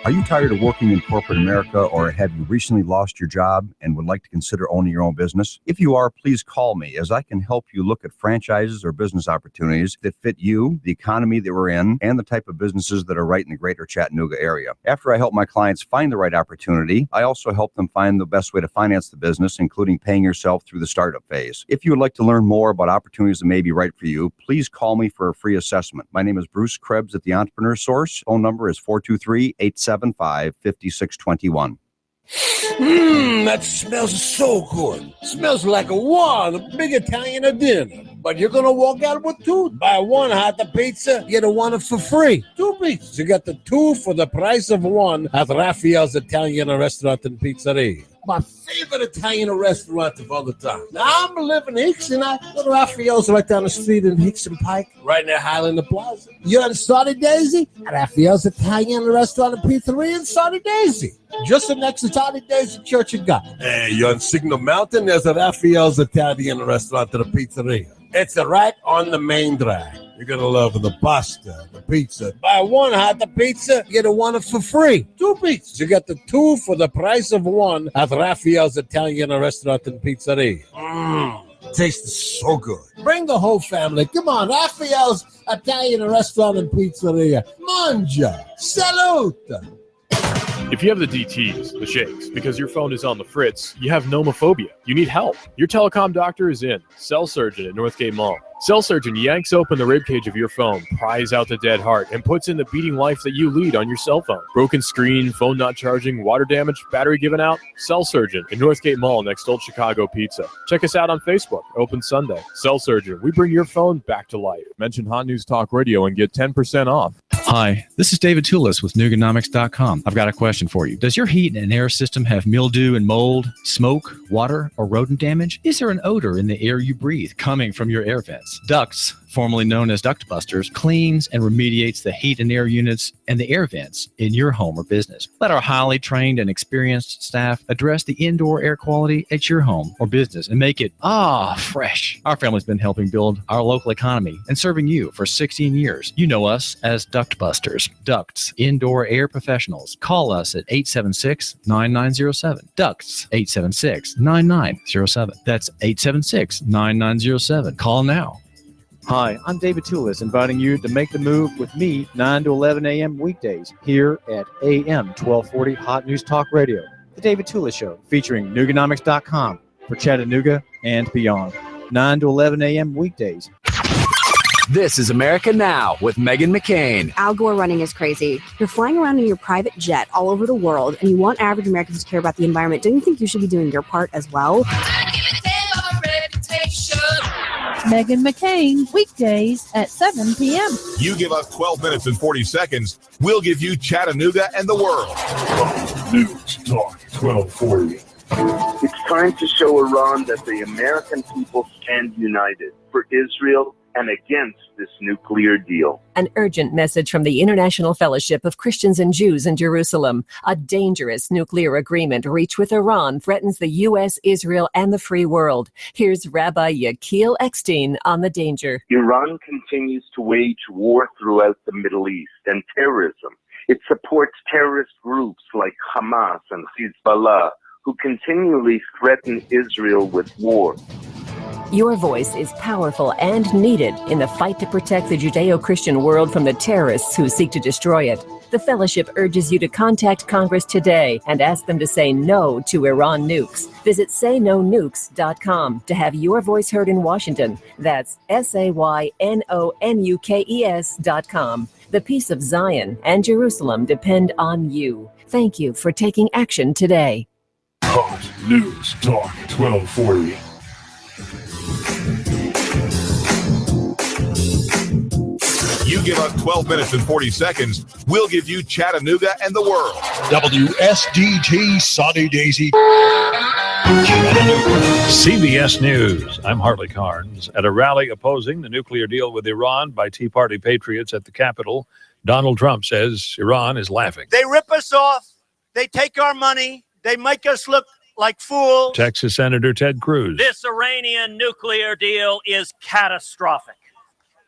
Are you tired of working in corporate America, or have you recently lost your job and would like to consider owning your own business? If you are, please call me, as I can help you look at franchises or business opportunities that fit you, the economy that we're in, and the type of businesses that are right in the greater Chattanooga area. After I help my clients find the right opportunity, I also help them find the best way to finance the business, including paying yourself through the startup phase. If you would like to learn more about opportunities that may be right for you, please call me for a free assessment. My name is Bruce Krebs at the Entrepreneur Source. Phone number is 423-875-5621. That smells so good. Smells like a big Italian dinner. But you're going to walk out with two. Buy one hot pizza, get a one for free. 2 pizzas. You got the 2 for the price of 1 at Raphael's Italian Restaurant and Pizzeria. My favorite Italian restaurant of all the time. Now, I'm living in Hicks, and I go to Raphael's right down the street in Hicks and Pike, right near Highland Plaza. You're in Sauter Daisy? At Raphael's Italian Restaurant and Pizzeria in Sauter Daisy. Just next to Sauter Daisy Church of God. Hey, you're in Signal Mountain, there's a Raphael's Italian Restaurant and a Pizzeria. It's right on the main drag. You're going to love the pasta, the pizza. Buy one hot pizza, get a one for free. 2 pizzas. You got the 2 for the price of 1 at Raphael's Italian Restaurant and Pizzeria. Tastes so good. Bring the whole family. Come on, Raphael's Italian Restaurant and Pizzeria. Mangia. Salute. If you have the DTs, the shakes, because your phone is on the fritz, you have nomophobia. You need help. Your telecom doctor is in. Cell Surgeon at Northgate Mall. Cell Surgeon yanks open the ribcage of your phone, pries out the dead heart, and puts in the beating life that you lead on your cell phone. Broken screen, phone not charging, water damage, battery given out? Cell Surgeon at Northgate Mall next to Old Chicago Pizza. Check us out on Facebook. Open Sunday. Cell Surgeon. We bring your phone back to life. Mention Hot News Talk Radio and get 10% off. Hi, this is David Tulis with Nooganomics.com. I've got a question for you. Does your heat and air system have mildew and mold, smoke, water, or rodent damage? Is there an odor in the air you breathe coming from your air vents? Ducts, formerly known as duct busters, cleans and remediates the heat and air units and the air vents in your home or business. Let our highly trained and experienced staff address the indoor air quality at your home or business and make it fresh. Our family's been helping build our local economy and serving you for 16 years. You know us as Duct Busters. Ducts, indoor air professionals. Call us at 876-9907. Ducts, 876-9907. That's 876-9907. Call now. Hi, I'm David Tulis, inviting you to make the move with me 9 to 11 a.m. weekdays here at AM 1240 Hot News Talk Radio. The David Tulis Show, featuring Nooganomics.com for Chattanooga and beyond. 9 to 11 a.m. weekdays. This is America Now with Meghan McCain. Al Gore running is crazy. You're flying around in your private jet all over the world, and you want average Americans to care about the environment. Don't you think you should be doing your part as well? Meghan McCain, weekdays at 7 p.m. You give us 12 minutes and 40 seconds, we'll give you Chattanooga and the world. News Talk 1240. It's time to show Iran that the American people stand united for Israel and against this nuclear deal. An urgent message from the International Fellowship of Christians and Jews in Jerusalem. A dangerous nuclear agreement reached with Iran threatens the U.S., Israel, and the free world. Here's Rabbi Yechiel Eckstein on the danger. Iran continues to wage war throughout the Middle East and terrorism. It supports terrorist groups like Hamas and Hezbollah, who continually threaten Israel with war. Your voice is powerful and needed in the fight to protect the Judeo-Christian world from the terrorists who seek to destroy it. The Fellowship urges you to contact Congress today and ask them to say no to Iran nukes. Visit SayNoNukes.com to have your voice heard in Washington. That's SayNoNukes.com. The peace of Zion and Jerusalem depend on you. Thank you for taking action today. Hot News Talk 1240. You give us 12 minutes and 40 seconds, we'll give you Chattanooga and the world. WSDT Sunny Daisy. CBS News. I'm Hartley Carnes. At a rally opposing the nuclear deal with Iran by Tea Party patriots at the Capitol, Donald Trump says Iran is laughing. They rip us off. They take our money. They make us look like fools. Texas Senator Ted Cruz. This Iranian nuclear deal is catastrophic.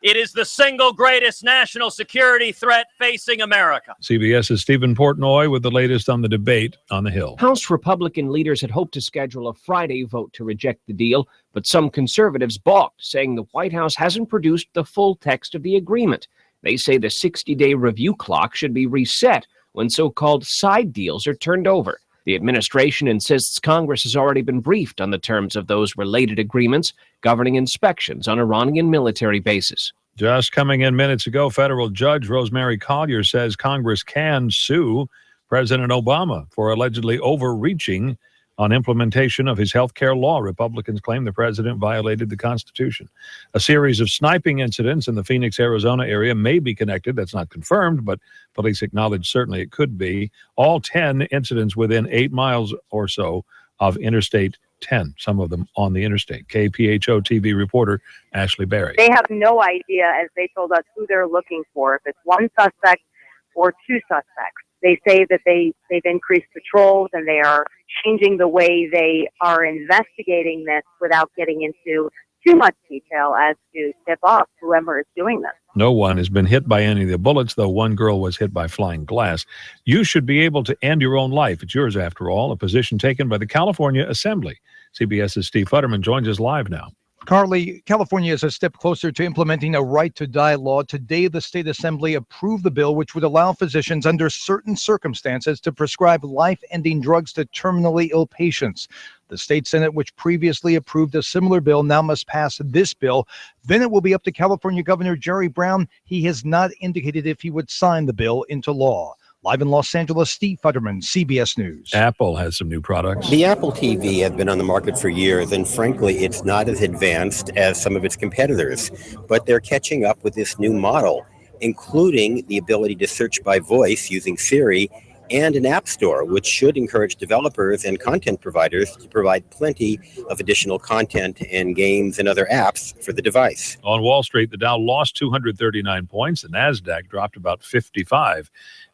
It is the single greatest national security threat facing America. CBS's Stephen Portnoy with the latest on the debate on the Hill. House Republican leaders had hoped to schedule a Friday vote to reject the deal, but some conservatives balked, saying the White House hasn't produced the full text of the agreement. They say the 60-day review clock should be reset when so-called side deals are turned over. The administration insists Congress has already been briefed on the terms of those related agreements governing inspections on Iranian military bases. Just coming in minutes ago, federal judge Rosemary Collier says Congress can sue President Obama for allegedly overreaching on implementation of his health care law. Republicans claim the president violated the Constitution. A series of sniping incidents in the Phoenix, Arizona area may be connected. That's not confirmed, but police acknowledge certainly it could be. All 10 incidents within 8 miles or so of Interstate 10, some of them on the interstate. KPHO TV reporter Ashley Berry. They have no idea, as they told us, who they're looking for, if it's one suspect or two suspects. They say that they've increased patrols and they are changing the way they are investigating this without getting into too much detail as to tip off whoever is doing this. No one has been hit by any of the bullets, though one girl was hit by flying glass. You should be able to end your own life. It's yours, after all, a position taken by the California Assembly. CBS's Steve Futterman joins us live now. Carly, California is a step closer to implementing a right-to-die law. Today, the state assembly approved the bill, which would allow physicians under certain circumstances to prescribe life-ending drugs to terminally ill patients. The state Senate, which previously approved a similar bill, now must pass this bill. Then it will be up to California Governor Jerry Brown. He has not indicated if he would sign the bill into law. Live in Los Angeles, Steve Futterman, CBS News. Apple has some new products. The Apple TV has been on the market for years, and frankly, it's not as advanced as some of its competitors. But they're catching up with this new model, including the ability to search by voice using Siri and an app store, which should encourage developers and content providers to provide plenty of additional content and games and other apps for the device. On Wall Street, the Dow lost 239 points. The NASDAQ dropped about 55.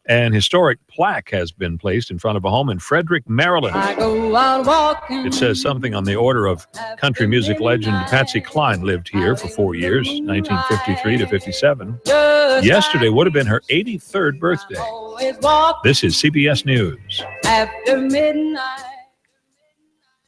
An historic plaque has been placed in front of a home in Frederick, Maryland. I go out walking. It says something on the order of country music legend Patsy Cline lived here for 4 years, 1953 to 57. Yesterday would have been her 83rd birthday. This is CBS News. After midnight.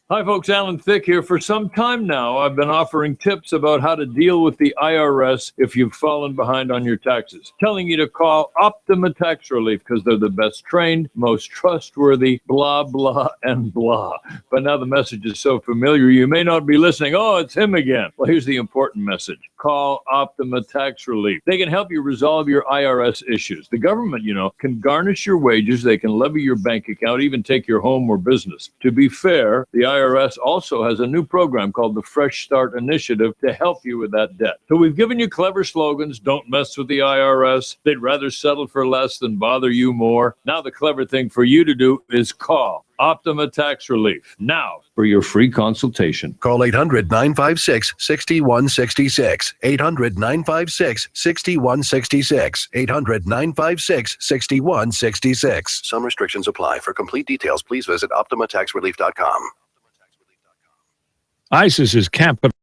Hi, folks. Alan Thicke here. For some time now, I've been offering tips about how to deal with the IRS if you've fallen behind on your taxes, telling you to call Optima Tax Relief because they're the best trained, most trustworthy, blah, blah, and blah. But now the message is so familiar, you may not be listening. Oh, it's him again. Well, here's the important message. Call Optima Tax Relief. They can help you resolve your IRS issues. The government, can garnish your wages. They can levy your bank account, even take your home or business. To be fair, the IRS also has a new program called the Fresh Start Initiative to help you with that debt. So we've given you clever slogans. Don't mess with the IRS. They'd rather settle for less than bother you more. Now the clever thing for you to do is call Optima Tax Relief now for your free consultation. Call 800-956-6166. 800-956-6166. 800-956-6166. Some restrictions apply. For complete details, please visit OptimaTaxRelief.com. ISIS's capital